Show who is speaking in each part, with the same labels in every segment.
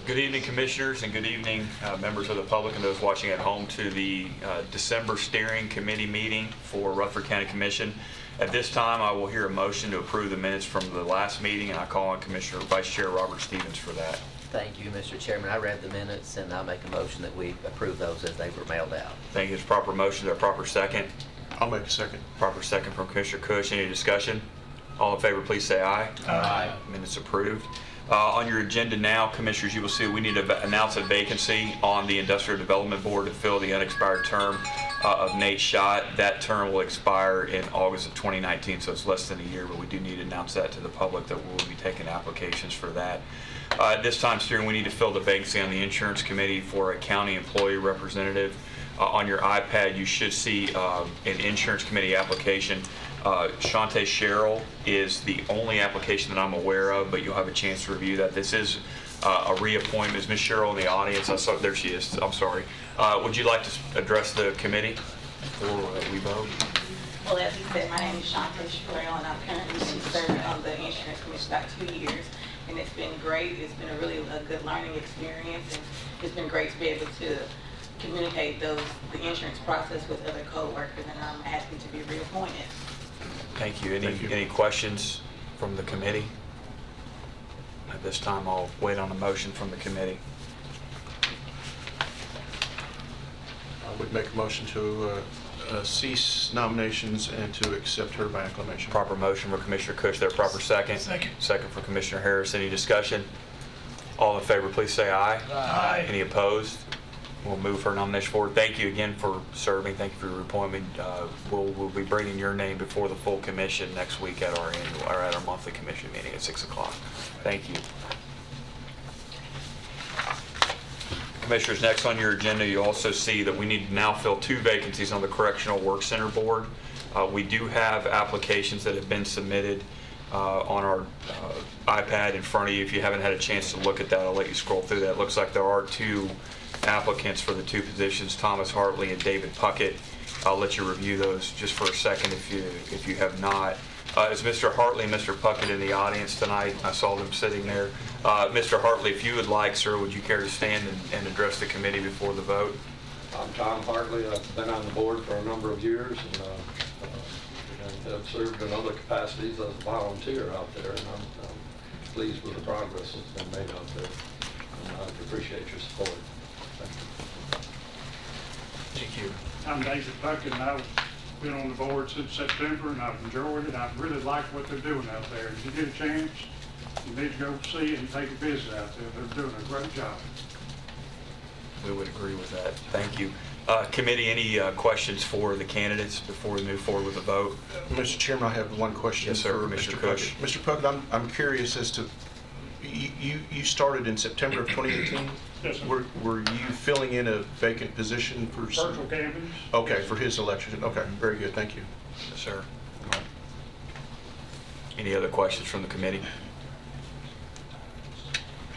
Speaker 1: Good evening, Commissioners, and good evening, members of the public and those watching at home to the December Steering Committee meeting for Rutherford County Commission. At this time, I will hear a motion to approve the minutes from the last meeting, and I call on Commissioner Vice Chair Robert Stevens for that.
Speaker 2: Thank you, Mr. Chairman. I read the minutes, and I make a motion that we approve those as they were mailed out.
Speaker 1: Thank you. It's proper motion. Is there a proper second?
Speaker 3: I'll make a second.
Speaker 1: Proper second from Commissioner Cush. Any discussion? All in favor, please say aye.
Speaker 2: Aye.
Speaker 1: Minutes approved. On your agenda now, Commissioners, you will see we need to announce a vacancy on the Industrial Development Board to fill the unexpired term of Nate Schott. That term will expire in August of 2019, so it's less than a year, but we do need to announce that to the public that we'll be taking applications for that. At this time, Steering, we need to fill the vacancy on the Insurance Committee for a county employee representative. On your iPad, you should see an Insurance Committee application. Shante Sherrill is the only application that I'm aware of, but you'll have a chance to review that. This is a reappointment. Is Ms. Sherrill in the audience? I saw, there she is. I'm sorry. Would you like to address the committee before we vote?
Speaker 4: Well, as he said, my name is Shante Sherrill, and I'm currently serving on the Insurance Commission about 2 years, and it's been great. It's been a good learning experience, and it's been great to be able to communicate the insurance process with other co-workers, and I'm asking to be reappointed.
Speaker 1: Thank you.
Speaker 3: Thank you.
Speaker 1: Any questions from the committee? At this time, I'll wait on a motion from the committee.
Speaker 3: I would make a motion to cease nominations and to accept her by acclamation.
Speaker 1: Proper motion for Commissioner Cush. There, proper second.
Speaker 3: Second.
Speaker 1: Second for Commissioner Harris. Any discussion? All in favor, please say aye.
Speaker 3: Aye.
Speaker 1: Any opposed? We'll move her nomination forward. Thank you again for serving. Thank you for your appointment. We'll be bringing your name before the full commission next week at our annual or at our monthly commission meeting at 6 o'clock. Thank you. Commissioners, next on your agenda, you also see that we need to now fill 2 vacancies on the Correctional Work Center Board. We do have applications that have been submitted on our iPad in front of you. If you haven't had a chance to look at that, I'll let you scroll through that. It looks like there are 2 applicants for the 2 positions, Thomas Hartley and David Puckett. I'll let you review those just for a second if you have not. Is Mr. Hartley and Mr. Puckett in the audience tonight? I saw them sitting there. Mr. Hartley, if you would like, sir, would you care to stand and address the committee before the vote?
Speaker 5: I'm Tom Hartley. I've been on the board for a number of years and have served in other capacities as a volunteer out there, and I'm pleased with the progress that's been made out there. And I appreciate your support.
Speaker 1: Thank you.
Speaker 6: I'm David Puckett, and I've been on the board since September, and I've enjoyed it. I really like what they're doing out there. If you get a chance, you need to go see it and take a visit out there. They're doing a great job.
Speaker 1: We would agree with that. Thank you. Committee, any questions for the candidates before we move forward with the vote?
Speaker 3: Mr. Chairman, I have one question.
Speaker 1: Yes, sir,
Speaker 3: for
Speaker 1: Mr.
Speaker 3: Mr.
Speaker 1: Cush.
Speaker 3: Puckett. Mr. Puckett, I'm curious as to, you started in September of 2018?
Speaker 6: Yes, sir.
Speaker 3: Were you filling in a vacant position for some?
Speaker 6: Virtual cabins.
Speaker 3: Okay, for his election. Okay, very good. Thank you.
Speaker 1: Yes, sir. Any other questions from the committee?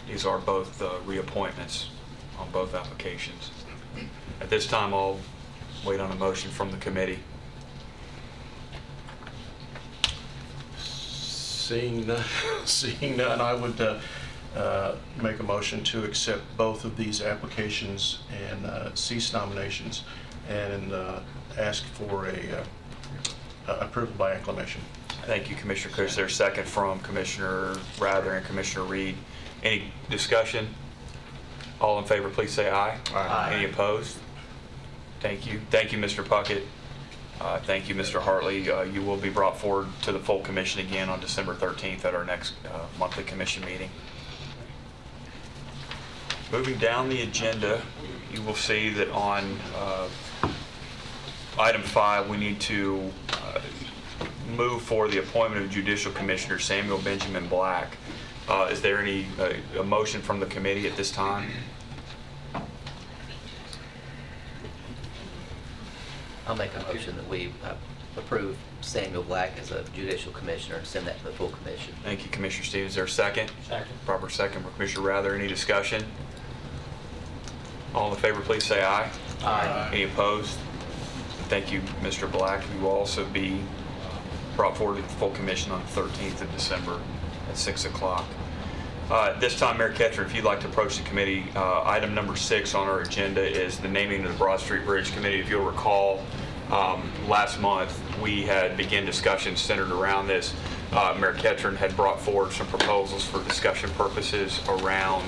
Speaker 1: These are both reappointments on both applications. At this time, I'll wait on a motion from the committee.
Speaker 3: Seeing none, I would make a motion to accept both of these applications and cease nominations and ask for a approval by acclamation.
Speaker 1: Thank you, Commissioner Cush. There's a second from Commissioner Rather and Commissioner Reed. Any discussion? All in favor, please say aye.
Speaker 3: Aye.
Speaker 1: Any opposed? Thank you. Thank you, Mr. Puckett. Thank you, Mr. Hartley. You will be brought forward to the full commission again on December 13th at our next monthly commission meeting. Moving down the agenda, you will see that on item 5, we need to move for the appointment of Judicial Commissioner Samuel Benjamin Black. Is there any a motion from the committee at this time?
Speaker 2: I'll make a motion that we approve Samuel Black as a judicial commissioner and send that to the full commission.
Speaker 1: Thank you, Commissioner Stevens. Is there a second?
Speaker 5: Second.
Speaker 1: Proper second from Commissioner Rather. Any discussion? All in favor, please say aye.
Speaker 2: Aye.
Speaker 1: Any opposed? Thank you, Mr. Black. You will also be brought forward to the full commission on the 13th of December at 6 o'clock. This time, Mayor Ketchum, if you'd like to approach the committee, item number 6 on our agenda is the naming of the Broad Street Bridge Committee. If you'll recall, last month, we had begun discussions centered around this. Mayor Ketchum had brought forward some proposals for discussion purposes around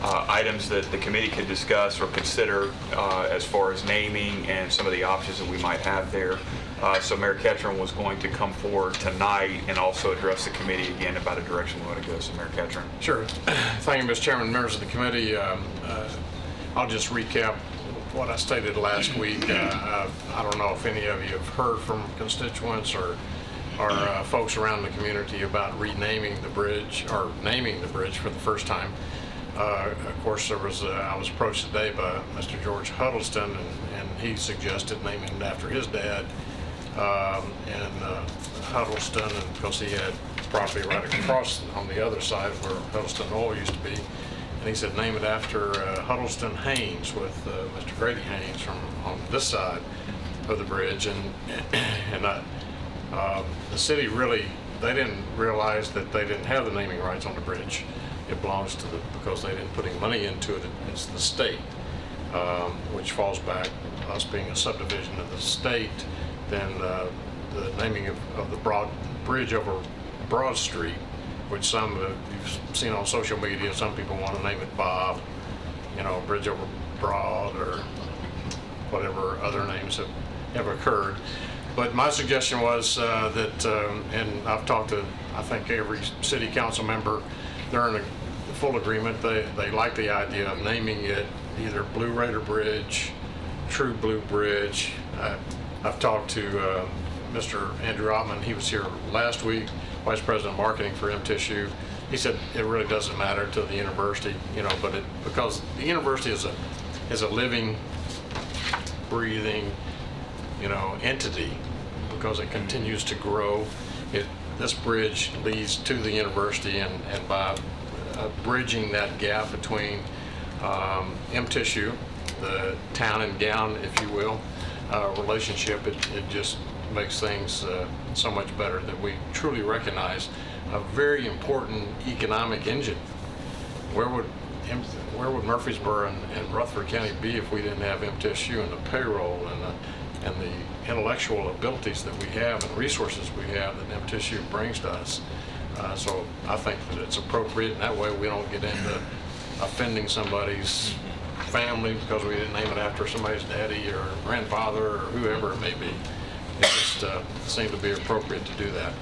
Speaker 1: items that the committee could discuss or consider as far as naming and some of the options that we might have there. So Mayor Ketchum was going to come forward tonight and also address the committee again about a direction we want to go. So Mayor Ketchum.
Speaker 7: Sure. Thank you, Mr. Chairman, members of the committee. I'll just recap what I stated last week. I don't know if any of you have heard from constituents or folks around the community about renaming the bridge or naming the bridge for the first time. Of course, I was approached today by Mr. George Huddleston, and he suggested naming it after his dad. Huddleston, and because he had property right across on the other side where Huddleston Oil used to be, and he said name it after Huddleston Haynes with Mr. Grady Haynes from on this side of the bridge, and the city really, they didn't realize that they didn't have the naming rights on the bridge. It belongs to because they didn't put any money into it. It's the state, which falls back, us being a subdivision of the state. Then the naming of the bridge over Broad Street, which some you've seen on social media. Some people want to name it Bob, bridge over Broad or whatever other names have occurred. But my suggestion was that, and I've talked to, I think, every city council member, they're in a full agreement. They like the idea of naming it either Blue Raider Bridge, True Blue Bridge. I've talked to Mr. Andrew Ottman. He was here last week, Vice President of Marketing for MTSU. He said it really doesn't matter to the university, but because the university is a living, breathing, entity, because it continues to grow. This bridge leads to the university, and by bridging that gap between MTSU, the town and gown, if you will, relationship, it just makes things so much better that we truly recognize a very important economic engine. Where would Murfreesboro and Rutherford County be if we didn't have MTSU and the payroll and the intellectual abilities that we have and resources we have that MTSU brings to us? So I think that it's appropriate, and that way we don't get into offending somebody's family because we didn't name it after somebody's daddy or grandfather or whoever it may be. It just seemed to be appropriate to do that.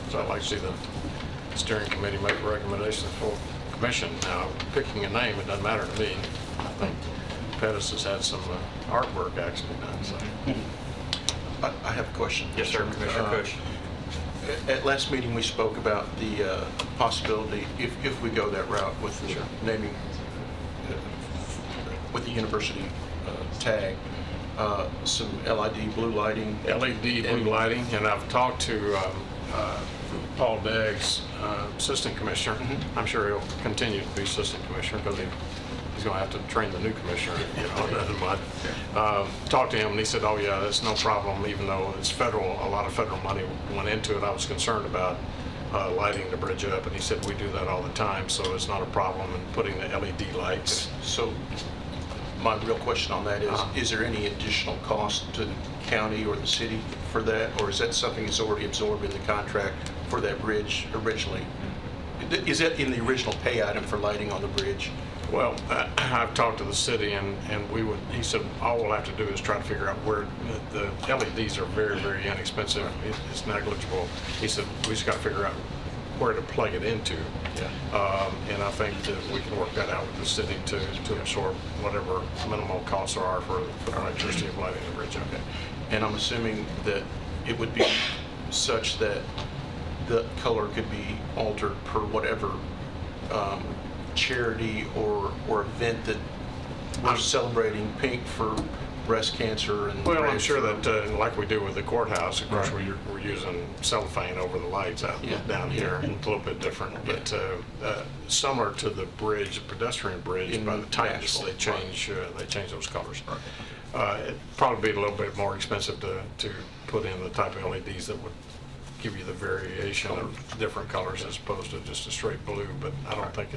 Speaker 7: So I'd like to see the steering committee make a recommendation to the full commission. Now, picking a name, it doesn't matter to me. I think Pettis has had some artwork actually done. So.
Speaker 3: I have a question.
Speaker 1: Yes, sir, Commissioner Cush.
Speaker 3: At last meeting, we spoke about the possibility, if we go that route with the naming, with the university tag, some LED blue lighting.
Speaker 7: LED blue lighting, and I've talked to Paul Deggs, assistant commissioner. I'm sure he'll continue to be assistant commissioner because he's going to have to train the new commissioner, talked to him, and he said, oh yeah, that's no problem, even though it's federal, a lot of federal money went into it. I was concerned about lighting the bridge up, and he said we do that all the time, so it's not a problem in putting the LED lights.
Speaker 3: So my real question on that is there any additional cost to the county or the city for that, or is that something that's already absorbed in the contract for that bridge originally? Is that in the original pay item for lighting on the bridge?
Speaker 7: Well, I've talked to the city, and he said, all we'll have to do is try to figure out where the LEDs are very, very inexpensive. It's negligible. He said, we just got to figure out where to plug it into. Yeah. And I think that we can work that out with the city to absorb whatever minimal costs there are for the electricity of lighting the bridge.
Speaker 3: Okay. And I'm assuming that it would be such that the color could be altered per whatever charity or event that we're celebrating. Pink for breast cancer and
Speaker 7: well, I'm
Speaker 3: red
Speaker 7: sure
Speaker 3: for-
Speaker 7: that like we do with the courthouse, of course,
Speaker 3: Right.
Speaker 7: we're using cellophane over the lights out down here. It's a little bit different, but similar to the bridge, the pedestrian bridge.
Speaker 3: In
Speaker 7: By the time
Speaker 3: Nashville.
Speaker 7: they change those colors. It'd probably be a little bit more expensive to put in the type of LEDs that would give you the variation of different colors as opposed to just a straight blue, but I think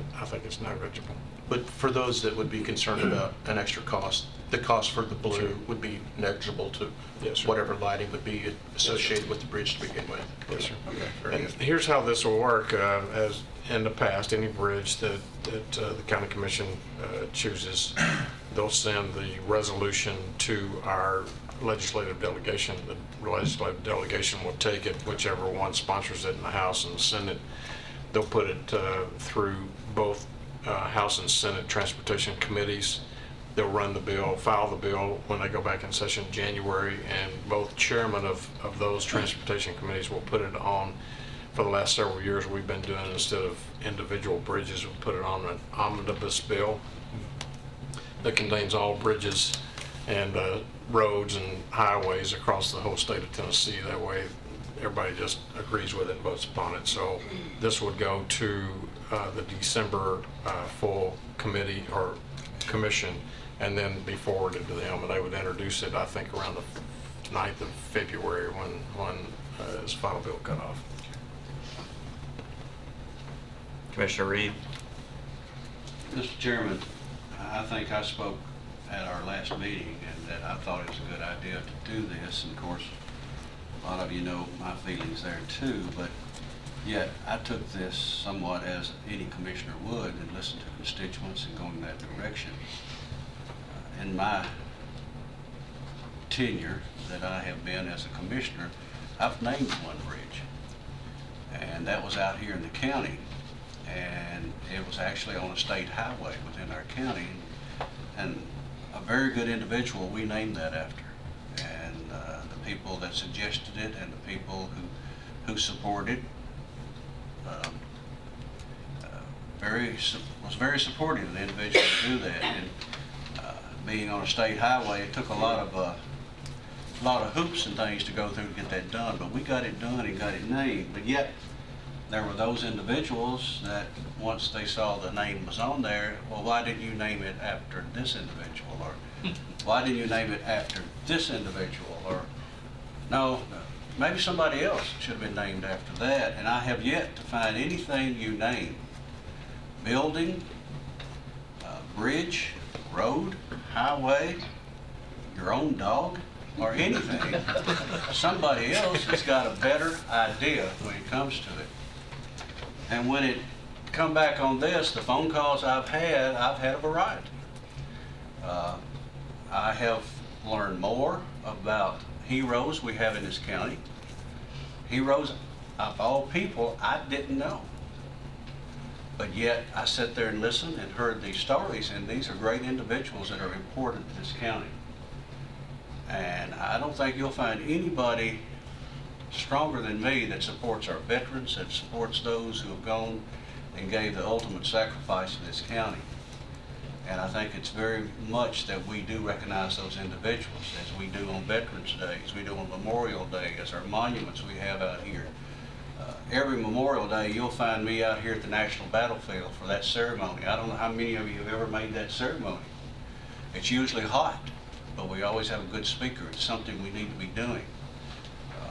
Speaker 7: it's negligible.
Speaker 3: But for those that would be concerned about an extra cost, the cost for the blue
Speaker 7: Sure.
Speaker 3: would be negligible to
Speaker 7: Yes, sir.
Speaker 3: whatever lighting would be associated with the bridge to begin with.
Speaker 7: Yes, sir.
Speaker 3: Okay, very
Speaker 7: And
Speaker 3: good.
Speaker 7: here's how this will work, as in the past, any bridge that the county commission chooses, they'll send the resolution to our legislative delegation. The legislative delegation will take it, whichever one sponsors it in the House and the Senate. They'll put it through both House and Senate Transportation Committees. They'll run the bill, file the bill when they go back in session in January, and both chairmen of those transportation committees will put it on. For the last several years, we've been doing, instead of individual bridges, we'll put it on an omnibus bill that contains all bridges and roads and highways across the whole state of Tennessee. That way, everybody just agrees with it and votes upon it. So this would go to the December full committee or commission, and then be forwarded to them, and they would introduce it, I think, around the 9th of February when his final bill cut off.
Speaker 1: Commissioner Reed?
Speaker 8: Mr. Chairman, I think I spoke at our last meeting and that I thought it was a good idea to do this. And of course, a lot of you know my feelings there too, but yet I took this somewhat as any commissioner would and listened to constituents and go in that direction. In my tenure that I have been as a commissioner, I've named one bridge, and that was out here in the county. And it was actually on a state highway within our county, and a very good individual we named that after. And the people that suggested it and the people who supported was very supportive of the individual to do that. And being on a state highway, it took a lot of hoops and things to go through to get that done, but we got it done and got it named. But yet there were those individuals that once they saw the name was on there, well, why didn't you name it after this individual? Or why didn't you name it after this individual? Or no, maybe somebody else should have been named after that. And I have yet to find anything you name, building, bridge, road, highway, your own dog, or anything. Somebody else has got a better idea when it comes to it. And when it come back on this, the phone calls I've had a variety. I have learned more about heroes we have in this county. Heroes of all people I didn't know. But yet I sat there and listened and heard these stories, and these are great individuals that are important to this county. And I don't think you'll find anybody stronger than me that supports our veterans, that supports those who have gone and gave the ultimate sacrifice to this county. And I think it's very much that we do recognize those individuals, as we do on Veterans Day, as we do on Memorial Day, as our monuments we have out here. Every Memorial Day, you'll find me out here at the National Battlefield for that ceremony. I don't know how many of you have ever made that ceremony. It's usually hot, but we always have a good speaker. It's something we need to be doing.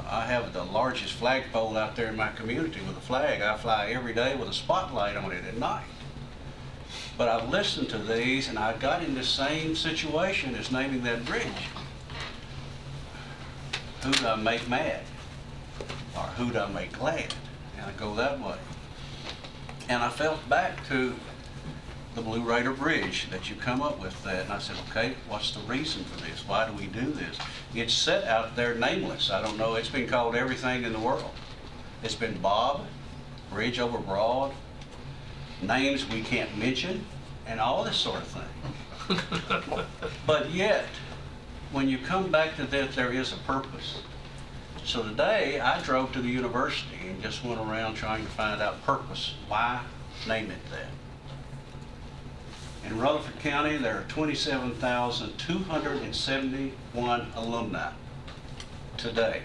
Speaker 8: I have the largest flagpole out there in my community with a flag. I fly every day with a spotlight on it at night. But I've listened to these, and I got in the same situation as naming that bridge. Who do I make mad? Or who do I make glad? And I go that way. And I felt back to the Blue Raider Bridge that you come up with that. And I said, okay, what's the reason for this? Why do we do this? It's set out there nameless. I don't know. It's been called everything in the world. It's been Bob, Bridge Over Broad, names we can't mention, and all this sort of thing. But yet, when you come back to this, there is a purpose. So today, I drove to the university and just went around trying to find out purpose. Why name it that? In Rutherford County, there are 27,271 alumni today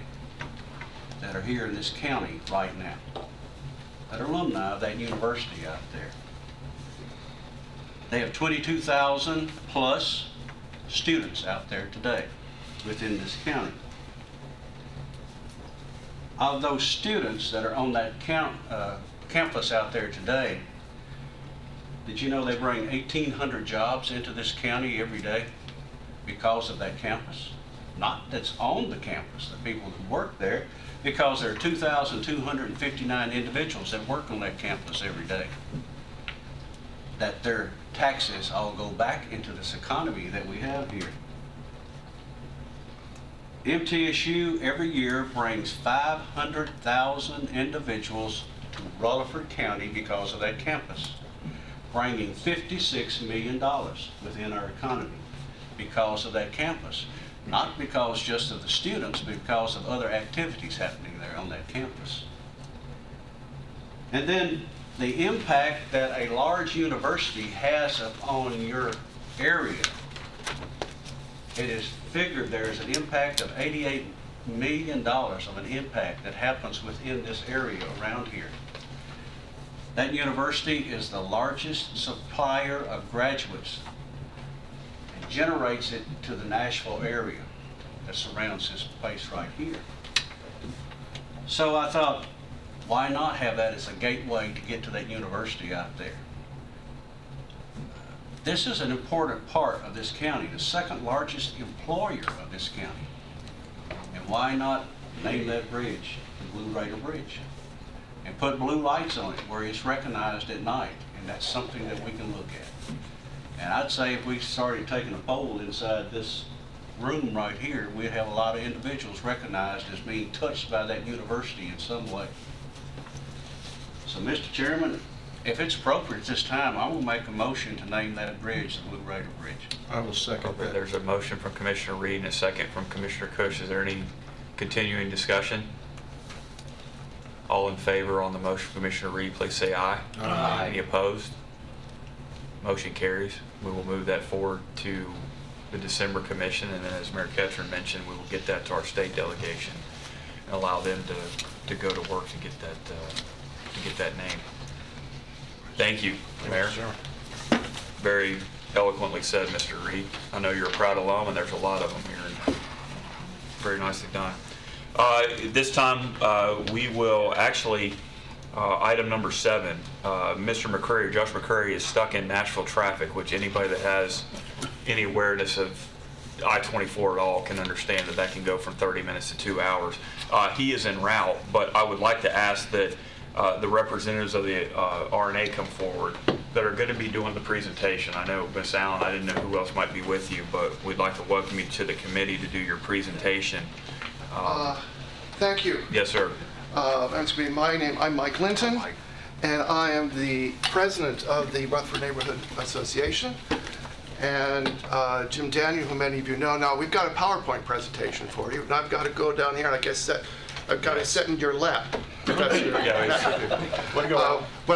Speaker 8: that are here in this county right now, that are alumni of that university out there. They have 22,000 plus students out there today within this county. of those students that are on that campus out there today, did you know they bring 1,800 jobs into this county every day because of that campus? Not that's on the campus, the people that work there, because there are 2,259 individuals that work on that campus every day. That their taxes all go back into this economy that we have here. MTSU every year brings 500,000 individuals to Rutherford County because of that campus, bringing $56 million within our economy because of that campus. Not because just of the students, but because of other activities happening there on that campus. And then the impact that a large university has upon your area. It is figured there is an impact of $88 million of an impact that happens within this area around here. That university is the largest supplier of graduates and generates it to the Nashville area that surrounds this place right here. So I thought, why not have that as a gateway to get to that university out there? This is an important part of this county, the second largest employer of this county. And why not name that bridge the Blue Raider Bridge? And put blue lights on it where it's recognized at night. And that's something that we can look at. And I'd say if we started taking a poll inside this room right here, we'd have a lot of individuals recognized as being touched by that university in some way. So, Mr. Chairman, if it's appropriate at this time, I will make a motion to name that bridge the Blue Raider Bridge.
Speaker 3: I will second that.
Speaker 1: There's a motion from Commissioner Reed and a second from Commissioner Cush. Is there any continuing discussion? All in favor on the motion, Commissioner Reed, please say aye.
Speaker 2: Aye.
Speaker 1: Any opposed? Motion carries. We will move that forward to the December commission, and then as Mayor Ketchum mentioned, we will get that to our state delegation and allow them to go to work to get that name. Thank you, Mayor. Very eloquently said, Mr. Reed. I know you're a proud alum, and there's a lot of them here. And very nicely done. This time, we will actually, item number 7, Mr. McCurry, Josh McCurry, is stuck in Nashville traffic, which anybody that has any awareness of I-24 at all can understand that can go from 30 minutes to 2 hours. He is en route, but I would like to ask that the representatives of the RNA come forward that are going to be doing the presentation. I know, Ms. Allen, I didn't know who else might be with you, but we'd like to welcome you to the committee to do your presentation.
Speaker 9: Thank you.
Speaker 1: Yes, sir.
Speaker 9: I'm Mike Linton, and I am the president of the Rutherford Neighborhood Association. And Jim Daniel, who many of you know. Now, we've got a PowerPoint presentation for you, and I've got to go down here and I've got to sit in your lap. When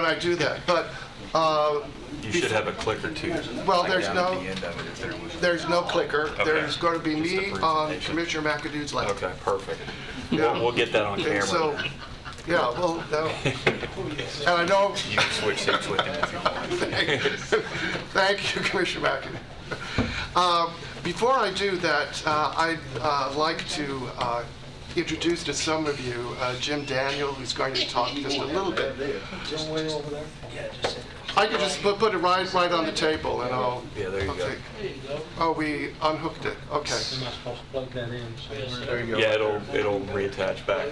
Speaker 9: I do that. But
Speaker 1: You should have a clicker too.
Speaker 9: Well,
Speaker 1: like
Speaker 9: there's
Speaker 1: down
Speaker 9: no-
Speaker 1: at the end of it if there was.
Speaker 9: there's no clicker.
Speaker 1: Okay.
Speaker 9: There's going to be
Speaker 1: Just
Speaker 9: me
Speaker 1: the
Speaker 9: on
Speaker 1: presentation.
Speaker 9: Commissioner McAdoo's lap.
Speaker 1: Okay, perfect.
Speaker 9: Yeah.
Speaker 1: We'll get that on
Speaker 9: And
Speaker 1: camera.
Speaker 9: so, yeah, well, and I know.
Speaker 1: You can switch seats with him if you want.
Speaker 9: Thank you, Commissioner McAdoo. Before I do that, I'd like to introduce to some of you Jim Daniel, who's going to talk just a little bit. I could just put it right on the table, and I'll.
Speaker 1: Yeah, there you go.
Speaker 9: Oh, we unhooked it. Okay.
Speaker 10: Am I supposed to plug that in?
Speaker 3: There you go.
Speaker 1: Yeah, it'll reattach back,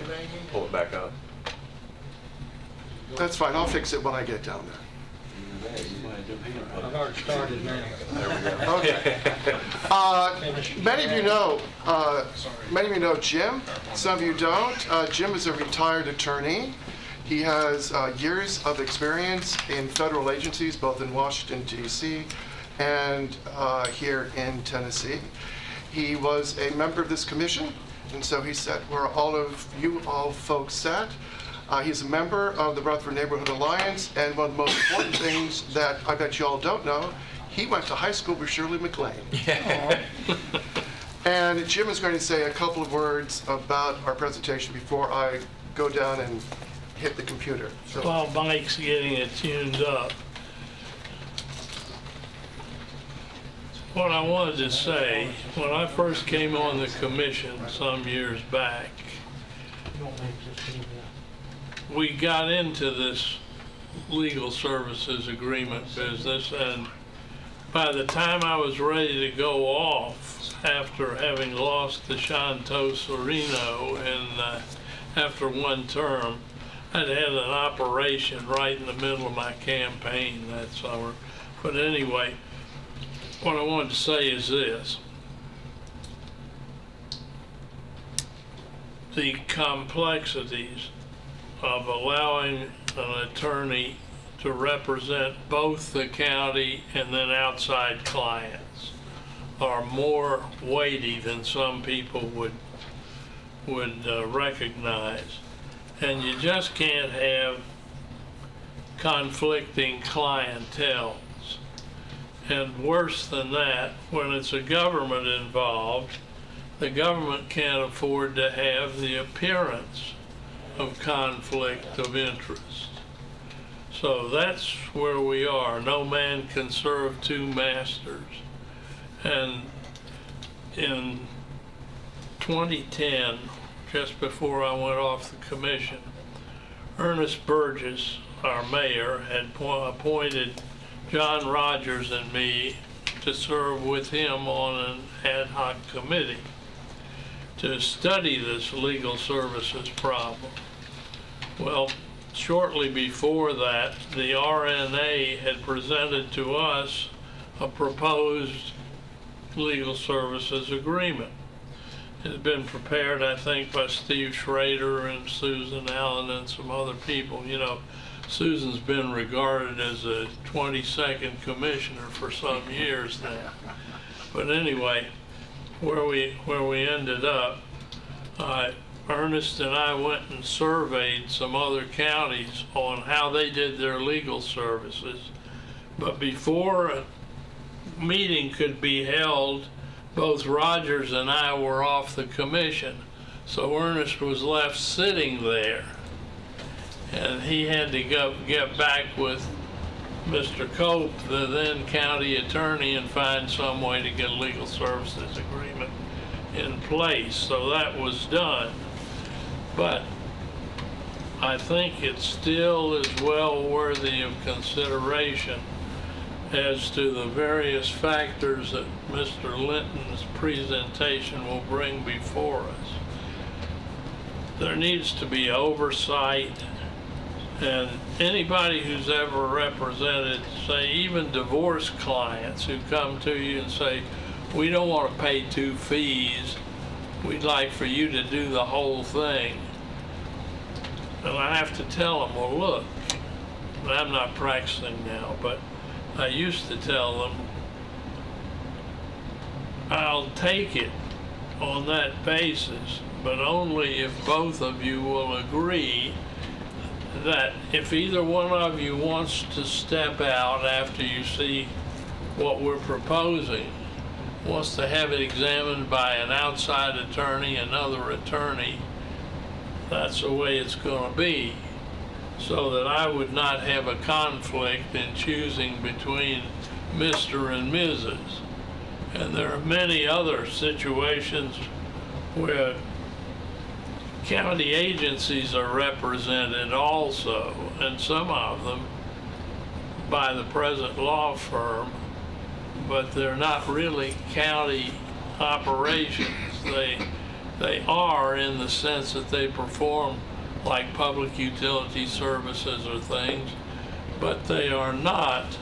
Speaker 1: pull it back up.
Speaker 9: That's fine. I'll fix it when I get down there.
Speaker 10: I've already started now.
Speaker 9: Okay. Many of you know Jim. Some of you don't. Jim is a retired attorney. He has years of experience in federal agencies, both in Washington, D.C. and here in Tennessee. He was a member of this commission, and so he said, where all of you folks sat. He's a member of the Rutherford Neighborhood Alliance, and one of the most important things that I bet you all don't know, he went to high school with Shirley MacLaine. And Jim is going to say a couple of words about our presentation before I go down and hit the computer. So,
Speaker 10: While Mike's getting it tuned up, what I wanted to say, when I first came on the commission some years back, we got into this legal services agreement business, and by the time I was ready to go off, after having lost to Shanto Serino and after one term, I'd had an operation right in the middle of my campaign that summer. But anyway, what I wanted to say is this. The complexities of allowing an attorney to represent both the county and then outside clients are more weighty than some people would recognize. And you just can't have conflicting clienteles. And worse than that, when it's a government involved, the government can't afford to have the appearance of conflict of interest. So that's where we are. No man can serve two masters. And in 2010, just before I went off the commission, Ernest Burgess, our mayor, had appointed John Rogers and me to serve with him on an ad hoc committee to study this legal services problem. Well, shortly before that, the RNA had presented to us a proposed legal services agreement. It had been prepared, I think, by Steve Schrader and Susan Allen and some other people. You know, Susan's been regarded as a 22nd commissioner for some years now. But anyway, where we ended up, Ernest and I went and surveyed some other counties on how they did their legal services. But before a meeting could be held, both Rogers and I were off the commission. So Ernest was left sitting there. And he had to get back with Mr. Cope, the then county attorney, and find some way to get a legal services agreement in place. So that was done. But I think it still is well worthy of consideration as to the various factors that Mr. Linton's presentation will bring before us. There needs to be oversight, and anybody who's ever represented, say, even divorce clients who come to you and say, we don't want to pay 2 fees, we'd like for you to do the whole thing. And I have to tell them, well, look, I'm not practicing now, but I used to tell them, I'll take it on that basis, but only if both of you will agree that if either one of you wants to step out after you see what we're proposing, wants to have it examined by an outside attorney, another attorney, that's the way it's going to be. So that I would not have a conflict in choosing between Mr. and Mrs. And there are many other situations where county agencies are represented also, and some of them by the present law firm, but they're not really county operations. They are in the sense that they perform like public utility services or things, but they are not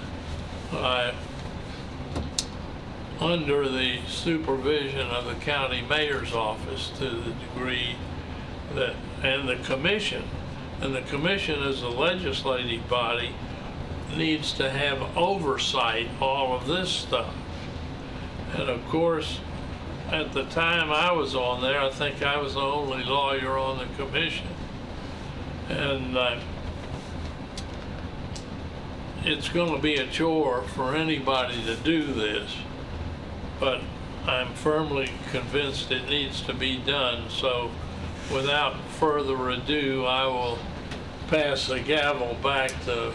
Speaker 10: under the supervision of the county mayor's office to the degree that, and the commission as a legislative body needs to have oversight all of this stuff. And of course, at the time I was on there, I think I was the only lawyer on the commission. And it's going to be a chore for anybody to do this, but I'm firmly convinced it needs to be done. So without further ado, I will pass the gavel back to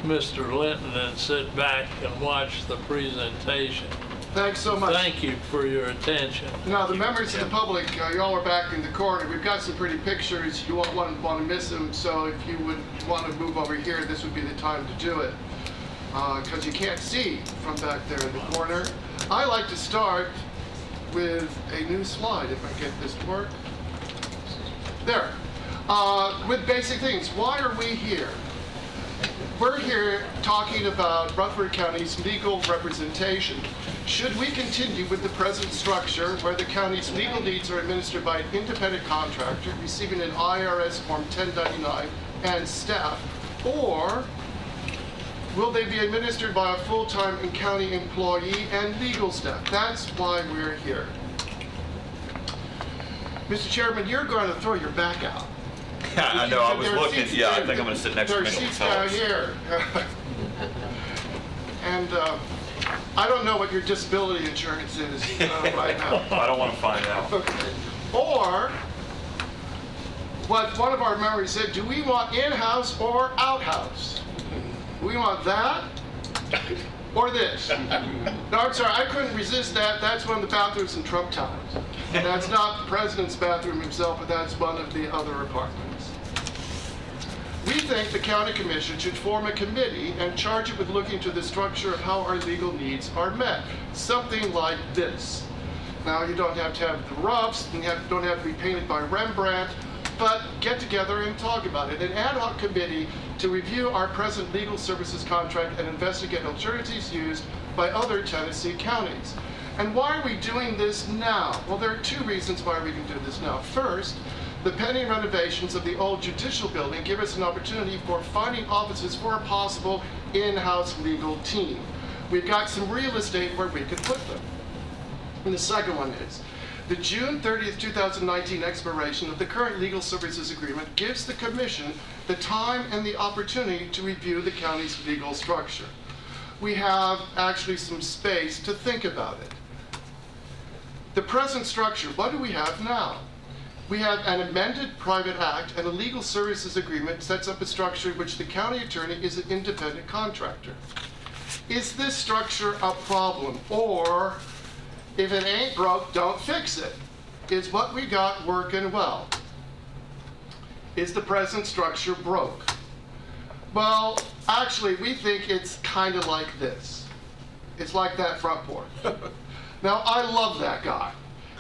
Speaker 10: Mr. Linton and sit back and watch the presentation.
Speaker 9: Thanks so much.
Speaker 10: Thank you for your attention.
Speaker 9: Now, the members of the public, y'all are back in the corner. We've got some pretty pictures. You won't want to miss them, so if you would want to move over here, this would be the time to do it, because you can't see from back there in the corner. I like to start with a new slide, if I get this to work. There. With basic things. Why are we here? We're here talking about Rutherford County's legal representation. Should we continue with the present structure where the county's legal needs are administered by an independent contractor receiving an IRS Form 1099 and staff, or will they be administered by a full-time and county employee and legal staff? That's why we're here. Mr. Chairman, you're going to throw your back out.
Speaker 1: I know, I was
Speaker 9: There are
Speaker 1: looking,
Speaker 9: seats-
Speaker 1: yeah, I think I'm gonna sit next to
Speaker 9: There are
Speaker 1: Mitchell
Speaker 9: seats down
Speaker 1: Phelps.
Speaker 9: here. And I don't know what your disability insurance is right now.
Speaker 1: I don't wanna find out.
Speaker 9: Okay. Or, what one of our members said, do we want in-house or out-house? We want that or this? No, I'm sorry, I couldn't resist that. That's one of the bathrooms in Trump Towers. And that's not the president's bathroom himself, but that's one of the other apartments. We think the county commission should form a committee and charge it with looking to the structure of how our legal needs are met. Something like this. Now, you don't have to have the roughs, and you don't have to be painted by Rembrandt, but get together and talk about it. An ad hoc committee to review our present legal services contract and investigate alternatives used by other Tennessee counties. And why are we doing this now? Well, there are two reasons why we can do this now. First, the pending renovations of the old judicial building give us an opportunity for finding offices for a possible in-house legal team. We've got some real estate where we could put them. And the second one is, the June 30th, 2019 expiration of the current legal services agreement gives the commission the time and the opportunity to review the county's legal structure. We have actually some space to think about it. The present structure, what do we have now? We have an amended private act and a legal services agreement sets up a structure in which the county attorney is an independent contractor. Is this structure a problem? Or, if it ain't broke, don't fix it. Is what we got working well? Is the present structure broke? Well, actually, we think it's kind of like this. It's like that front porch. Now, I love that guy.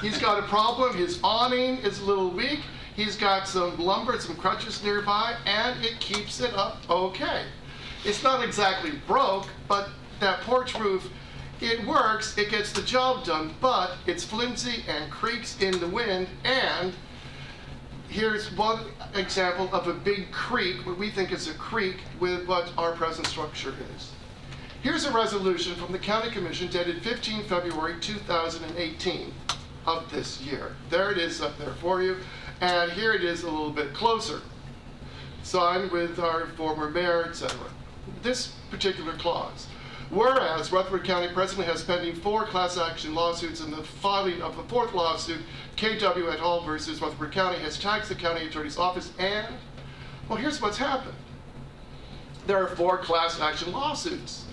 Speaker 9: He's got a problem. His awning is a little weak. He's got some lumber, some crutches nearby, and it keeps it up okay. It's not exactly broke, but that porch roof, it works, it gets the job done, but it's flimsy and creaks in the wind. And here's one example of a big creak, what we think is a creak, with what our present structure is. Here's a resolution from the County Commission dated 15 February 2018 of this year. There it is up there for you. And here it is a little bit closer. Signed with our former mayor, etc. This particular clause. Whereas Rutherford County presently has pending 4 class action lawsuits, and the filing of the 4th lawsuit, KW et al. Versus Rutherford County, has taxed the county attorney's office. And, well, here's what's happened. There are 4 class action lawsuits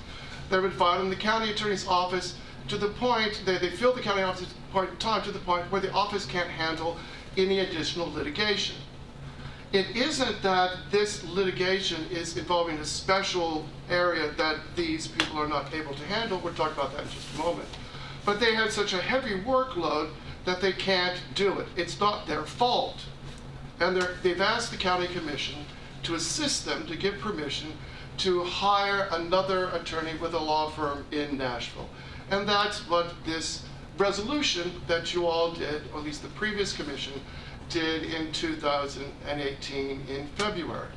Speaker 9: that have been filed in the county attorney's office to the point that they fill the county office point in time to the point where the office can't handle any additional litigation. It isn't that this litigation is involving a special area that these people are not able to handle. We'll talk about that in just a moment. But they have such a heavy workload that they can't do it. It's not their fault. And they've asked the county commission to assist them, to give permission to hire another attorney with a law firm in Nashville. And that's what this resolution that you all did, or at least the previous commission, did in 2018 in February.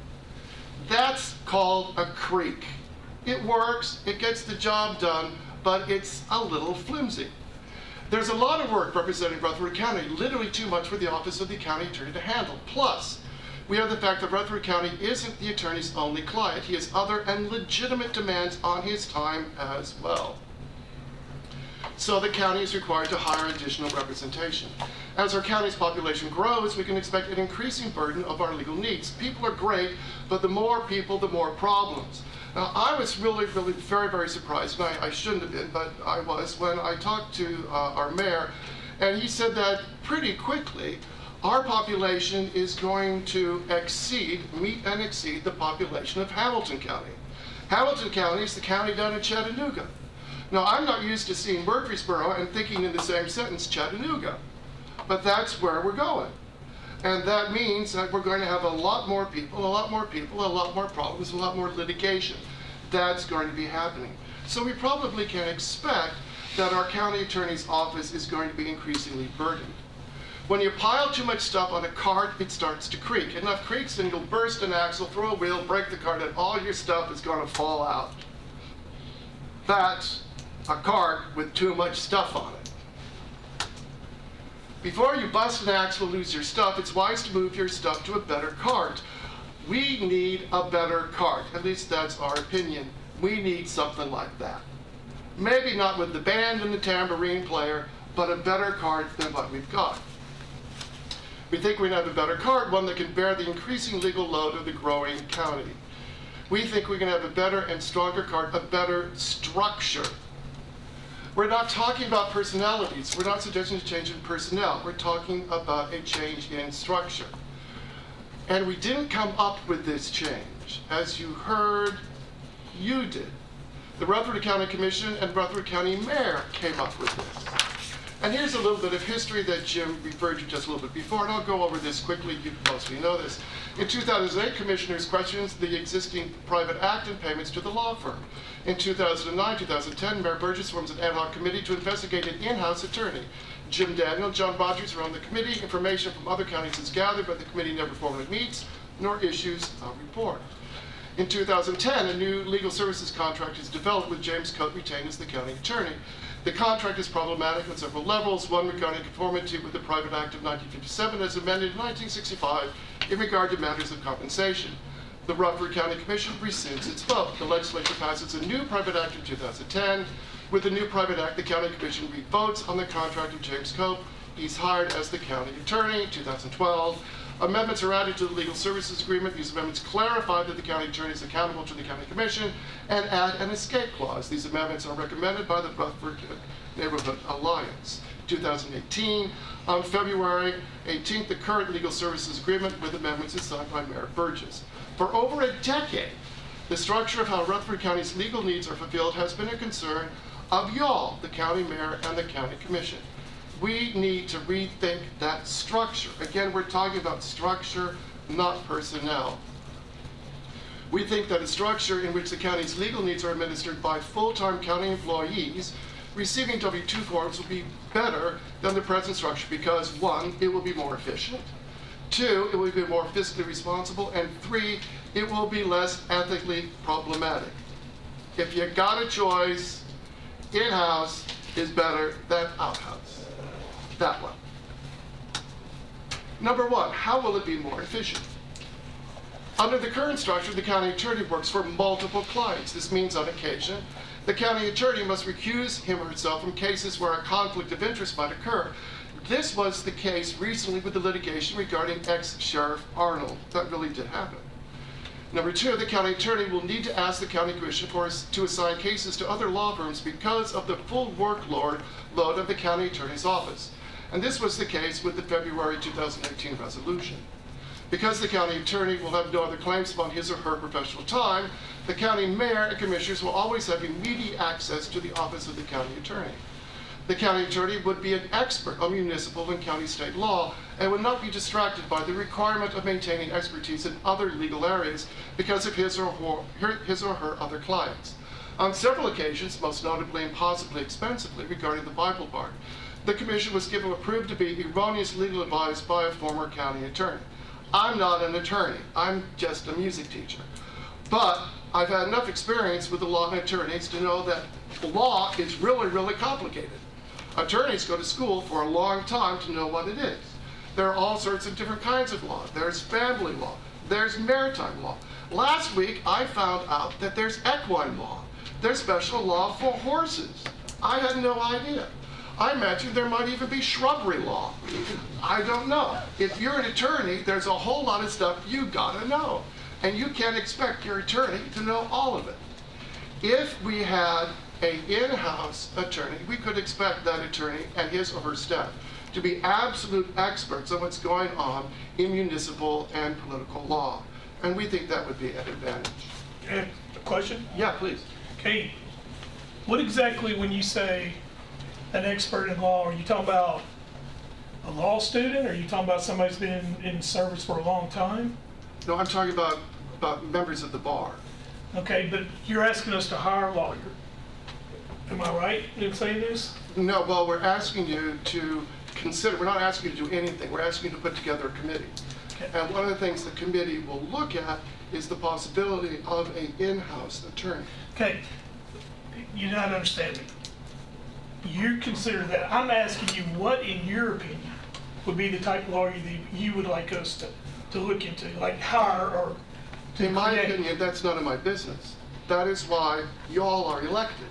Speaker 9: That's called a creek. It works, it gets the job done, but it's a little flimsy. There's a lot of work representing Rutherford County, literally too much for the office of the county attorney to handle. Plus, we have the fact that Rutherford County isn't the attorney's only client. He has other and legitimate demands on his time as well. So the county is required to hire additional representation. As our county's population grows, we can expect an increasing burden of our legal needs. People are great, but the more people, the more problems. Now, I was really very, very surprised, and I shouldn't have been, but I was, when I talked to our mayor, and he said that pretty quickly, our population is going to meet and exceed the population of Hamilton County. Hamilton County is the county down in Chattanooga. Now, I'm not used to seeing Murfreesboro and thinking in the same sentence, Chattanooga, but that's where we're going. And that means that we're going to have a lot more people, a lot more problems, a lot more litigation. That's going to be happening. So we probably can expect that our county attorney's office is going to be increasingly burdened. When you pile too much stuff on a cart, it starts to creak. Enough creaks and you'll burst an axle, throw a wheel, break the cart, and all your stuff is going to fall out. That's a cart with too much stuff on it. Before you bust an axle, lose your stuff, it's wise to move your stuff to a better cart. We need a better cart. At least that's our opinion. We need something like that. Maybe not with the band and the tambourine player, but a better cart than what we've got. We think we're going to have a better cart, one that can bear the increasing legal load of the growing county. We think we can have a better and stronger cart, a better structure. We're not talking about personalities. We're not suggesting a change in personnel. We're talking about a change in structure. And we didn't come up with this change. As you heard, you did. The Rutherford County Commission and Rutherford County Mayor came up with this. And here's a little bit of history that Jim referred to just a little bit before, and I'll go over this quickly. You mostly know this. In 2008, commissioners questioned the existing private act and payments to the law firm. In 2009-2010, Mayor Burgess forms an ad hoc committee to investigate an in-house attorney. Jim Daniel, John Rogers are on the committee. Information from other counties is gathered, but the committee never formally meets nor issues a report. In 2010, a new legal services contract is developed with James Coate retained as the county attorney. The contract is problematic on several levels, one regarding conformity with the Private Act of 1957 as amended in 1965 in regard to matters of compensation. The Rutherford County Commission rescinds its vote. The legislature passes a new Private Act in 2010. With the new Private Act, the County Commission re-votes on the contract of James Coate. He's hired as the county attorney in 2012. Amendments are added to the legal services agreement. These amendments clarify that the county attorney is accountable to the county commission and add an escape clause. These amendments are recommended by the Rutherford Neighborhood Alliance. 2018, on February 18th, the current legal services agreement with amendments is signed by Mayor Burgess. For over a decade, the structure of how Rutherford County's legal needs are fulfilled has been a concern of y'all, the county mayor and the county commission. We need to rethink that structure. Again, we're talking about structure, not personnel. We think that a structure in which the county's legal needs are administered by full-time county employees receiving W-2 forms will be better than the present structure because, one, it will be more efficient, two, it will be more fiscally responsible, and three, it will be less ethically problematic. If you got a choice, in-house is better than out-house. That one. Number one, how will it be more efficient? Under the current structure, the county attorney works for multiple clients. This means on occasion, the county attorney must recuse him or herself from cases where a conflict of interest might occur. This was the case recently with the litigation regarding ex-Sheriff Arnold. That really did happen. Number two, the county attorney will need to ask the county commission to assign cases to other law firms because of the full workload of the county attorney's office. And this was the case with the February 2018 resolution. Because the county attorney will have no other claims upon his or her professional time, the county mayor and commissioners will always have immediate access to the office of the county attorney. The county attorney would be an expert on municipal and county state law and would not be distracted by the requirement of maintaining expertise in other legal areas because of his or her other clients. On several occasions, most notably and possibly expensively regarding the Bible Bar, the commission was given approved to be erroneous legal advice by a former county attorney. I'm not an attorney, I'm just a music teacher. But I've had enough experience with the law and attorneys to know that the law is really, really complicated. Attorneys go to school for a long time to know what it is. There are all sorts of different kinds of law. There's family law, there's maritime law. Last week, I found out that there's equine law. There's special law for horses. I had no idea. I imagine there might even be shrubbery law. I don't know. If you're an attorney, there's a whole lot of stuff you gotta know. And you can't expect your attorney to know all of it. If we had an in-house attorney, we could expect that attorney and his or her staff to be absolute experts on what's going on in municipal and political law. And we think that would be an advantage.
Speaker 11: A question?
Speaker 9: Yeah, please.
Speaker 11: Okay, what exactly, when you say an expert in law, are you talking about a law student, or are you talking about somebody who's been in service for a long time?
Speaker 9: No, I'm talking about members of the bar.
Speaker 11: Okay, but you're asking us to hire a lawyer. Am I right in saying this?
Speaker 9: No, well, we're asking you to consider, we're not asking you to do anything, we're asking you to put together a committee.
Speaker 11: Okay.
Speaker 9: And one of the things the committee will look at is the possibility of an in-house attorney.
Speaker 11: Okay, you're not understanding. You consider that, I'm asking you what, in your opinion, would be the type of lawyer that you would like us to look into, like hire or to
Speaker 9: In my
Speaker 11: create?
Speaker 9: opinion, that's none of my business. That is why y'all are elected.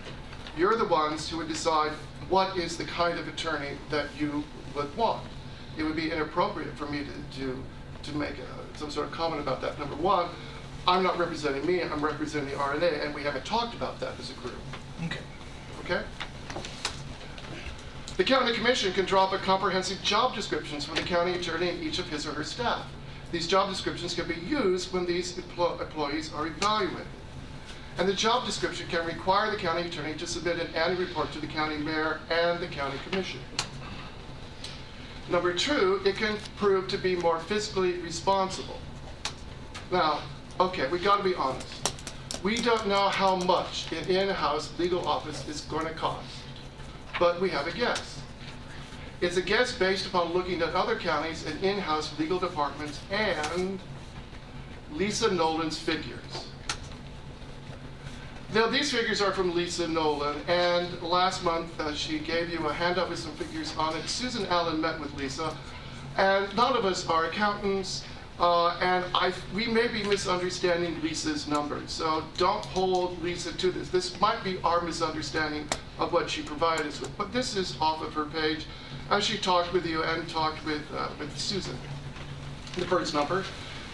Speaker 9: You're the ones who would decide what is the kind of attorney that you would want. It would be inappropriate for me to make some sort of comment about that. Number one, I'm not representing me, I'm representing the RNA, and we haven't talked about that as a group.
Speaker 11: Okay.
Speaker 9: Okay? The county commission can draw up a comprehensive job descriptions for the county attorney and each of his or her staff. These job descriptions can be used when these employees are evaluated. And the job description can require the county attorney to submit an annual report to the county mayor and the county commission. Number two, it can prove to be more fiscally responsible. Now, okay, we got to be honest. We don't know how much an in-house legal office is going to cost, but we have a guess. It's a guess based upon looking at other counties and in-house legal departments and Lisa Nolan's figures. Now, these figures are from Lisa Nolan, and last month she gave you a handout with some figures on it. Susan Allen met with Lisa, and none of us are accountants, and we may be misunderstanding Lisa's numbers, so don't hold Lisa to this. This might be our misunderstanding of what she provided us with, but this is off of her page, as she talked with you and talked with Susan. The first number,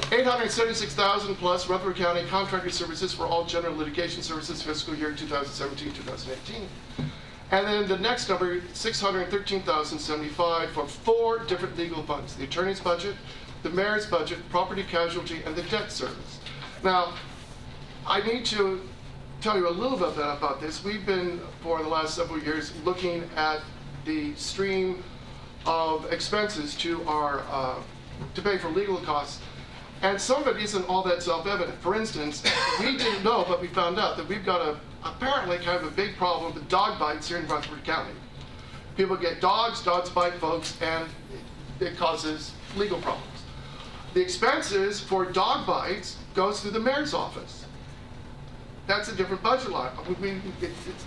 Speaker 9: $876,000 plus Rutherford County contracted services for all general litigation services fiscal year 2017-2018. And then the next number, $613,075 for 4 different legal funds: the attorney's budget, the mayor's budget, property casualty, and the debt service. Now, I need to tell you a little bit about this. We've been, for the last several years, looking at the stream of expenses to pay for legal costs. And some of it isn't all that self-evident. For instance, we didn't know, but we found out that we've got apparently kind of a big problem with dog bites here in Rutherford County. People get dogs bite folks, and it causes legal problems. The expenses for dog bites goes through the mayor's office. That's a different budget line.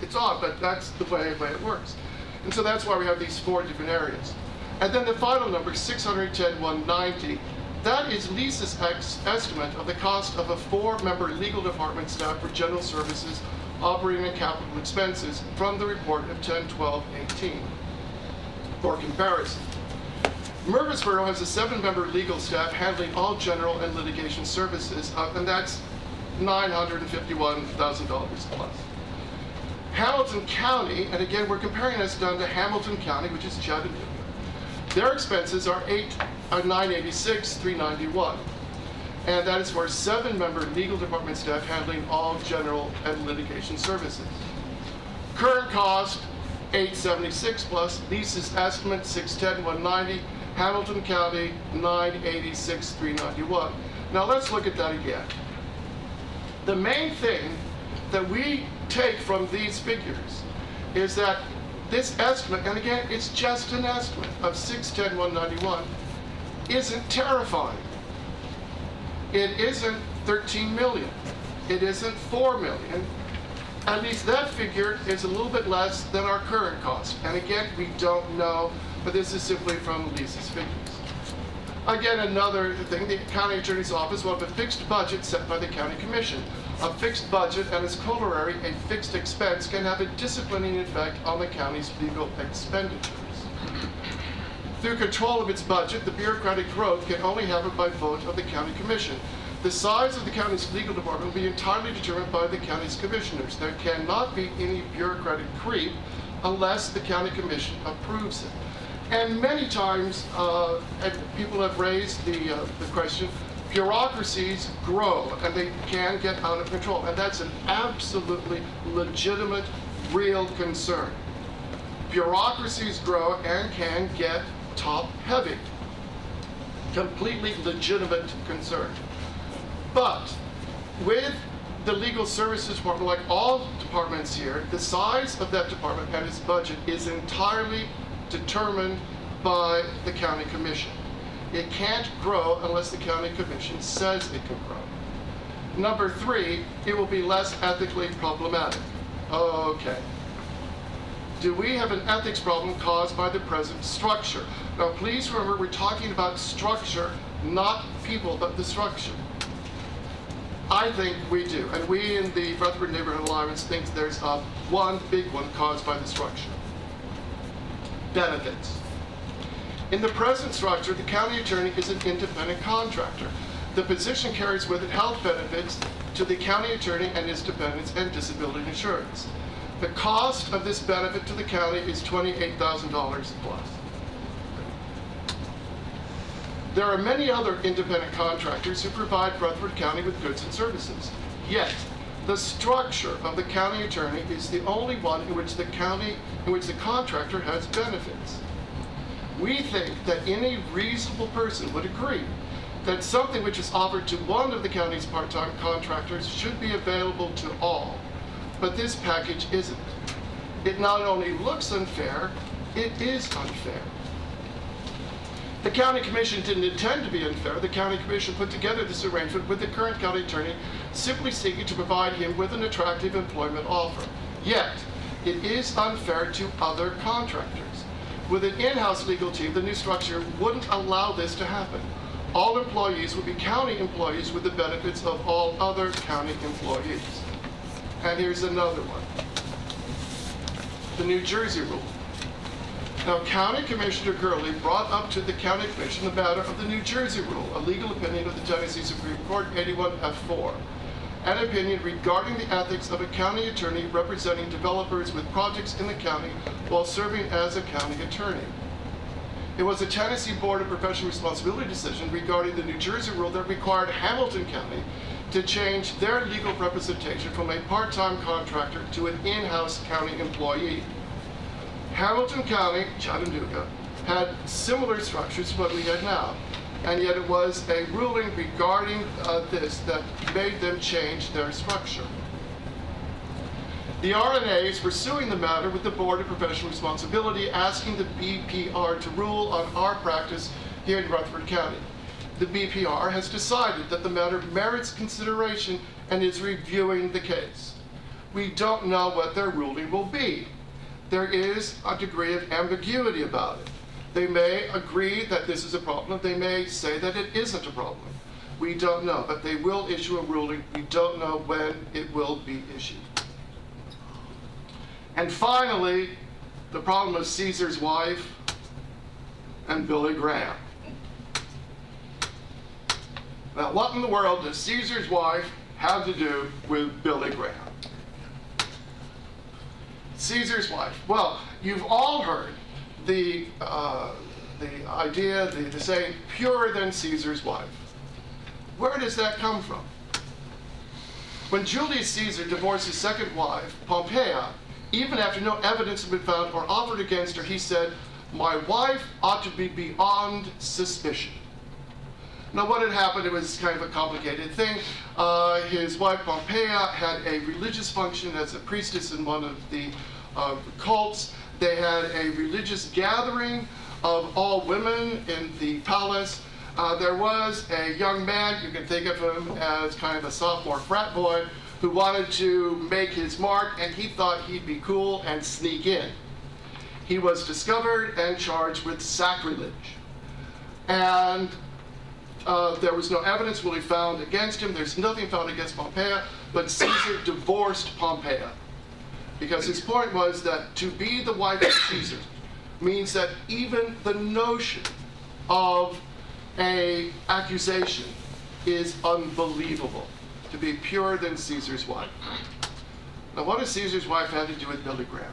Speaker 9: It's odd, but that's the way it works. And so that's why we have these 4 different areas. And then the final number, $610,190. That is Lisa's estimate of the cost of a 4-member legal department staff for general services, operating and capital expenses from the report of 10/12/18. For comparison, Murfreesboro has a 7-member legal staff handling all general and litigation services, and that's $951,000 plus. Hamilton County, and again we're comparing this down to Hamilton County, which is Chattanooga, their expenses are $986,391, and that is for a 7-member legal department staff handling all general and litigation services. Current cost, $876 plus. Lisa's estimate, $610,190. Hamilton County, $986,391. Now let's look at that again. The main thing that we take from these figures is that this estimate, and again, it's just an estimate of $610,191, isn't terrifying. It isn't 13 million. It isn't 4 million. At least that figure is a little bit less than our current cost. And again, we don't know, but this is simply from Lisa's figures. Again, another thing, the county attorney's office will have a fixed budget set by the county commission. A fixed budget and its corollary, a fixed expense, can have a disciplining effect on the county's legal expenditures. Through control of its budget, the bureaucratic growth can only happen by vote of the county commission. The size of the county's legal department will be entirely determined by the county's commissioners. There cannot be any bureaucratic creep unless the county commission approves it. And many times, and people have raised the question, bureaucracies grow and they can get out of control. And that's an absolutely legitimate, real concern. Bureaucracies grow and can get top-heavy. Completely legitimate concern. But with the legal services department, like all departments here, the size of that department and its budget is entirely determined by the county commission. It can't grow unless the county commission says it can grow. Number 3, it will be less ethically problematic. Okay. Do we have an ethics problem caused by the present structure? Now, please remember, we're talking about structure, not people, but the structure. I think we do, and we in the Rutherford Neighborhood Alliance think there's one big one caused by the structure. Benefits. In the present structure, the county attorney is an independent contractor. The position carries with it health benefits to the county attorney and his dependents and disability insurance. The cost of this benefit to the county is $28,000 plus. There are many other independent contractors who provide Rutherford County with goods and services. Yet, the structure of the county attorney is the only one in which the contractor has benefits. We think that any reasonable person would agree that something which is offered to one of the county's part-time contractors should be available to all. But this package isn't. It not only looks unfair, it is unfair. The county commission didn't intend to be unfair. The county commission put together this arrangement with the current county attorney simply seeking to provide him with an attractive employment offer. Yet, it is unfair to other contractors. With an in-house legal team, the new structure wouldn't allow this to happen. All employees would be county employees with the benefits of all other county employees. And here's another one. The New Jersey rule. Now, County Commissioner Gurley brought up to the County Commission the matter of the New Jersey rule, a legal opinion of the Tennessee Supreme Court, 81F4, an opinion regarding the ethics of a county attorney representing developers with projects in the county while serving as a county attorney. It was a Tennessee Board of Professional Responsibility decision regarding the New Jersey rule that required Hamilton County to change their legal representation from a part-time contractor to an in-house county employee. Hamilton County, Chattanooga, had similar structures to what we had now, and yet it was a ruling regarding this that made them change their structure. The RNAs were suing the matter with the Board of Professional Responsibility, asking the BPR to rule on our practice here in Rutherford County. The BPR has decided that the matter merits consideration and is reviewing the case. We don't know what their ruling will be. There is a degree of ambiguity about it. They may agree that this is a problem. They may say that it isn't a problem. We don't know, but they will issue a ruling. We don't know when it will be issued. And finally, the problem of Caesar's wife and Billy Graham. Now, what in the world does Caesar's wife have to do with Billy Graham? Caesar's wife. Well, you've all heard the idea, the saying, purer than Caesar's wife. Where does that come from? When Julius Caesar divorced his second wife, Pompeia, even after no evidence had been found or offered against her, he said, "My wife ought to be beyond suspicion." Now, what had happened, it was kind of a complicated thing. His wife Pompeia had a religious function as a priestess in one of the cults. They had a religious gathering of all women in the palace. There was a young man, you can think of him as kind of a sophomore frat boy, who wanted to make his mark, and he thought he'd be cool and sneak in. He was discovered and charged with sacrilege. And there was no evidence really found against him. There's nothing found against Pompeia, but Caesar divorced Pompeia. Because his point was that to be the wife of Caesar means that even the notion of an accusation is unbelievable, to be purer than Caesar's wife. Now, what does Caesar's wife have to do with Billy Graham?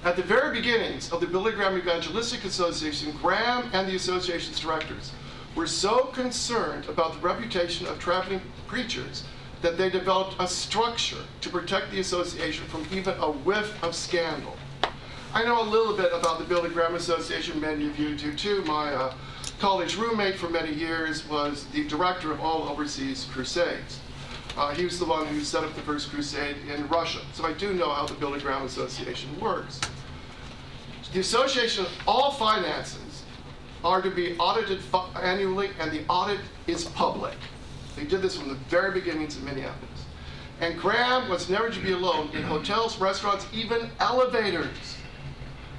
Speaker 9: At the very beginnings of the Billy Graham Evangelistic Association, Graham and the association's directors were so concerned about the reputation of traveling preachers that they developed a structure to protect the association from even a whiff of scandal. I know a little bit about the Billy Graham Association, many of you do too. My college roommate for many years was the director of all overseas crusades. He was the one who set up the first crusade in Russia. So I do know how the Billy Graham Association works. The association, all finances are to be audited annually, and the audit is public. They did this from the very beginnings of Minneapolis. And Graham was never to be alone in hotels, restaurants, even elevators.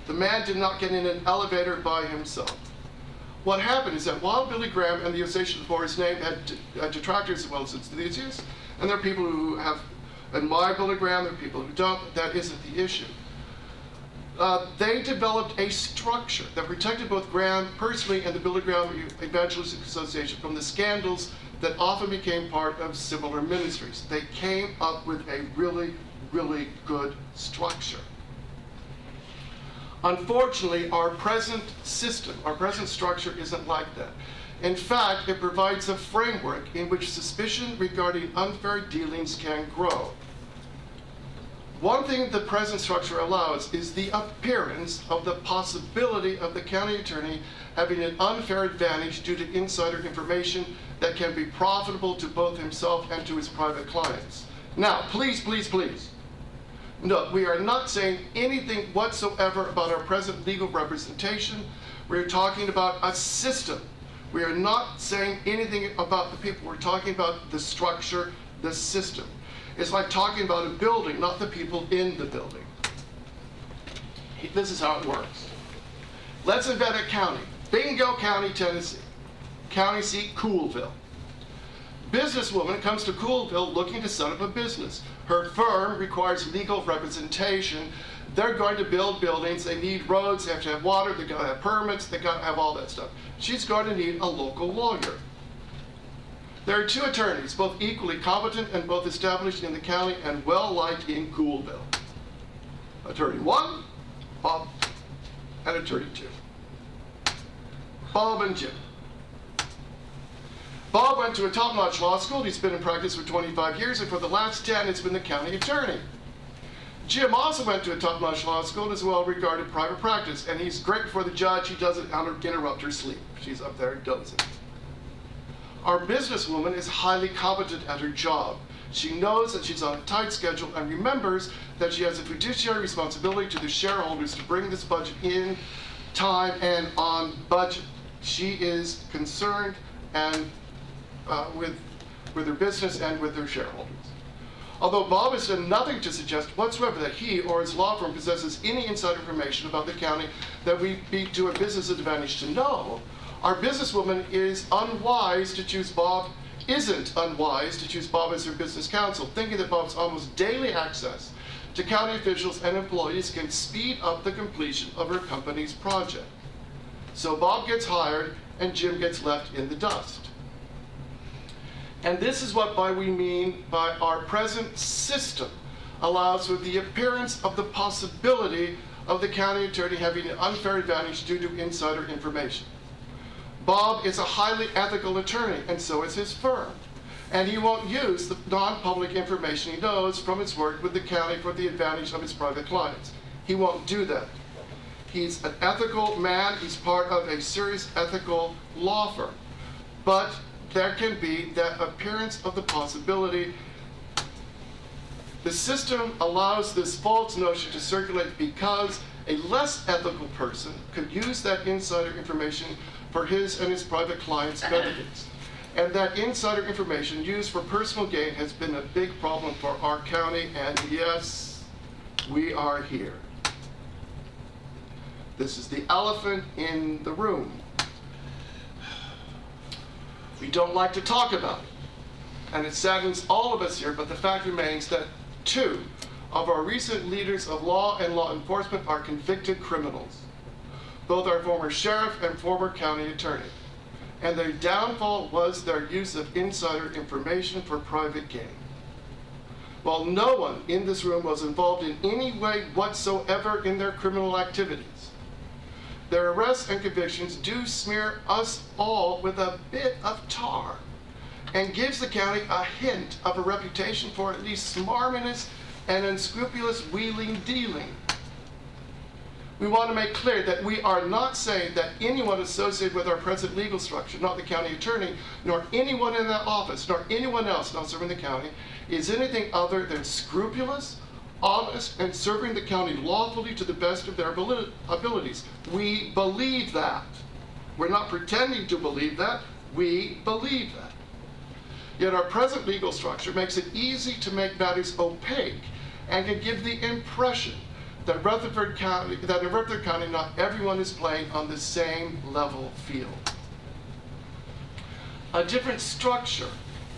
Speaker 9: The man did not get in an elevator by himself. What happened is that while Billy Graham and the Association for his name had detractors as well as enthusiasts, and there are people who have admired Billy Graham, there are people who don't, that isn't the issue. They developed a structure that protected both Graham personally and the Billy Graham Evangelistic Association from the scandals that often became part of similar ministries. They came up with a really, really good structure. Unfortunately, our present system, our present structure isn't like that. In fact, it provides a framework in which suspicion regarding unfair dealings can grow. One thing the present structure allows is the appearance of the possibility of the county attorney having an unfair advantage due to insider information that can be profitable to both himself and to his private clients. Now, please, please, please, no, we are not saying anything whatsoever about our present legal representation. We're talking about a system. We are not saying anything about the people. We're talking about the structure, the system. It's like talking about a building, not the people in the building. This is how it works. Let's invent a county. Bingo County, Tennessee. County seat, Coolville. Businesswoman comes to Coolville looking to set up a business. Her firm requires legal representation. They're going to build buildings. They need roads. They have to have water. They've got to have permits. They've got to have all that stuff. She's going to need a local lawyer. There are two attorneys, both equally competent and both established in the county and well-liked in Coolville. Attorney 1, Bob, and Attorney 2. Bob and Jim. Bob went to a top-notch law school. He's been in practice for 25 years, and for the last 10, it's been the county attorney. Jim also went to a top-notch law school and is well-regarded private practice, and he's great before the judge. He doesn't interrupt her sleep. She's up there dozing. Our businesswoman is highly competent at her job. She knows that she's on a tight schedule and remembers that she has a fiduciary responsibility to the shareholders to bring this budget in time and on budget. She is concerned and with her business and with her shareholders. Although Bob has done nothing to suggest whatsoever that he or his law firm possesses any inside information about the county that we'd be to a business advantage to know, our businesswoman is unwise to choose Bob, isn't unwise to choose Bob as her business counsel, thinking that Bob's almost daily access to county officials and employees can speed up the completion of her company's project. So Bob gets hired and Jim gets left in the dust. And this is what we mean by our present system allows for the appearance of the possibility of the county attorney having an unfair advantage due to insider information. Bob is a highly ethical attorney, and so is his firm. And he won't use the non-public information he knows from his work with the county for the advantage of his private clients. He won't do that. He's an ethical man. He's part of a serious ethical law firm. But there can be that appearance of the possibility. The system allows this false notion to circulate because a less ethical person could use that insider information for his and his private clients' benefits. And that insider information used for personal gain has been a big problem for our county, and yes, we are here. This is the elephant in the room. We don't like to talk about it, and it saddens all of us here, but the fact remains that 2 of our recent leaders of law and law enforcement are convicted criminals, both our former sheriff and former county attorney. and their downfall was their use of insider information for private gain. While no one in this room was involved in any way whatsoever in their criminal activities, their arrests and convictions do smear us all with a bit of tar and gives the county a hint of a reputation for at least smarminess and unscrupulous wheeling-dealing. We want to make clear that we are not saying that anyone associated with our present legal structure, not the county attorney, nor anyone in that office, nor anyone else not serving the county, is anything other than scrupulous, honest, and serving the county lawfully to the best of their abilities. We believe that. We're not pretending to believe that. We believe that. Yet our present legal structure makes it easy to make matters opaque and can give the impression that in Rutherford County, not everyone is playing on the same level field. A different structure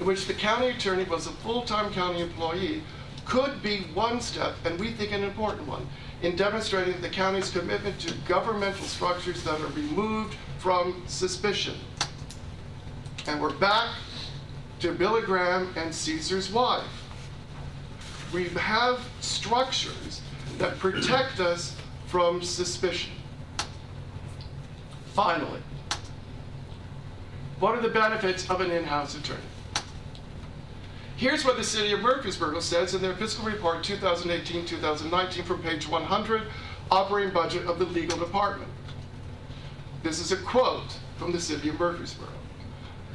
Speaker 9: in which the county attorney was a full-time county employee could be one step, and we think an important one, in demonstrating the county's commitment to governmental structures that are removed from suspicion. And we're back to Billy Graham and Caesar's wife. We have structures that protect us from suspicion. Finally, what are the benefits of an in-house attorney? Here's what the City of Murfreesboro says in their fiscal report 2018-2019 from page 100, operating budget of the legal department. This is a quote from the City of Murfreesboro.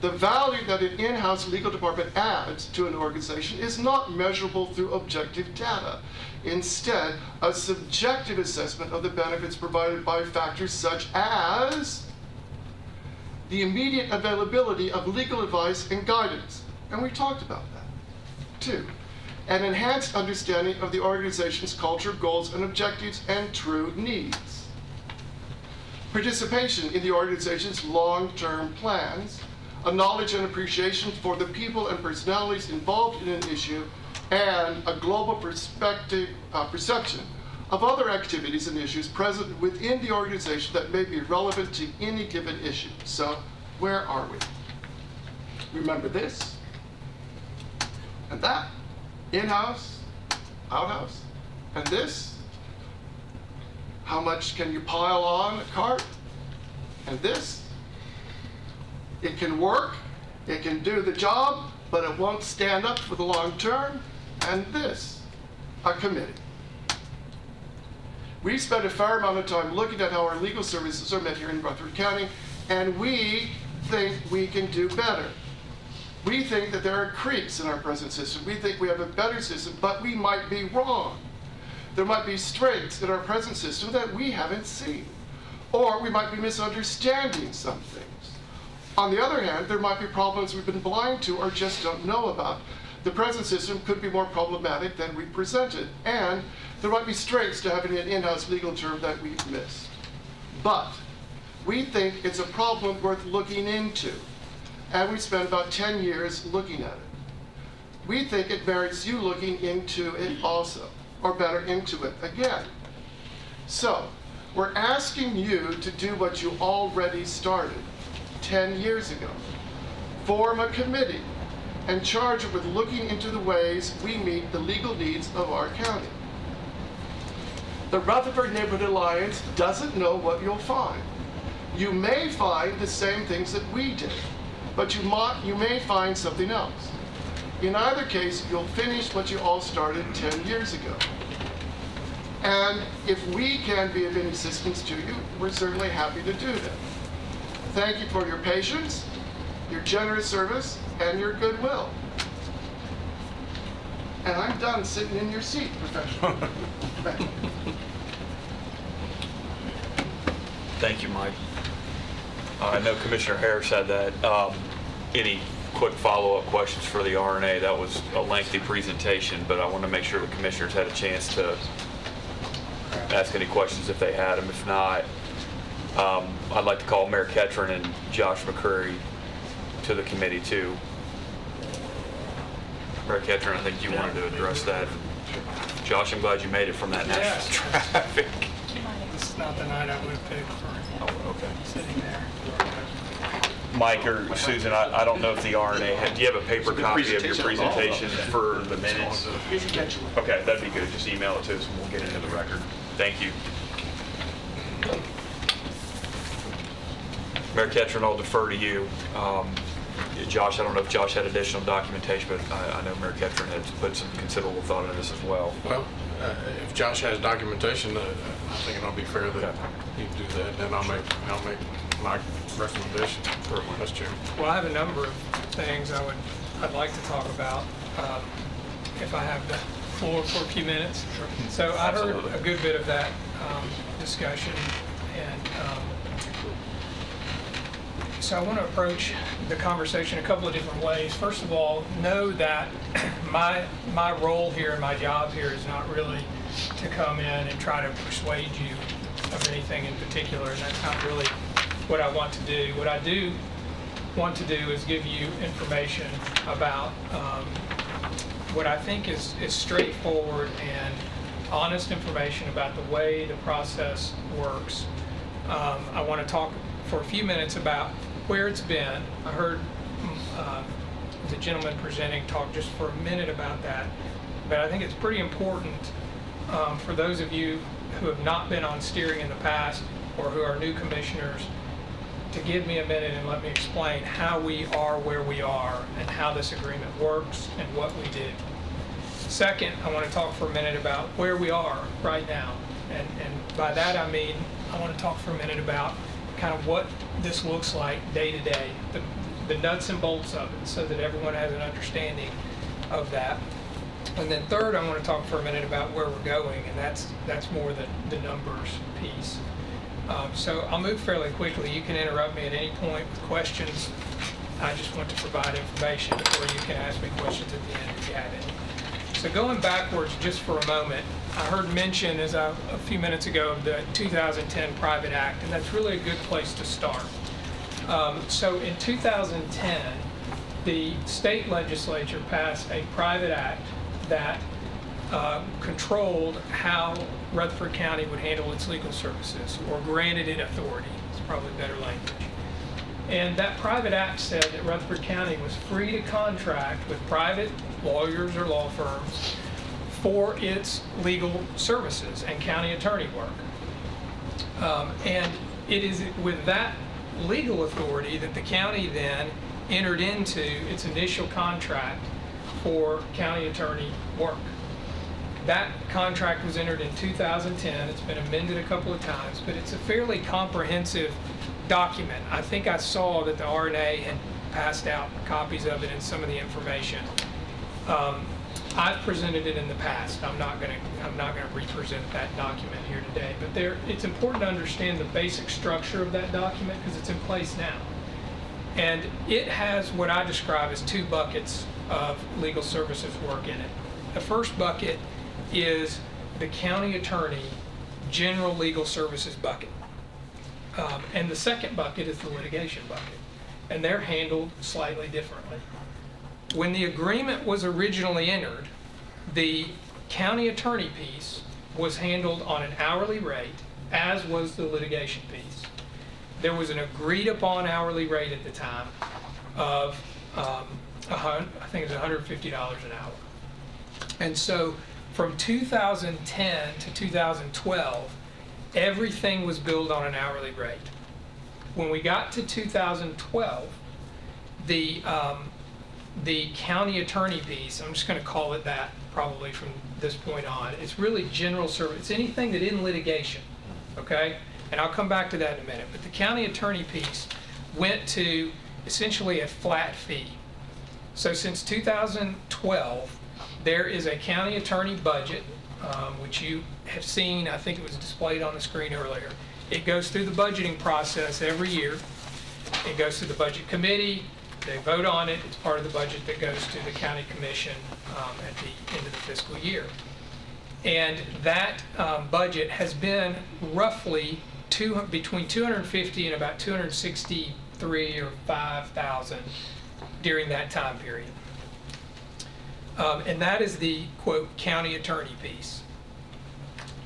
Speaker 9: The value that an in-house legal department adds to an organization is not measurable through objective data. Instead, a subjective assessment of the benefits provided by factors such as the immediate availability of legal advice and guidance. And we talked about that. 2, an enhanced understanding of the organization's culture, goals, and objectives, and true needs. Participation in the organization's long-term plans, a knowledge and appreciation for the people and personalities involved in an issue, and a global perception of other activities and issues present within the organization that may be relevant to any given issue. So, where are we? Remember this, and that, in-house, out-house, and this. How much can you pile on a cart? And this. It can work, it can do the job, but it won't stand up for the long term. And this, a committee. We spent a fair amount of time looking at how our legal services are met here in Rutherford County, and we think we can do better. We think that there are creaks in our present system. We think we have a better system, but we might be wrong. There might be strengths in our present system that we haven't seen. Or we might be misunderstanding some things. On the other hand, there might be problems we've been blind to or just don't know about. The present system could be more problematic than we presented, and there might be strengths to having an in-house legal term that we've missed. But we think it's a problem worth looking into, and we spent about 10 years looking at it. We think it merits you looking into it also, or better, into it again. So, we're asking you to do what you already started 10 years ago. Form a committee and charge it with looking into the ways we meet the legal needs of our county. The Rutherford Neighborhood Alliance doesn't know what you'll find. You may find the same things that we did, but you may find something else. In either case, you'll finish what you all started 10 years ago. And if we can be of any assistance to you, we're certainly happy to do that. Thank you for your patience, your generous service, and your goodwill. And I'm done sitting in your seat, Professor. Thank you.
Speaker 1: Thank you, Mike. I know Commissioner Harris had that. Any quick follow-up questions for the RNA? That was a lengthy presentation, but I want to make sure the commissioners had a chance to ask any questions if they had them. If not, I'd like to call Mayor Ketron and Josh McCreary to the committee too. Mayor Ketron, I think you wanted to address that. Josh, I'm glad you made it from that national traffic.
Speaker 11: This is not the night I would have picked for
Speaker 1: Oh, okay.
Speaker 11: sitting there.
Speaker 1: Mike or Susan, I don't know if the RNA, do you have a paper copy of your presentation for the minutes? Okay, that'd be good. Just email it to us and we'll get it into the record. Thank you. Mayor Ketron, I'll defer to you. Josh, I don't know if Josh had additional documentation, but I know Mayor Ketron has put some considerable thought into this as well.
Speaker 7: Well, if Josh has documentation, I think it'll be fair that he do that, then I'll make my recommendation. That's Chairman.
Speaker 12: Well, I have a number of things I'd like to talk about, if I have the floor for a few minutes. So I heard
Speaker 1: Absolutely.
Speaker 12: a good bit of that discussion, and so I want to approach the conversation a couple of different ways. First of all, know that my role here and my job here is not really to come in and try to persuade you of anything in particular, and that's not really what I want to do. What I do want to do is give you information about what I think is straightforward and honest information about the way the process works. I want to talk for a few minutes about where it's been. I heard the gentleman presenting talk just for a minute about that, but I think it's pretty important for those of you who have not been on steering in the past or who are new commissioners to give me a minute and let me explain how we are where we are and how this agreement works and what we do. Second, I want to talk for a minute about where we are right now. And by that I mean I want to talk for a minute about kind of what this looks like day to day, the nuts and bolts of it, so that everyone has an understanding of that. And then third, I want to talk for a minute about where we're going, and that's more the numbers piece. So I'll move fairly quickly. You can interrupt me at any point with questions. I just want to provide information, or you can ask me questions at the end if you have any. So going backwards just for a moment, I heard mention a few minutes ago of the 2010 Private Act, and that's really a good place to start. So in 2010, the state legislature passed a private act that controlled how Rutherford County would handle its legal services, or granted it authority. It's probably better language. And that private act said that Rutherford County was free to contract with private lawyers or law firms for its legal services and county attorney work. And it is with that legal authority that the county then entered into its initial contract for county attorney work. That contract was entered in 2010. It's been amended a couple of times, but it's a fairly comprehensive document. I think I saw that the RNA had passed out copies of it and some of the information. I've presented it in the past. I'm not going to represent that document here today, but it's important to understand the basic structure of that document because it's in place now. And it has what I describe as two buckets of legal services work in it. The first bucket is the county attorney general legal services bucket. And the second bucket is the litigation bucket. And they're handled slightly differently. When the agreement was originally entered, the county attorney piece was handled on an hourly rate, as was the litigation piece. There was an agreed upon hourly rate at the time of, I think it was $150 an hour. And so from 2010 to 2012, everything was billed on an hourly rate. When we got to 2012, the county attorney piece, I'm just going to call it that probably from this point on, it's really general service. It's anything that in litigation, okay? And I'll come back to that in a minute. But the county attorney piece went to essentially a flat fee. So since 2012, there is a county attorney budget, which you have seen. I think it was displayed on the screen earlier. It goes through the budgeting process every year. It goes to the budget committee. They vote on it. It's part of the budget that goes to the county commission at the end of the fiscal year. And that budget has been roughly between 250 and about 263 or 5,000 during that time period. And that is the, quote, county attorney piece.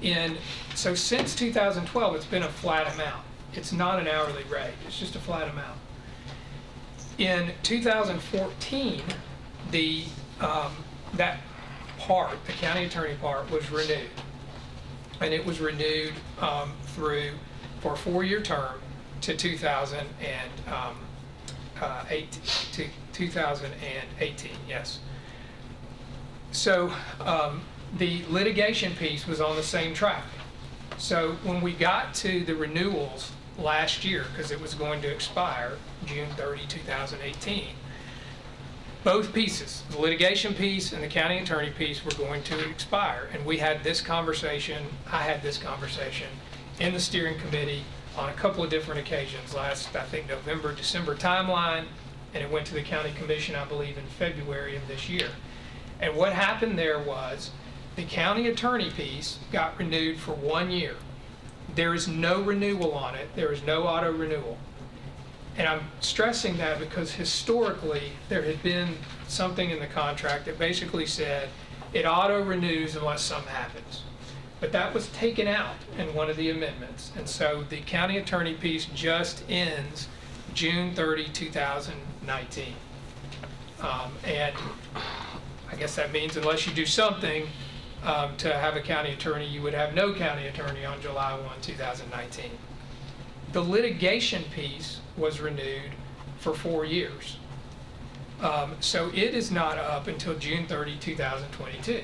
Speaker 12: And so since 2012, it's been a flat amount. It's not an hourly rate. It's just a flat amount. In 2014, that part, the county attorney part, was renewed. And it was renewed for a 4-year term to 2018, yes. So the litigation piece was on the same track. So when we got to the renewals last year, because it was going to expire June 30, 2018, both pieces, the litigation piece and the county attorney piece, were going to expire. And we had this conversation, I had this conversation in the steering committee on a couple of different occasions, last, I think, November, December timeline, and it went to the county commission, I believe, in February of this year. And what happened there was the county attorney piece got renewed for 1 year. There is no renewal on it. There is no auto renewal. And I'm stressing that because historically there had been something in the contract that basically said it auto renews unless something happens. But that was taken out in one of the amendments. And so the county attorney piece just ends June 30, 2019. And I guess that means unless you do something to have a county attorney, you would have no county attorney on July 1, 2019. The litigation piece was renewed for 4 years. So it is not up until June 30, 2022,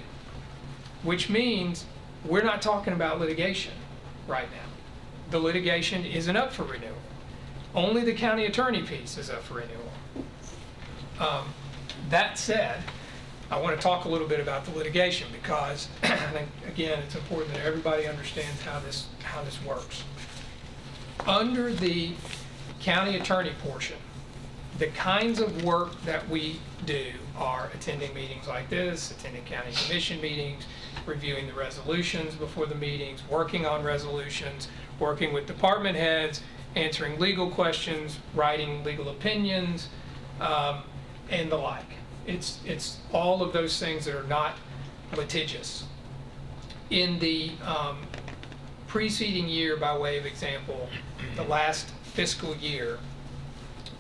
Speaker 12: which means we're not talking about litigation right now. The litigation isn't up for renewal. Only the county attorney piece is up for renewal. That said, I want to talk a little bit about the litigation because I think, again, it's important that everybody understands how this works. Under the county attorney portion, the kinds of work that we do are attending meetings like this, attending county commission meetings, reviewing the resolutions before the meetings, working on resolutions, working with department heads, answering legal questions, writing legal opinions, and the like. It's all of those things that are not litigious. In the preceding year, by way of example, the last fiscal year,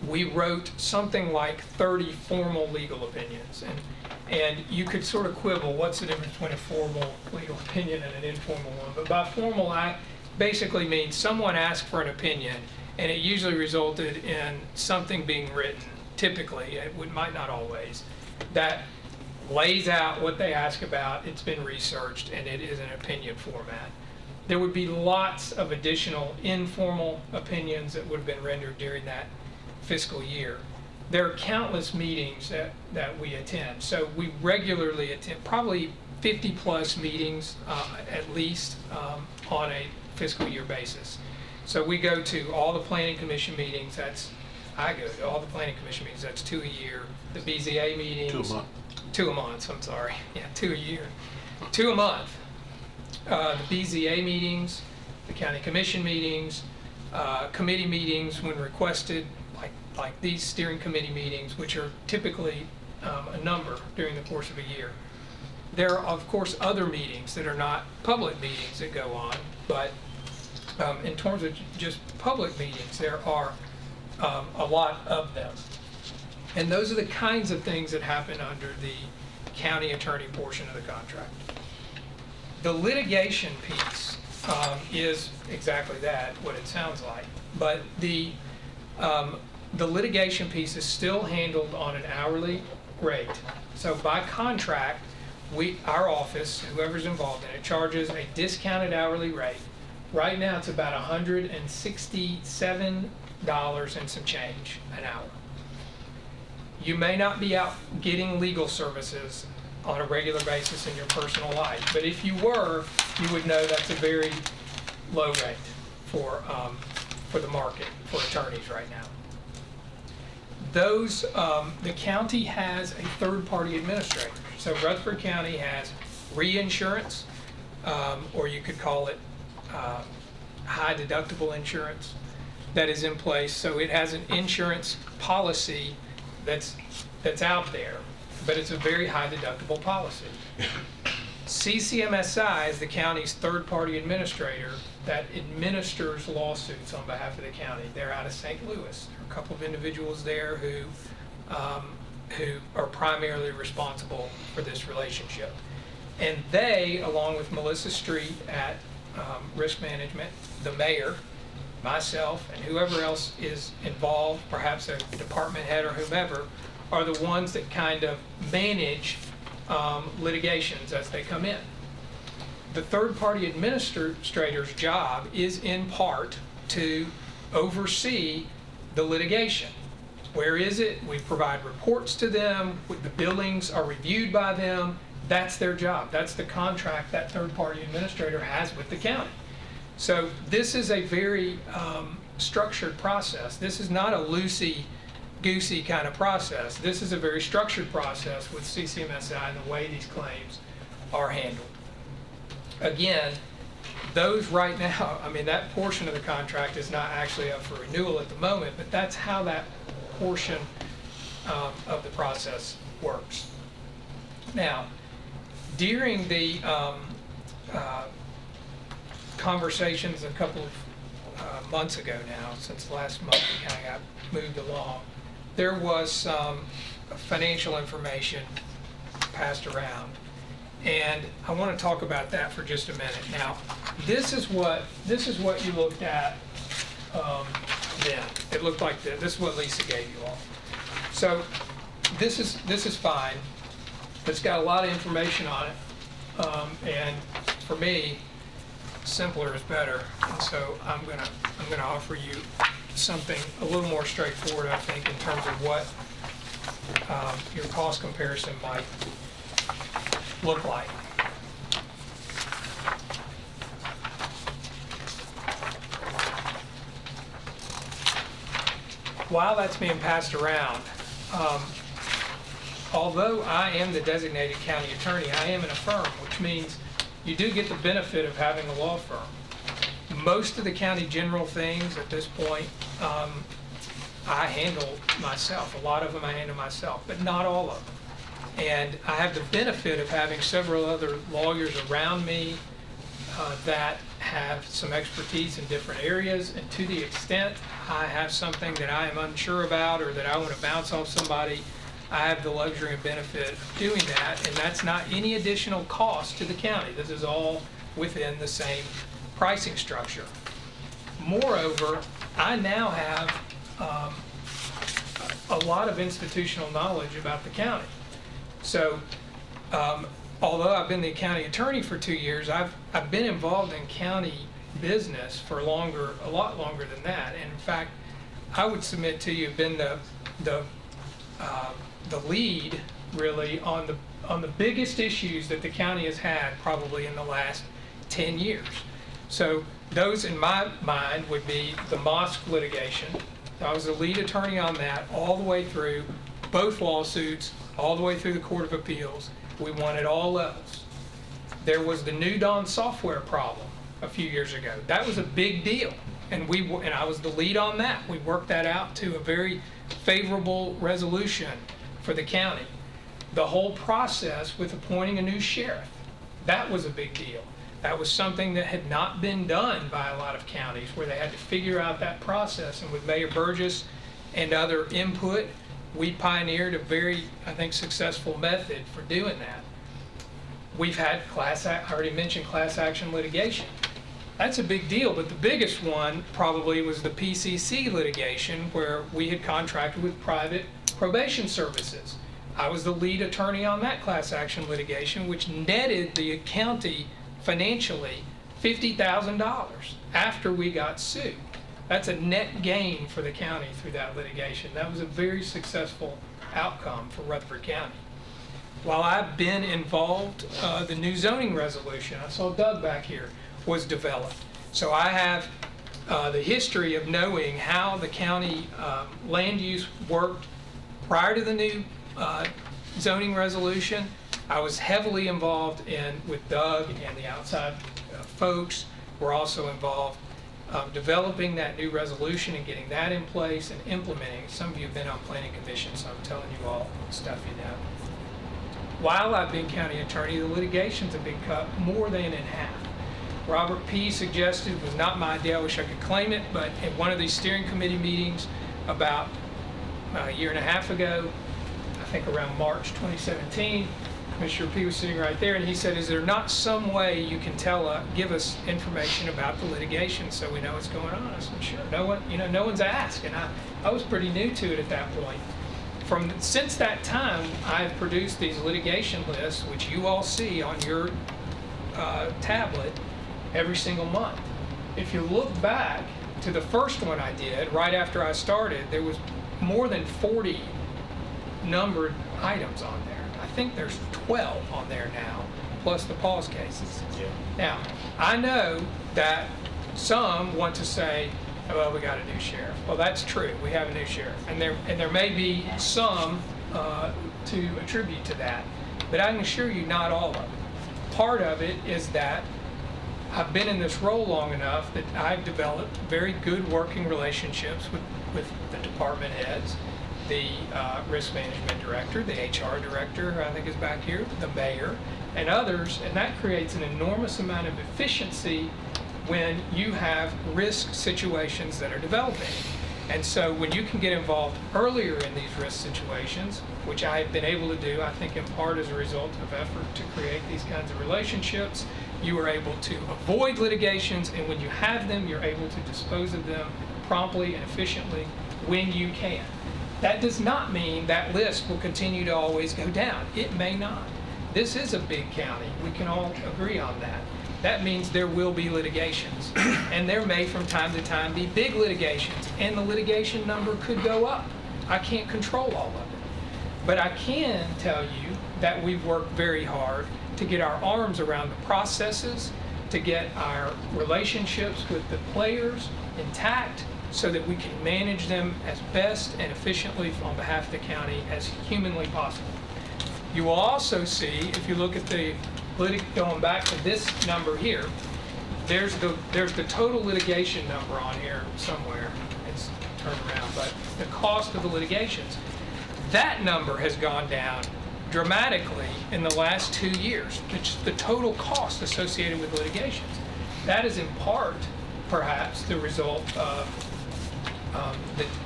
Speaker 12: we wrote something like 30 formal legal opinions. And you could sort of quibble, what's the difference between a formal legal opinion and an informal one? But by formal, I basically mean someone asked for an opinion, and it usually resulted in something being written, typically, it might not always, that lays out what they ask about, it's been researched, and it is an opinion format. There would be lots of additional informal opinions that would have been rendered during that fiscal year. There are countless meetings that we attend. So we regularly attend probably 50 plus meetings at least on a fiscal year basis. So we go to all the planning commission meetings, I go to all the planning commission meetings, that's 2 a year. The BZA meetings.
Speaker 3: 2 a month.
Speaker 12: 2 a month, I'm sorry. Yeah, 2 a year. 2 a month. The BZA meetings, the county commission meetings, committee meetings when requested, like these steering committee meetings, which are typically a number during the course of a year. There are, of course, other meetings that are not public meetings that go on, but in terms of just public meetings, there are a lot of them. And those are the kinds of things that happen under the county attorney portion of the contract. The litigation piece is exactly that, what it sounds like. But the litigation piece is still handled on an hourly rate. So by contract, our office, whoever's involved in it, charges a discounted hourly rate. Right now, it's about $167 and some change an hour. You may not be out getting legal services on a regular basis in your personal life, but if you were, you would know that's a very low rate for the market for attorneys right now. The county has a third-party administrator. So Rutherford County has reinsurance, or you could call it high deductible insurance that is in place. So it has an insurance policy that's out there, but it's a very high deductible policy. CCMSI is the county's third-party administrator that administers lawsuits on behalf of the county. They're out of St. Louis. There are a couple of individuals there who are primarily responsible for this relationship. And they, along with Melissa Street at Risk Management, the mayor, myself, and whoever else is involved, perhaps a department head or whomever, are the ones that kind of manage litigations as they come in. The third-party administrator's job is in part to oversee the litigation. Where is it? We provide reports to them. The billings are reviewed by them. That's their job. That's the contract that third-party administrator has with the county. So this is a very structured process. This is not a loosey-goosey kind of process. This is a very structured process with CCMSI and the way these claims are handled. Again, those right now, I mean, that portion of the contract is not actually up for renewal at the moment, but that's how that portion of the process works. Now, during the conversations a couple of months ago now, since last month we kind of got moved along, there was some financial information passed around. And I want to talk about that for just a minute. Now, this is what you looked at then. It looked like this. This is what Lisa gave you all. So this is fine. It's got a lot of information on it, and for me, simpler is better. And so I'm gonna offer you something a little more straightforward, I think, in terms of what your cost comparison might look like. While that's being passed around, although I am the designated county attorney, I am in a firm, which means you do get the benefit of having a law firm. Most of the county general things at this point, I handle myself. A lot of them I handle myself, but not all of them. And I have the benefit of having several other lawyers around me that have some expertise in different areas. And to the extent I have something that I am unsure about or that I want to bounce off somebody, I have the luxury and benefit of doing that. And that's not any additional cost to the county. This is all within the same pricing structure. Moreover, I now have a lot of institutional knowledge about the county. So, although I've been the county attorney for 2 years, I've been involved in county business for a lot longer than that. And in fact, I would submit to you, have been the lead really on the biggest issues that the county has had probably in the last 10 years. So those in my mind would be the mosque litigation. I was the lead attorney on that all the way through both lawsuits, all the way through the Court of Appeals. We won at all levels. There was the New Dawn software problem a few years ago. That was a big deal, and I was the lead on that. We worked that out to a very favorable resolution for the county. The whole process with appointing a new sheriff, that was a big deal. That was something that had not been done by a lot of counties, where they had to figure out that process. And with Mayor Burgess and other input, we pioneered a very, I think, successful method for doing that. We've had I already mentioned class action litigation. That's a big deal, but the biggest one probably was the PCC litigation, where we had contracted with private probation services. I was the lead attorney on that class action litigation, which netted the county financially $50,000 after we got sued. That's a net gain for the county through that litigation. That was a very successful outcome for Rutherford County. While I've been involved, the new zoning resolution, I saw Doug back here, was developed. So I have the history of knowing how the county land use worked prior to the new zoning resolution. I was heavily involved with Doug and the outside folks. We're also involved developing that new resolution and getting that in place and implementing. Some of you have been on planning commission, so I'm telling you all the stuff you know. while I've been county attorney, the litigations have been cut more than in half. Robert P. suggested, was not my idea, I wish I could claim it, but at one of these steering committee meetings about a year and a half ago, I think around March 2017, Commissioner P. was sitting right there, and he said, is there not some way you can give us information about the litigation so we know what's going on? I said, sure. No one's asked, and I was pretty new to it at that point. Since that time, I've produced these litigation lists, which you all see on your tablet every single month. If you look back to the first one I did, right after I started, there was more than 40 numbered items on there. I think there's 12 on there now, plus the pause cases.
Speaker 7: Yeah.
Speaker 12: Now, I know that some want to say, well, we got a new sheriff. Well, that's true. We have a new sheriff. And there may be some to attribute to that. But I can assure you not all of it. Part of it is that I've been in this role long enough that I've developed very good working relationships with the department heads, the risk management director, the HR director, who I think is back here, the mayor, and others. And that creates an enormous amount of efficiency when you have risk situations that are developing. And so when you can get involved earlier in these risk situations, which I have been able to do, I think in part as a result of effort to create these kinds of relationships, you are able to avoid litigations, and when you have them, you're able to dispose of them promptly and efficiently when you can. That does not mean that list will continue to always go down. It may not. This is a big county. We can all agree on that. That means there will be litigations, and there may from time to time be big litigations, and the litigation number could go up. I can't control all of it. But I can tell you that we've worked very hard to get our arms around the processes, to get our relationships with the players intact so that we can manage them as best and efficiently on behalf of the county as humanly possible. You will also see, if you look at going back to this number here, there's the total litigation number on here somewhere. It's turned around, but the cost of the litigations. That number has gone down dramatically in the last 2 years. It's the total cost associated with litigations. That is in part, perhaps, the result of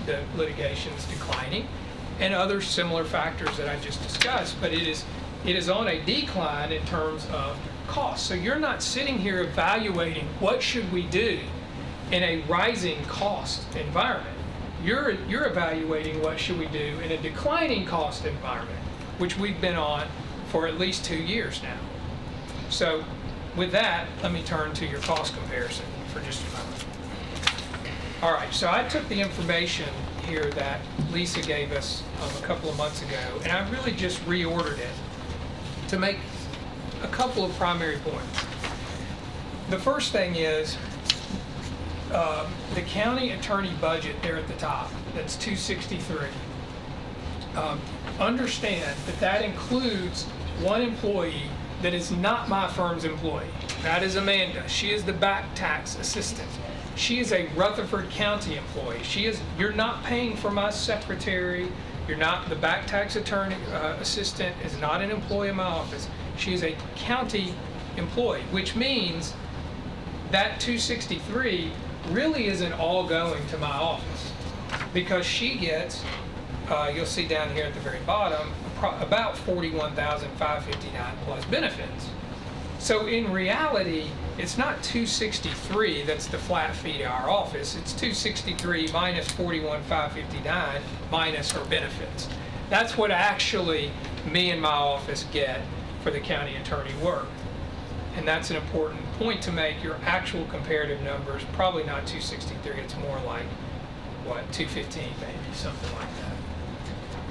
Speaker 12: the litigations declining and other similar factors that I just discussed, but it is on a decline in terms of cost. So you're not sitting here evaluating what should we do in a rising cost environment. You're evaluating what should we do in a declining cost environment, which we've been on for at least 2 years now. So with that, let me turn to your cost comparison for just a moment. All right, so I took the information here that Lisa gave us a couple of months ago, and I really just reordered it to make a couple of primary points. The first thing is the county attorney budget there at the top, that's $263. Understand that includes one employee that is not my firm's employee. That is Amanda. She is the back tax assistant. She is a Rutherford County employee. You're not paying for my secretary. The back tax attorney assistant is not an employee in my office. She is a county employee, which means that $263 really isn't all going to my office, because she gets, you'll see down here at the very bottom, about $41,559 plus benefits. So in reality, it's not $263 that's the flat fee to our office. It's $263 minus $41,559 minus her benefits. That's what actually me and my office get for the county attorney work. And that's an important point to make. Your actual comparative numbers, probably not $263. It's more like, what, $215 maybe, something like that.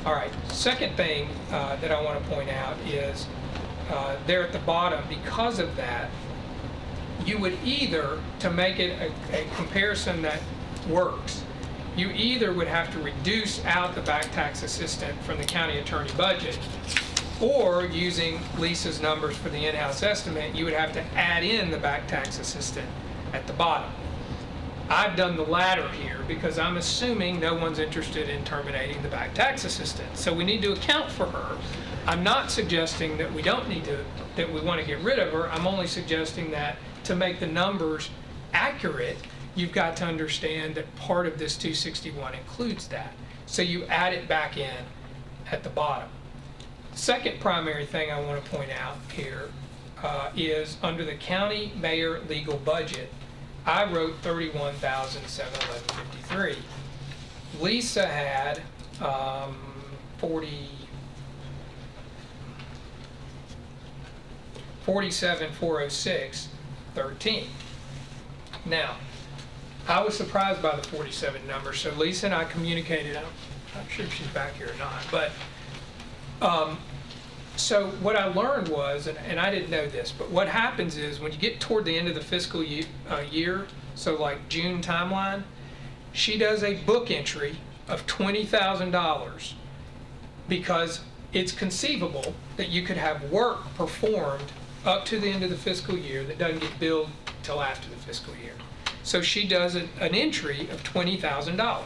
Speaker 12: All right, second thing that I want to point out is there at the bottom, because of that, you would either, to make it a comparison that works, you either would have to reduce out the back tax assistant from the county attorney budget, or using Lisa's numbers for the in-house estimate, you would have to add in the back tax assistant at the bottom. I've done the latter here because I'm assuming no one's interested in terminating the back tax assistant. So we need to account for her. I'm not suggesting that we don't need to, that we want to get rid of her. I'm only suggesting that to make the numbers accurate, you've got to understand that part of this 261 includes that. So you add it back in at the bottom. Second primary thing I want to point out here is under the county mayor legal budget, I wrote $31,753. Lisa had 47,406.13. Now, I was surprised by the 47 number, so Lisa and I communicated. I'm not sure if she's back here or not, but so what I learned was, and I didn't know this, but what happens is when you get toward the end of the fiscal year, so like June timeline, she does a book entry of $20,000 because it's conceivable that you could have work performed up to the end of the fiscal year that doesn't get billed till after the fiscal year. So she does an entry of $20,000.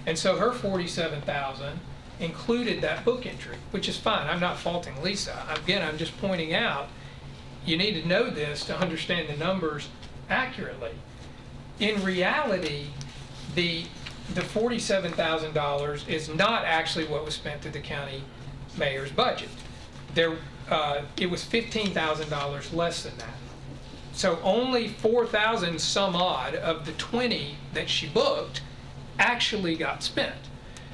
Speaker 12: And so her $47,000 included that book entry, which is fine. I'm not faulting Lisa. Again, I'm just pointing out you need to know this to understand the numbers accurately. In reality, the $47,000 is not actually what was spent through the county mayor's budget. It was $15,000 less than that. So only 4,000 some odd of the 20 that she booked actually got spent.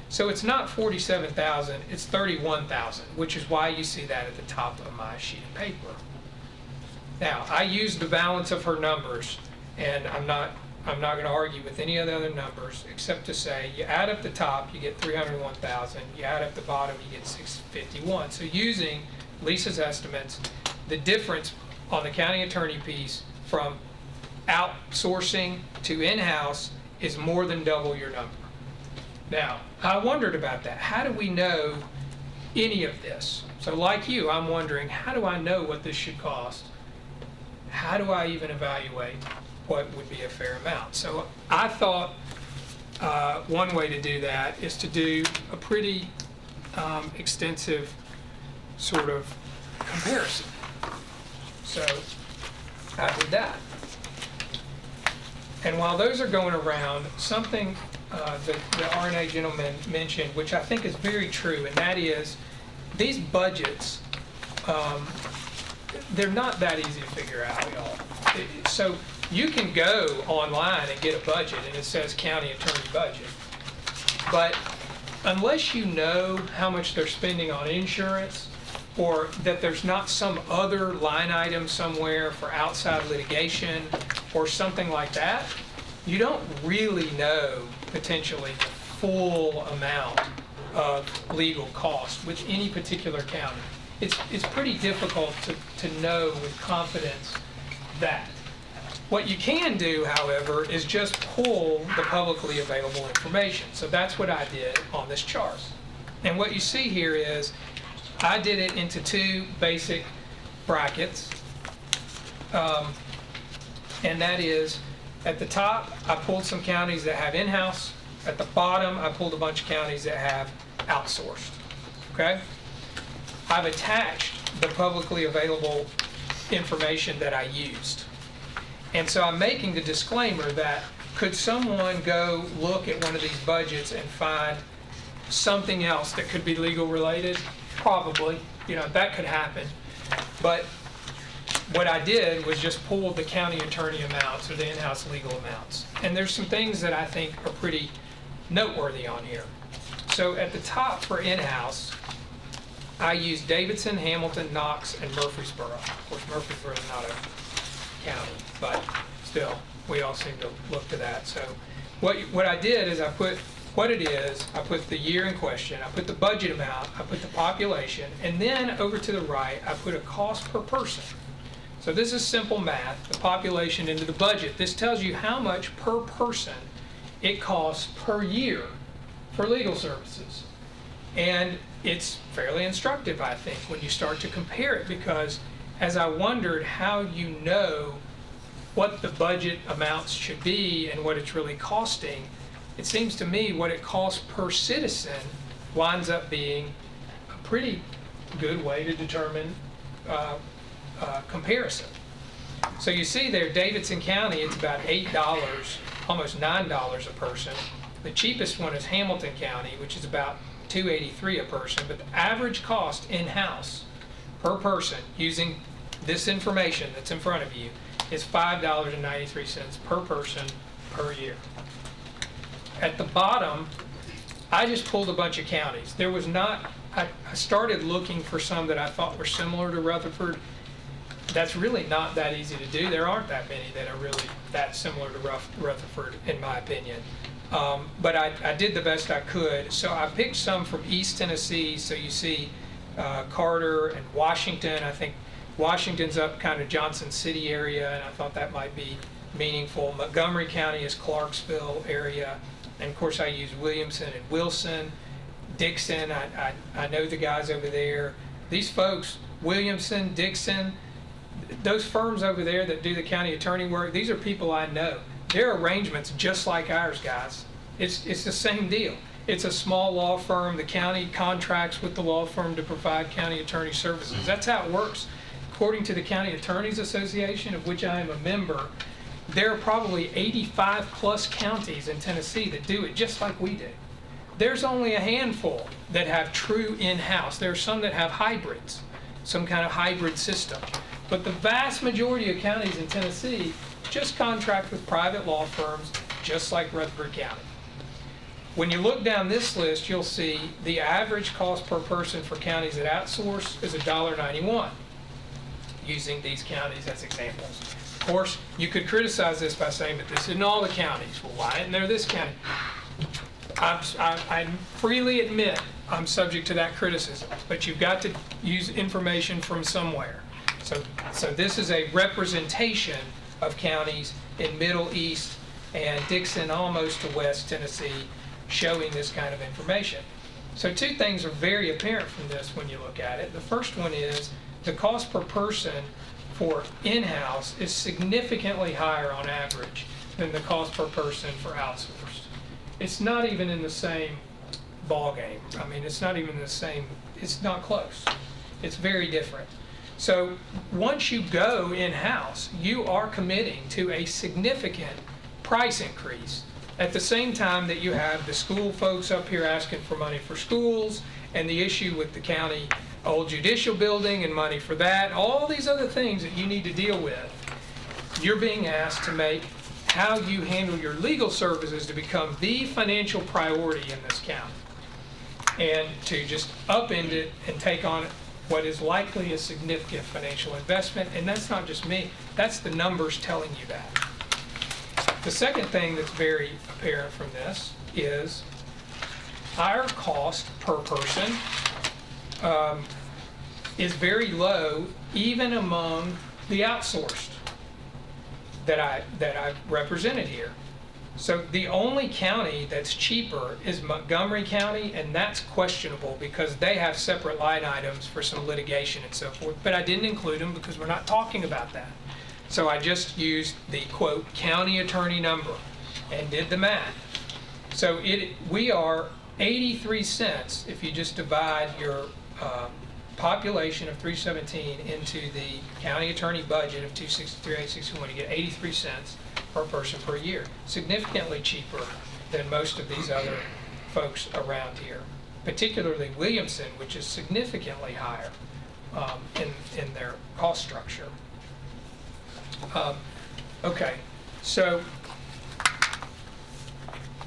Speaker 12: So it's not 47,000, it's 31,000, which is why you see that at the top of my sheet of paper. Now, I used the balance of her numbers, and I'm not going to argue with any of the other numbers except to say you add up the top, you get 301,000. You add up the bottom, you get 651. So using Lisa's estimates, the difference on the county attorney piece from outsourcing to in-house is more than double your number. Now, I wondered about that. How do we know any of this? So like you, I'm wondering, how do I know what this should cost? How do I even evaluate what would be a fair amount? So I thought one way to do that is to do a pretty extensive sort of comparison. So I did that. And while those are going around, something the RNA gentleman mentioned, which I think is very true, and that is these budgets, they're not that easy to figure out, y'all. So you can go online and get a budget and it says county attorney budget. But unless you know how much they're spending on insurance, or that there's not some other line item somewhere for outside litigation or something like that, you don't really know potentially the full amount of legal cost with any particular county. It's pretty difficult to know with confidence that. What you can do, however, is just pull the publicly available information. So that's what I did on this chart. And what you see here is I did it into two basic brackets. And that is, at the top, I pulled some counties that have in-house. At the bottom, I pulled a bunch of counties that have outsourced. Okay? I've attached the publicly available information that I used. And so I'm making the disclaimer that could someone go look at one of these budgets and find something else that could be legal related? Probably, that could happen. But what I did was just pull the county attorney amounts or the in-house legal amounts. And there's some things that I think are pretty noteworthy on here. So at the top for in-house, I used Davidson, Hamilton, Knox, and Murfreesboro. Of course, Murfreesboro is not a county, but still, we all seem to look to that. So what I did is I put what it is, I put the year in question, I put the budget amount, I put the population, and then over to the right, I put a cost per person. So this is simple math, the population into the budget. This tells you how much per person it costs per year for legal services. And it's fairly instructive, I think, when you start to compare it, because as I wondered how you know what the budget amounts should be and what it's really costing, it seems to me what it costs per citizen winds up being a pretty good way to determine comparison. So you see there, Davidson County, it's about $8, almost $9 a person. The cheapest one is Hamilton County, which is about $2.83 a person, but the average cost in-house per person using this information that's in front of you is $5.93 per person per year. At the bottom, I just pulled a bunch of counties. There was not, I started looking for some that I thought were similar to Rutherford. That's really not that easy to do. There aren't that many that are really that similar to Rutherford, in my opinion. But I did the best I could. So I picked some from East Tennessee. So you see Carter and Washington. I think Washington's up kind of Johnson City area, and I thought that might be meaningful. Montgomery County is Clarksville area. And of course I use Williamson and Wilson. Dixon, I know the guys over there. These folks, Williamson, Dixon, those firms over there that do the county attorney work, these are people I know. Their arrangements just like ours, guys. It's the same deal. It's a small law firm. The county contracts with the law firm to provide county attorney services. That's how it works. According to the County Attorneys Association, of which I am a member, there are probably 85 plus counties in Tennessee that do it just like we do. There's only a handful that have true in-house. There are some that have hybrids, some kind of hybrid system. But the vast majority of counties in Tennessee just contract with private law firms, just like Rutherford County. When you look down this list, you'll see the average cost per person for counties that outsource is $1.91, using these counties as examples. Of course, you could criticize this by saying that this isn't all the counties. Well, why isn't there this county? I freely admit I'm subject to that criticism, but you've got to use information from somewhere. So this is a representation of counties in Middle East and Dixon almost to West Tennessee showing this kind of information. So two things are very apparent from this when you look at it. The first one is the cost per person for in-house is significantly higher on average than the cost per person for outsourced. It's not even in the same ballgame. I mean, it's not even the same, it's not close. It's very different. So once you go in-house, you are committing to a significant price increase at the same time that you have the school folks up here asking for money for schools and the issue with the county old judicial building and money for that, all these other things that you need to deal with. You're being asked to make how you handle your legal services to become the financial priority in this county, and to just upend it and take on what is likely a significant financial investment. And that's not just me, that's the numbers telling you that. The second thing that's very apparent from this is our cost per person is very low, even among the outsourced that I've represented here. So the only county that's cheaper is Montgomery County, and that's questionable because they have separate line items for some litigation and so forth, but I didn't include them because we're not talking about that. So I just used the quote county attorney number and did the math. So we are 83 cents if you just divide your population of 317 into the county attorney budget of 263,861, you get 83 cents per person per year. Significantly cheaper than most of these other folks around here, particularly Williamson, which is significantly higher in their cost structure. Okay, so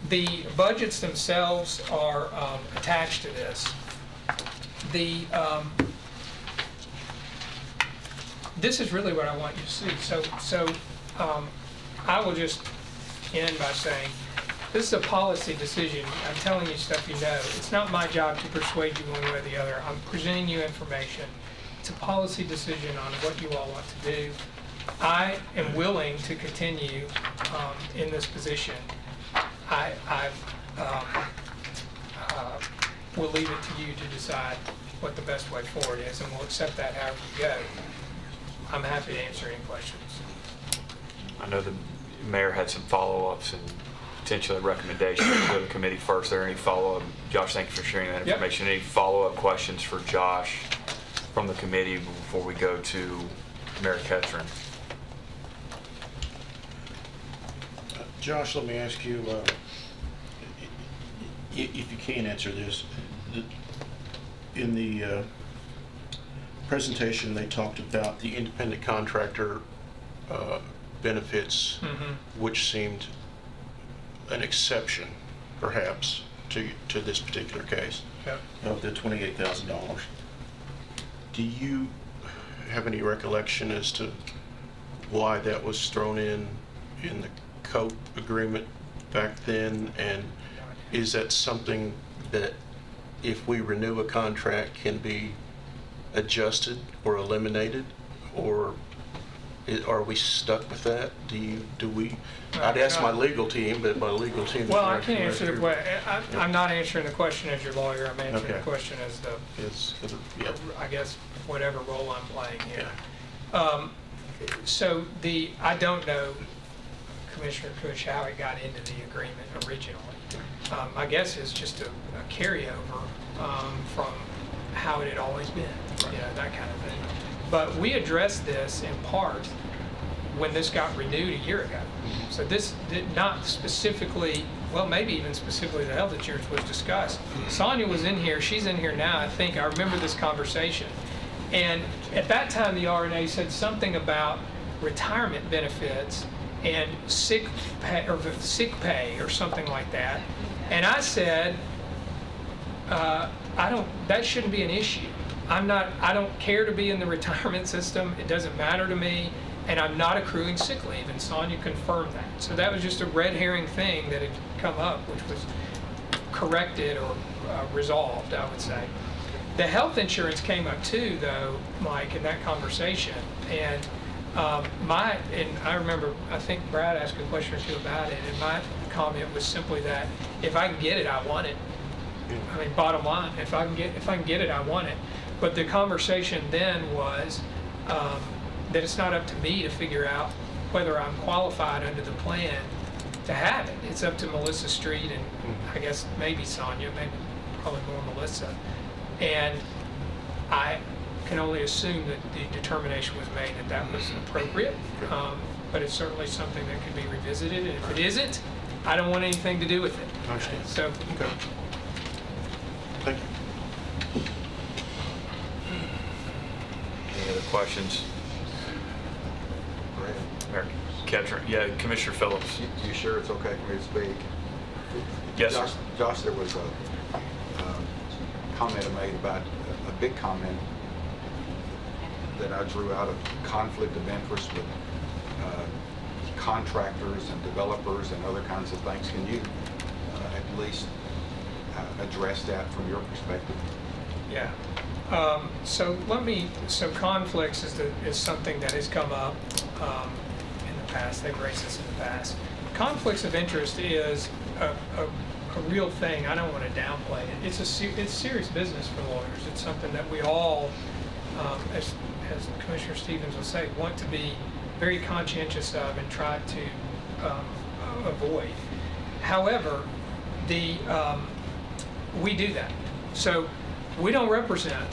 Speaker 12: the budgets themselves are attached to this. This is really what I want you to see. So I will just end by saying, this is a policy decision. I'm telling you stuff you know. It's not my job to persuade you one way or the other. I'm presenting you information. It's a policy decision on what you all want to do. I am willing to continue in this position. I will leave it to you to decide what the best way forward is, and we'll accept that however you go. I'm happy to answer any questions.
Speaker 1: I know the mayor had some follow-ups and potentially recommendations to the committee first. Are there any follow-up? Josh, thank you for sharing that information. Any follow-up questions for Josh from the committee before we go to Mayor Ketron.
Speaker 3: Josh, let me ask you, if you can answer this. In the presentation, they talked about the independent contractor benefits, which seemed an exception, perhaps, to this particular case of the $28,000. Do you have any recollection as to why that was thrown in the COPE agreement back then? And is that something that, if we renew a contract, can be adjusted or eliminated, or are we stuck with that? I'd ask my legal team, but my legal team.
Speaker 12: Well, I can't answer the question. I'm not answering the question as your lawyer. I'm answering
Speaker 3: Okay.
Speaker 12: the question as the,
Speaker 3: Yep.
Speaker 12: I guess, whatever role I'm playing here. So I don't know, Commissioner Cush, how it got into the agreement originally. I guess it's just a carryover from how it had always been, that kind of thing. But we addressed this in part when this got renewed a year ago. So this did not specifically, well, maybe even specifically the health insurance was discussed. Sonia was in here, she's in here now, I think. I remember this conversation. And at that time, the RNA said something about retirement benefits and sick pay or something like that. And I said, that shouldn't be an issue. I don't care to be in the retirement system. It doesn't matter to me. And I'm not accruing sick leave. And Sonia confirmed that. So that was just a red herring thing that had come up, which was corrected or resolved, I would say. The health insurance came up too, though, Mike, in that conversation. And I remember, I think Brad asked a question or two about it, and my comment was simply that if I can get it, I want it. I mean, bottom line, if I can get it, I want it. But the conversation then was that it's not up to me to figure out whether I'm qualified under the plan to have it. It's up to Melissa Street and I guess maybe Sonia, probably more Melissa. And I can only assume that the determination was made that that was appropriate. But it's certainly something that can be revisited. And if it isn't, I don't want anything to do with it.
Speaker 3: I understand.
Speaker 12: So,
Speaker 3: Okay. Thank you.
Speaker 1: Any other questions? Mayor Ketron? Yeah, Commissioner Phillips.
Speaker 13: You sure it's okay for me to speak?
Speaker 1: Yes, sir.
Speaker 13: Josh, there was a comment I made about, a big comment that I drew out of conflict of interest with contractors and developers and other kinds of things. Can you at least address that from your perspective?
Speaker 12: yeah. So conflicts is something that has come up in the past. They've raised this in the past. Conflicts of interest is a real thing. I don't want to downplay it. It's serious business for lawyers. It's something that we all, as Commissioner Stevens will say, want to be very conscientious of and try to avoid. However, we do that. So we don't represent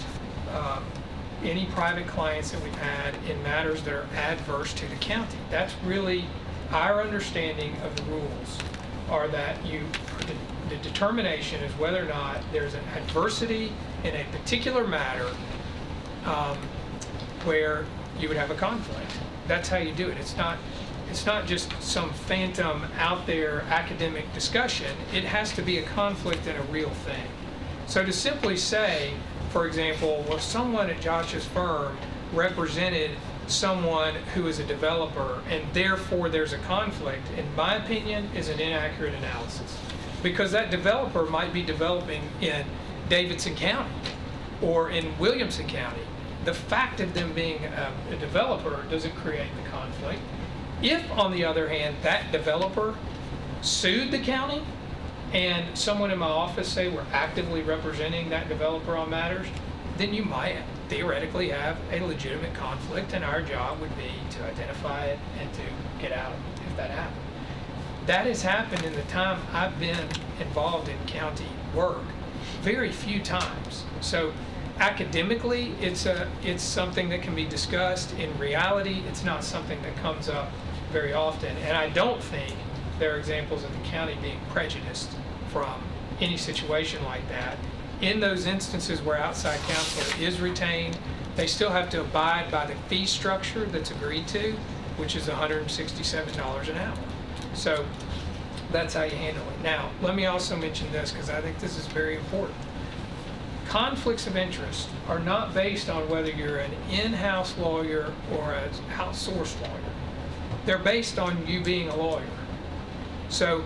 Speaker 12: any private clients that we've had in matters that are adverse to the county. That's really our understanding of the rules, are that the determination is whether or not there's an adversity in a particular matter where you would have a conflict. That's how you do it. It's not just some phantom out there academic discussion. It has to be a conflict and a real thing. So to simply say, for example, well, someone at Josh's firm represented someone who is a developer and therefore there's a conflict, in my opinion, is an inaccurate analysis. Because that developer might be developing in Davidson County or in Williamson County. The fact of them being a developer doesn't create the conflict. If, on the other hand, that developer sued the county and someone in my office say we're actively representing that developer on matters, then you might theoretically have a legitimate conflict, and our job would be to identify it and to get out if that happened. That has happened in the time I've been involved in county work very few times. So academically, it's something that can be discussed. In reality, it's not something that comes up very often. And I don't think there are examples of the county being prejudiced from any situation like that. In those instances where outside counsel is retained, they still have to abide by the fee structure that's agreed to, which is $167 an hour. So that's how you handle it. Now, let me also mention this, because I think this is very important. Conflicts of interest are not based on whether you're an in-house lawyer or an outsourced lawyer. They're based on you being a lawyer. So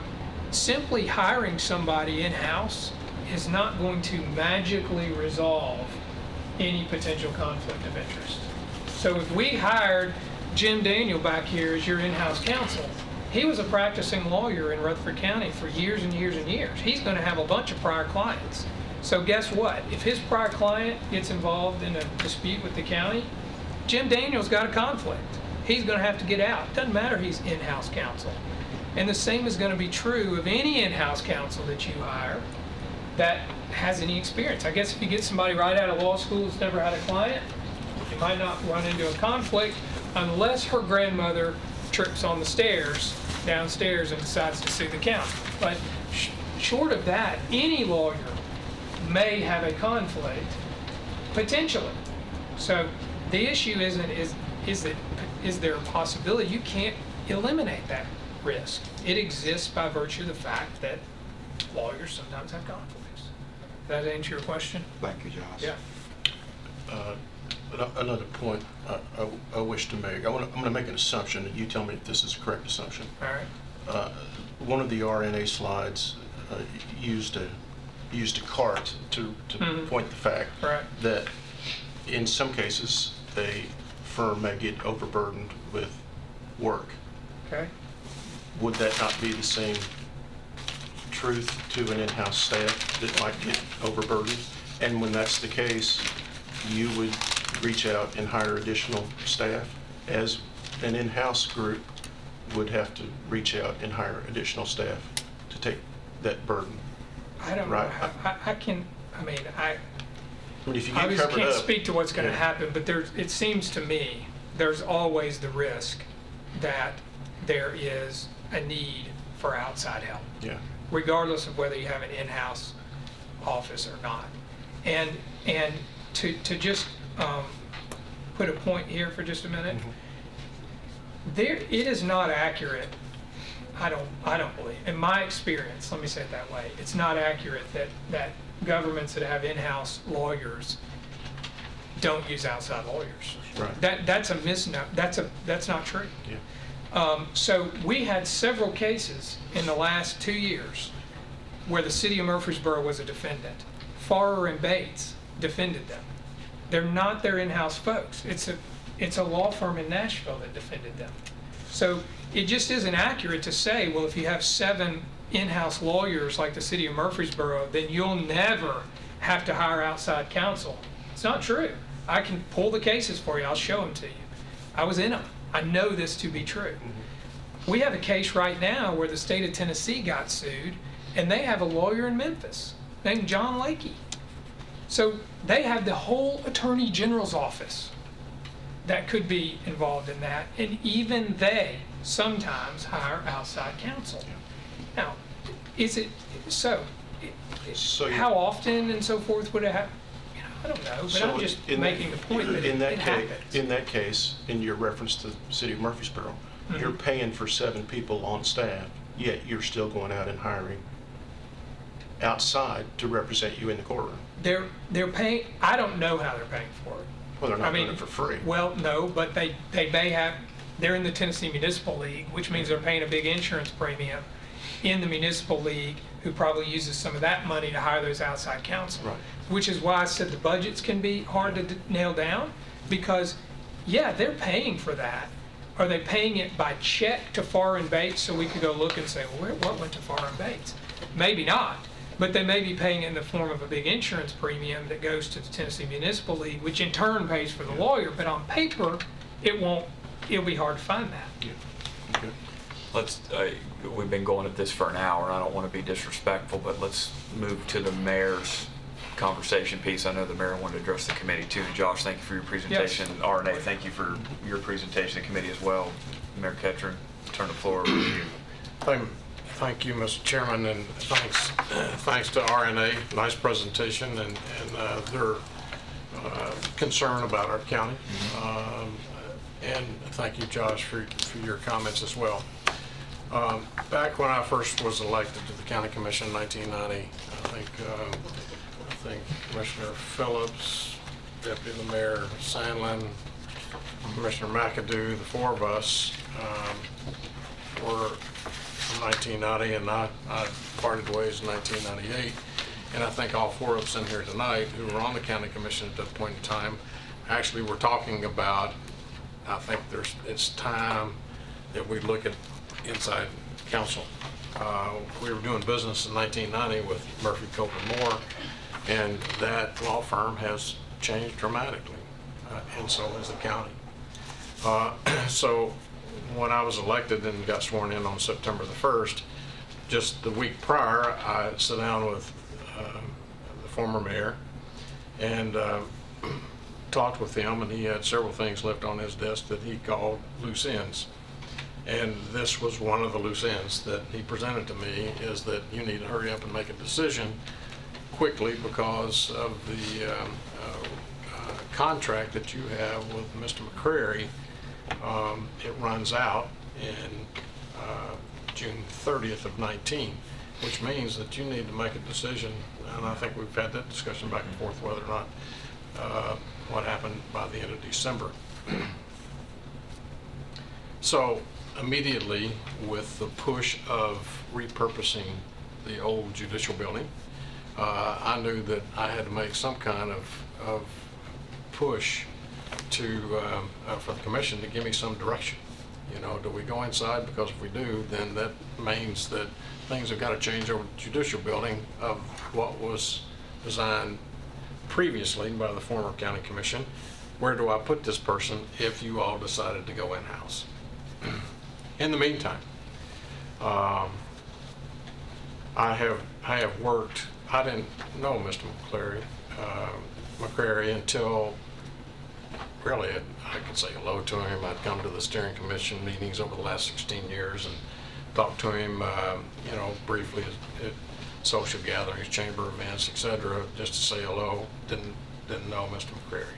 Speaker 12: simply hiring somebody in-house is not going to magically resolve any potential conflict of interest. So if we hired Jim Daniel back here as your in-house counsel, he was a practicing lawyer in Rutherford County for years and years and years. He's going to have a bunch of prior clients. So guess what? If his prior client gets involved in a dispute with the county, Jim Daniel's got a conflict. He's going to have to get out. Doesn't matter he's in-house counsel. And the same is going to be true of any in-house counsel that you hire that has any experience. I guess if you get somebody right out of law school who's never had a client, you might not run into a conflict unless her grandmother trips on the stairs downstairs and decides to sue the county. But short of that, any lawyer may have a conflict, potentially. So the issue is there a possibility? You can't eliminate that risk. It exists by virtue of the fact that lawyers sometimes have conflicts. Does that answer your question?
Speaker 13: Thank you, Josh.
Speaker 12: Yeah.
Speaker 3: Another point I wish to make. I'm going to make an assumption, and you tell me if this is a correct assumption.
Speaker 12: All right.
Speaker 3: One of the RNA slides used a cart to point the fact
Speaker 12: Right.
Speaker 3: that in some cases a firm may get overburdened with work.
Speaker 12: Okay.
Speaker 3: Would that not be the same truth to an in-house staff that might get overburdened? And when that's the case, you would reach out and hire additional staff, as an in-house group would have to reach out and hire additional staff to take that burden.
Speaker 12: I don't
Speaker 3: Right.
Speaker 12: know. I mean,
Speaker 3: I mean, if you get
Speaker 12: obviously
Speaker 3: covered
Speaker 12: can't
Speaker 3: up,
Speaker 12: speak to what's going to
Speaker 3: yeah.
Speaker 12: happen, but it seems to me there's always the risk that there is a need for outside help,
Speaker 3: Yeah.
Speaker 12: regardless of whether you have an in-house office or not. And to just put a point here for just a minute, it is not accurate. I don't believe, in my experience, let me say it that way, it's not accurate that governments that have in-house lawyers don't use outside lawyers.
Speaker 3: Right.
Speaker 12: That's a misnomer. That's not true.
Speaker 3: Yeah.
Speaker 12: So we had several cases in the last 2 years where the city of Murfreesboro was a defendant. Farrer and Bates defended them. They're not their in-house folks. It's a law firm in Nashville that defended them. So it just isn't accurate to say, well, if you have 7 in-house lawyers like the city of Murfreesboro, then you'll never have to hire outside counsel. It's not true. I can pull the cases for you. I'll show them to you. I was in them. I know this to be true. We have a case right now where the state of Tennessee got sued, and they have a lawyer in Memphis named John Lakey. So they have the whole attorney general's office that could be involved in that, and even they sometimes hire outside counsel. Now, is it so? How often and so forth would it happen? I don't know, but I'm just making the point that it happens.
Speaker 3: In that case, in your reference to the city of Murfreesboro, you're paying for 7 people on staff, yet you're still going out and hiring outside to represent you in the courtroom.
Speaker 12: They're paying. I don't know how they're paying for it.
Speaker 3: Well, they're not doing it for free.
Speaker 12: Well, no, but they may have. They're in the Tennessee Municipal League, which means they're paying a big insurance premium in the municipal league, who probably uses some of that money to hire those outside counsel.
Speaker 3: Right.
Speaker 12: Which is why I said the budgets can be hard to nail down, because, yeah, they're paying for that. Are they paying it by check to Farrer and Bates so we could go look and say, well, what went to Farrer and Bates? Maybe not, but they may be paying it in the form of a big insurance premium that goes to the Tennessee Municipal League, which in turn pays for the lawyer. But on paper, it'll be hard to find that.
Speaker 3: Yeah. Okay.
Speaker 1: We've been going at this for an hour, and I don't want to be disrespectful, but let's move to the mayor's conversation piece. I know the mayor wanted to address the committee too. Josh, thank you for your presentation. RNA, thank you for your presentation to the committee as well. Mayor Ketron, turn the floor over to you.
Speaker 7: Thank you, Mr. Chairman, and thanks to RNA. Nice presentation and their concern about our county. And thank you, Josh, for your comments as well. Back when I first was elected to the County Commission in 1990, I think Commissioner Phillips, Deputy Mayor Sandlin, Commissioner McAdoo, the four of us were from 1990, and I parted ways in 1998. And I think all four of us in here tonight who were on the County Commission at that point in time actually were talking about, I think it's time that we look at inside council. We were doing business in 1990 with Murphy Copeland Moore, and that law firm has changed dramatically, and so has the county. So when I was elected and got sworn in on September the 1st, just the week prior, I sat down with the former mayor and talked with him, and he had several things left on his desk that he called loose ends. And this was one of the loose ends that he presented to me, is that you need to hurry up and make a decision quickly because of the contract that you have with Mr. McCrary. It runs out in June 30th of 19, which means that you need to make a decision, and I think we've had that discussion back and forth whether or not what happened by the end of December. So immediately, with the push of repurposing the old judicial building, I knew that I had to make some kind of push to for the commission to give me some direction. You know, do we go inside? Because if we do, then that means that things have got to change over the judicial building of what was designed previously by the former county commission. Where do I put this person if you all decided to go in-house? In the meantime, I have worked. I didn't know Mr. McCrary until really I could say hello to him. I'd come to the steering commission meetings over the last 16 years and talked to him, you know, briefly at social gatherings, chamber events, etc., just to say hello. Didn't know Mr. McCrary.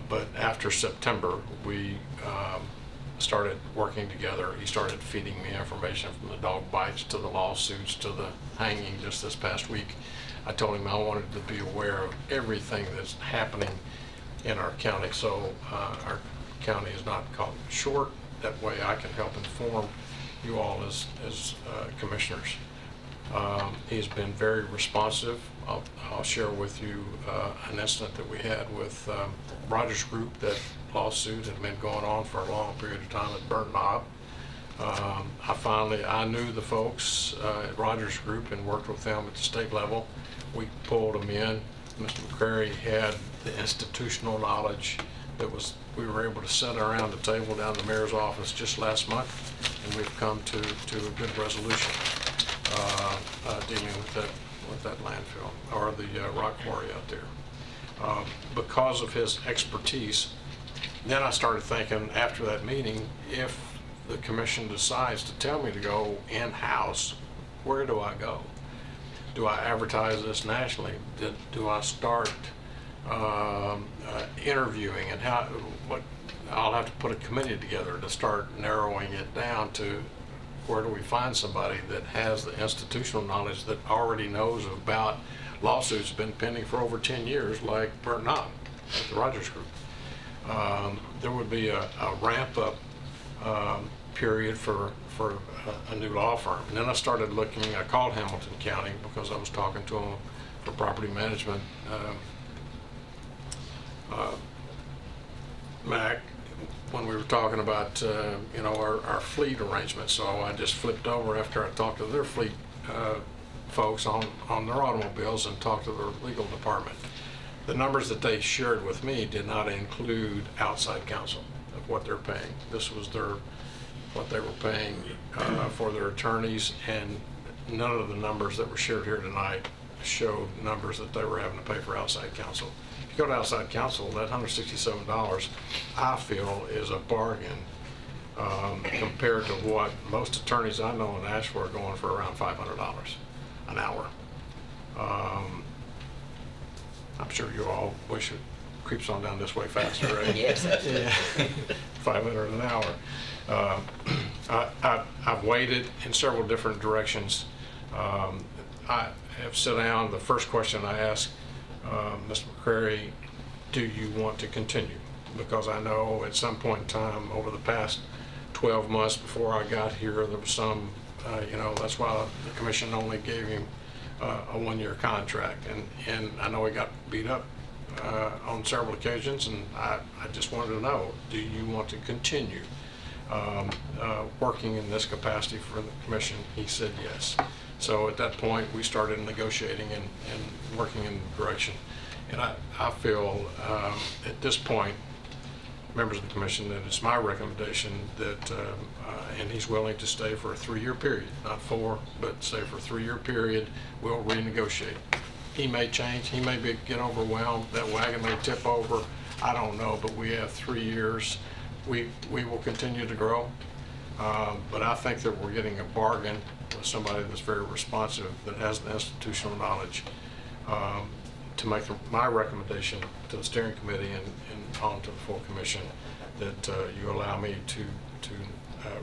Speaker 7: But after September, we started working together. He started feeding me information from the dog bites to the lawsuits to the hanging just this past week. I told him I wanted to be aware of everything that's happening in our county, so our county is not caught short. That way I can help inform you all as commissioners. He's been very responsive. I'll share with you an incident that we had with Rogers Group. That lawsuit had been going on for a long period of time at Burnt Knob. I knew the folks at Rogers Group and worked with them at the state level. We pulled them in. Mr. McCrary had the institutional knowledge that we were able to sit around the table down in the mayor's office just last month, and we've come to a good resolution dealing with that landfill or the rock quarry out there. Because of his expertise, then I started thinking after that meeting, if the commission decides to tell me to go in-house, where do I go? Do I advertise this nationally? Do I start interviewing, and I'll have to put a committee together to start narrowing it down to where do we find somebody that has the institutional knowledge that already knows about lawsuits been pending for over 10 years, like Burnt Knob at the Rogers Group. There would be a ramp-up period for a new law firm. And then I started looking. I called Hamilton County because I was talking to them for property management. Mac, when we were talking about you know, our fleet arrangement, so I just flipped over after I talked to their fleet folks on their automobiles and talked to their legal department. The numbers that they shared with me did not include outside counsel of what they're paying. This was what they were paying for their attorneys, and none of the numbers that were shared here tonight showed numbers that they were having to pay for outside counsel. If you go to outside counsel, that $167, I feel, is a bargain compared to what most attorneys I know in Asheville are going for around $500 an hour. I'm sure you all wish it creeps on down this way faster, right?
Speaker 2: Yes.
Speaker 7: Yeah. 500 an hour. I've waited in several different directions. I have sat down. The first question I asked Mr. McCrary, do you want to continue? Because I know at some point in time over the past 12 months before I got here, there was some, that's why the commission only gave him a one-year contract. And I know he got beat up on several occasions, and I just wanted to know, do you want to continue working in this capacity for the commission? He said yes. So at that point, we started negotiating and working in the direction. And I feel at this point, members of the commission, that it's my recommendation that, and he's willing to stay for a 3-year period, not 4, but stay for a 3-year period. We'll renegotiate. He may change, he may get overwhelmed, that wagon may tip over, I don't know, but we have 3 years. We will continue to grow, but I think that we're getting a bargain with somebody that's very responsive, that has the institutional knowledge, to make my recommendation to the steering committee and on to the full commission, that you allow me to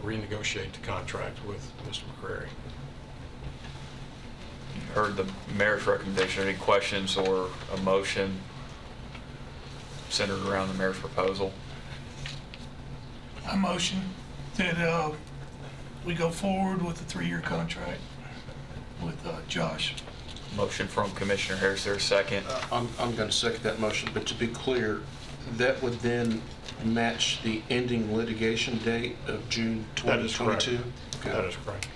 Speaker 7: renegotiate the contract with Mr. McCrary.
Speaker 1: Heard the mayor's recommendation. Any questions or a motion centered around the mayor's proposal?
Speaker 11: I motion that we go forward with a 3-year contract with Josh.
Speaker 1: Motion from Commissioner Harris, there a second?
Speaker 3: I'm going to second that motion, but to be clear, that would then match the ending litigation date of June 2022? Okay.
Speaker 7: That is correct.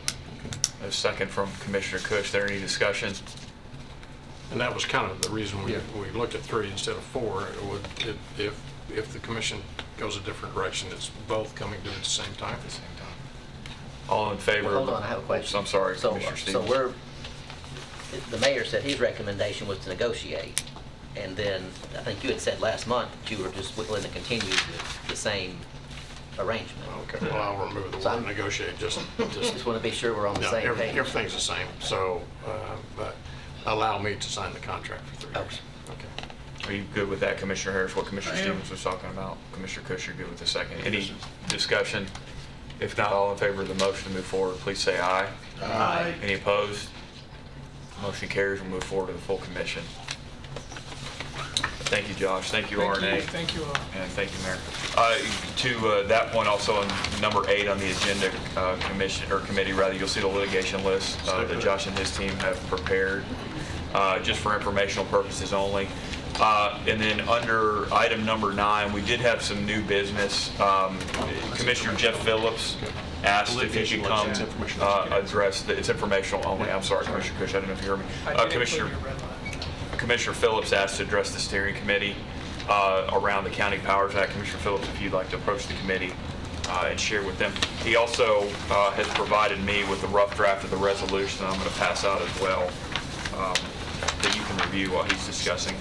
Speaker 1: A second from Commissioner Cush. There any discussion?
Speaker 7: And that was kind of the reason we
Speaker 3: Yeah.
Speaker 7: looked at 3 instead of 4. If the commission goes a different direction, it's both coming due at the same time.
Speaker 1: All in favor?
Speaker 2: Well, hold on, I have a question.
Speaker 1: I'm sorry,
Speaker 2: So,
Speaker 1: Commissioner
Speaker 2: so
Speaker 1: Stevens.
Speaker 2: the mayor said his recommendation was to negotiate, and then I think you had said last month that you were just willing to continue the same arrangement.
Speaker 7: Okay, well, I'll remove the
Speaker 2: So
Speaker 7: word
Speaker 2: I'm-
Speaker 7: negotiate, just
Speaker 2: Just want to be sure we're on the
Speaker 7: no,
Speaker 2: same page.
Speaker 7: everything's the same, so, but allow me to sign the contract for 3 years.
Speaker 2: Okay.
Speaker 1: Are you good with that, Commissioner Harris, what Commissioner
Speaker 11: I am.
Speaker 1: Stevens was talking about? Commissioner Cush, you're good with the second. Any discussion? If not, all in favor of the motion to move forward, please say aye.
Speaker 11: Aye.
Speaker 1: Any opposed? Motion carries. We'll move forward to the full commission. Thank you, Josh. Thank you, RNA.
Speaker 12: Thank you all.
Speaker 1: And thank you, Mayor. To that point, also on number 8 on the agenda, commission, or committee rather, you'll see the litigation list that Josh and his team have prepared, just for informational purposes only. And then under item number 9, we did have some new business. Commissioner Jeff Phillips asked if he could come address, it's informational only. I'm sorry, Commissioner Cush, I don't know if you heard me.
Speaker 12: I did
Speaker 1: Commissioner
Speaker 12: include your red line.
Speaker 1: Commissioner Phillips asked to address the steering committee around the County Powers Act. Commissioner Phillips, if you'd like to approach the committee and share with them. He also has provided me with a rough draft of the resolution I'm going to pass out as well that you can review while he's discussing.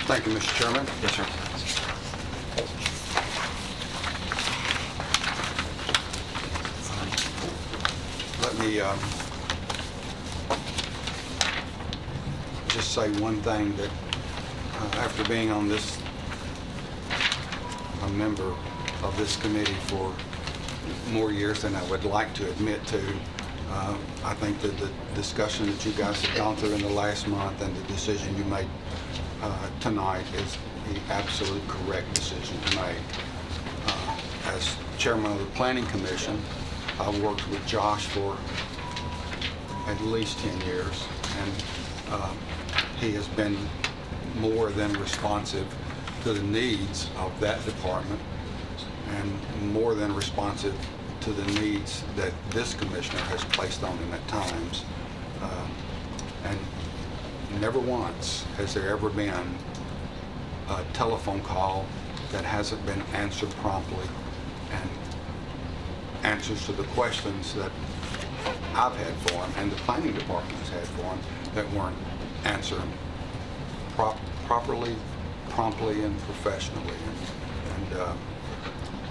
Speaker 13: Thank you, Mr. Chairman.
Speaker 1: Yes, sir.
Speaker 13: Let me just say one thing, that after being on this, a member of this committee for more years than I would like to admit to, I think that the discussion that you guys have gone through in the last month and the decision you made tonight is the absolute correct decision to make. As chairman of the Planning Commission, I've worked with Josh for at least 10 years, and he has been more than responsive to the needs of that department and more than responsive to the needs that this commissioner has placed on him at times. And never once has there ever been a telephone call that hasn't been answered promptly, and answers to the questions that I've had for them and the planning department has had for them that weren't answered properly, promptly, and professionally. And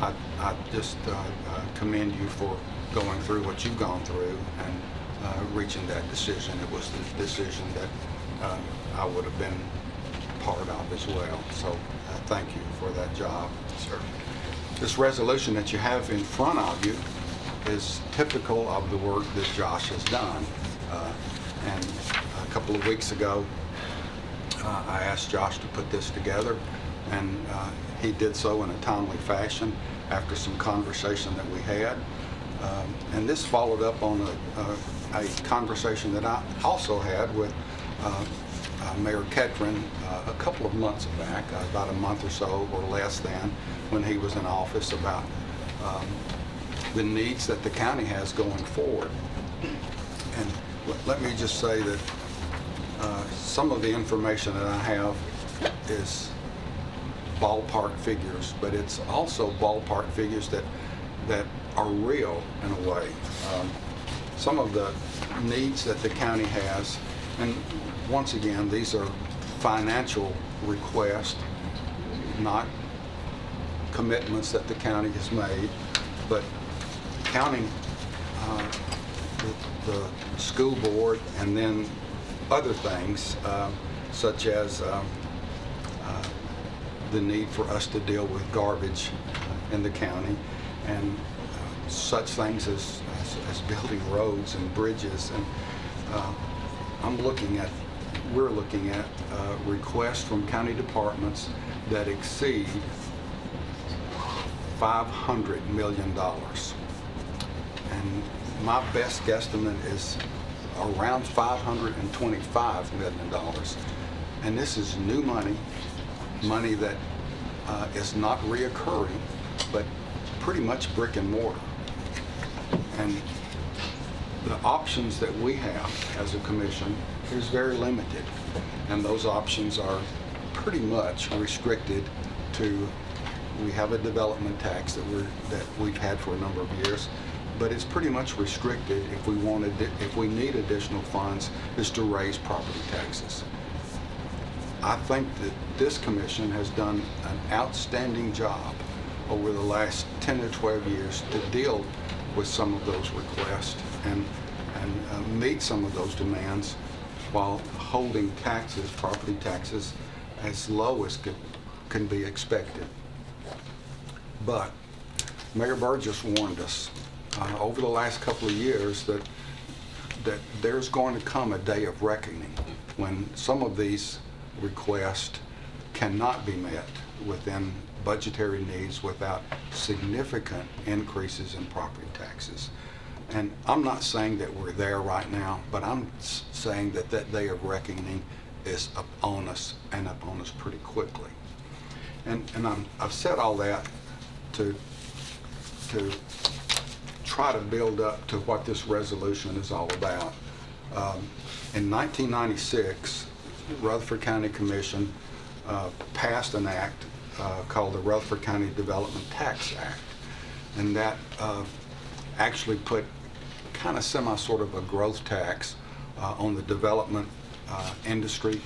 Speaker 13: I just commend you for going through what you've gone through and reaching that decision. It was the decision that I would have been part of as well. So thank you for that job, sir. This resolution that you have in front of you is typical of the work that Josh has done. And a couple of weeks ago, I asked Josh to put this together, and he did so in a timely fashion after some conversation that we had. And this followed up on a conversation that I also had with Mayor Ketron a couple of months back, about a month or so or less than, when he was in office, about the needs that the county has going forward. And let me just say that some of the information that I have is ballpark figures, but it's also ballpark figures that are real in a way. Some of the needs that the county has, and once again, these are financial requests, not commitments that the county has made, but counting the school board and then other things such as the need for us to deal with garbage in the county and such things as building roads and bridges. And we're looking at requests from county departments that exceed $500 million. And my best guesstimate is around $525 million. And this is new money that is not reoccurring, but pretty much brick and mortar. And the options that we have as a commission is very limited. And those options are pretty much restricted to, we have a development tax that we've had for a number of years, but it's pretty much restricted if we need additional funds, is to raise property taxes. I think that this commission has done an outstanding job over the last 10 or 12 years to deal with some of those requests and meet some of those demands while holding taxes, property taxes, as low as can be expected. But Mayor Burgess warned us over the last couple of years that there's going to come a day of reckoning when some of these requests cannot be met within budgetary needs without significant increases in property taxes. And I'm not saying that we're there right now, but I'm saying that that day of reckoning is upon us, and upon us pretty quickly. And I've said all that to try to build up to what this resolution is all about. In 1996, Rutherford County Commission passed an act called the Rutherford County Development Tax Act, and that actually put kind of sort of a growth tax on the development industry,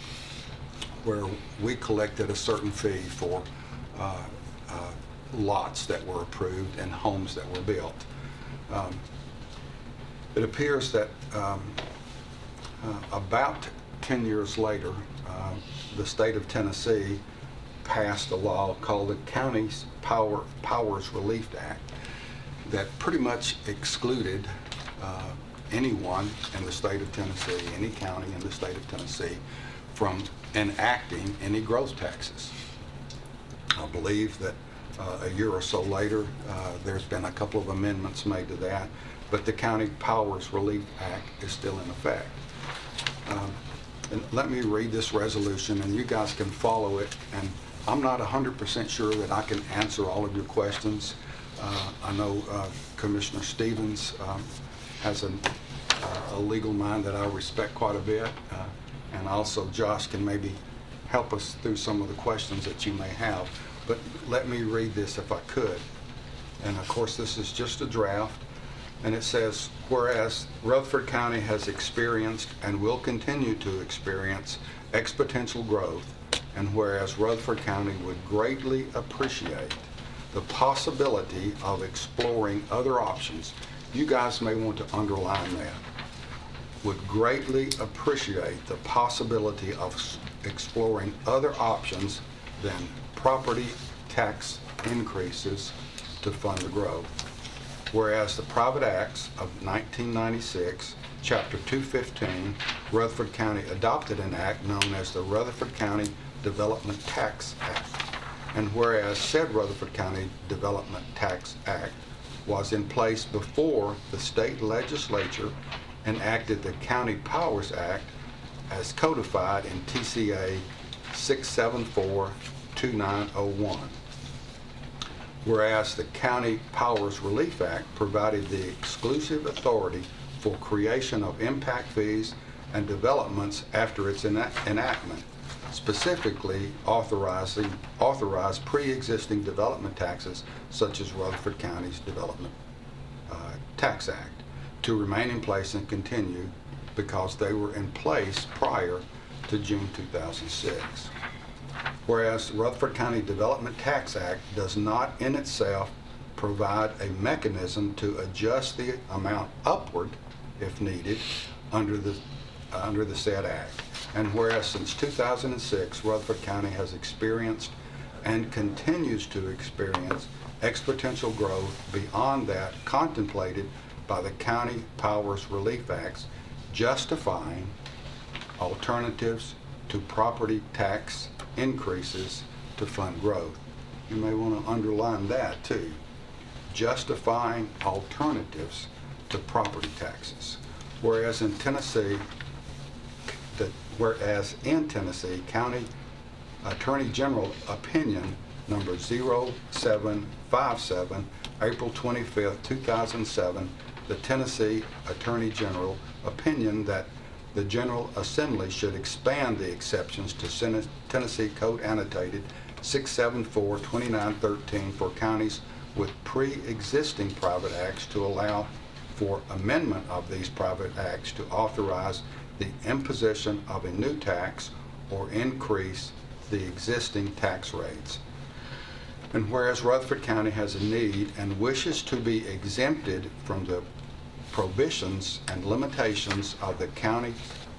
Speaker 13: where we collected a certain fee for lots that were approved and homes that were built. It appears that about 10 years later, the state of Tennessee passed a law called the County's Powers Relief Act that pretty much excluded anyone in the state of Tennessee, any county in the state of Tennessee, from enacting any growth taxes. I believe that a year or so later, there's been a couple of amendments made to that, but the County Powers Relief Act is still in effect. And let me read this resolution, and you guys can follow it. And I'm not 100% sure that I can answer all of your questions. I know Commissioner Stevens has a legal mind that I respect quite a bit, and also Josh can maybe help us through some of the questions that you may have. But let me read this if I could. And of course, this is just a draft. And it says, whereas Rutherford County has experienced and will continue to experience exponential growth, and whereas Rutherford County would greatly appreciate the possibility of exploring other options. You guys may want to underline that. Would greatly appreciate the possibility of exploring other options than property tax increases to fund the growth. Whereas the Private Acts of 1996, Chapter 215, Rutherford County adopted an act known as the Rutherford County Development Tax Act. And whereas said Rutherford County Development Tax Act was in place before the state legislature enacted the County Powers Act as codified in TCA 674-2901. Whereas the County Powers Relief Act provided the exclusive authority for creation of impact fees and developments after its enactment, specifically authorized pre-existing development taxes such as Rutherford County's Development Tax Act to remain in place and continue because they were in place prior to June 2006. Whereas the Rutherford County Development Tax Act does not in itself provide a mechanism to adjust the amount upward if needed under the said act. And whereas since 2006, Rutherford County has experienced and continues to experience exponential growth beyond that contemplated by the County Powers Relief Acts, justifying alternatives to property tax increases to fund growth. You may want to underline that too. Justifying alternatives to property taxes. Whereas in Tennessee, County Attorney General Opinion number 0757, April 25th, 2007, the Tennessee Attorney General opinion that the General Assembly should expand the exceptions to Tennessee Code Annotated 674-2913 for counties with pre-existing private acts to allow for amendment of these private acts to authorize the imposition of a new tax or increase the existing tax rates. And whereas Rutherford County has a need and wishes to be exempted from the prohibitions and limitations of the County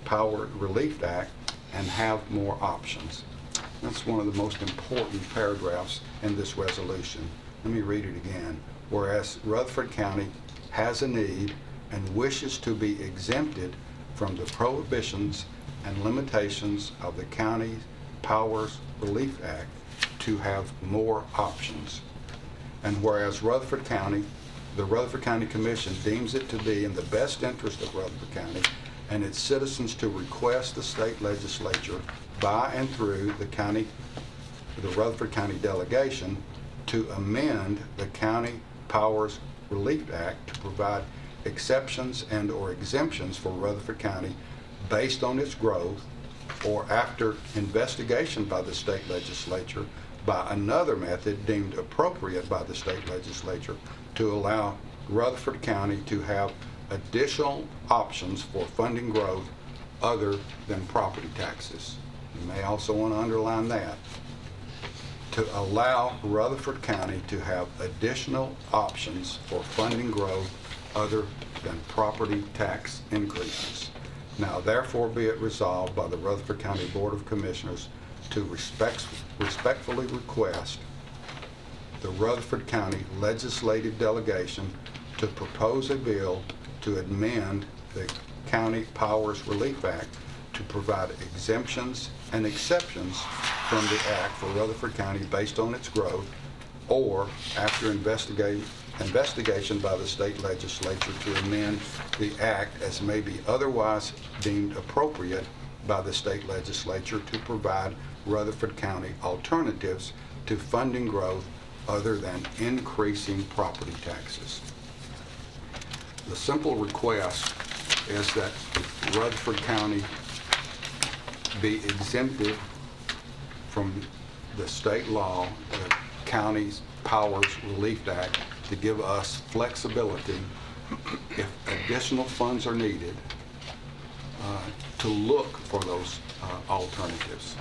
Speaker 13: Power Relief Act and have more options. That's one of the most important paragraphs in this resolution. Let me read it again. Whereas Rutherford County has a need and wishes to be exempted from the prohibitions and limitations of the County Powers Relief Act to have more options. And whereas Rutherford County, the Rutherford County Commission deems it to be in the best interest of Rutherford County and its citizens to request the state legislature by and through the Rutherford County delegation to amend the County Powers Relief Act to provide exceptions and or exemptions for Rutherford County based on its growth or after investigation by the state legislature by another method deemed appropriate by the state legislature to allow Rutherford County to have additional options for funding growth other than property taxes. You may also want to underline that. To allow Rutherford County to have additional options for funding growth other than property tax increases. Now therefore be it resolved by the Rutherford County Board of Commissioners to respectfully request the Rutherford County Legislative Delegation to propose a bill to amend the County Powers Relief Act to provide exemptions and exceptions from the act for Rutherford County based on its growth or after investigation by the state legislature to amend the act as may be otherwise deemed appropriate by the state legislature to provide Rutherford County alternatives to funding growth other than increasing property taxes. The simple request is that Rutherford County be exempted from the state law, the County's Powers Relief Act, to give us flexibility if additional funds are needed, to look for those alternatives.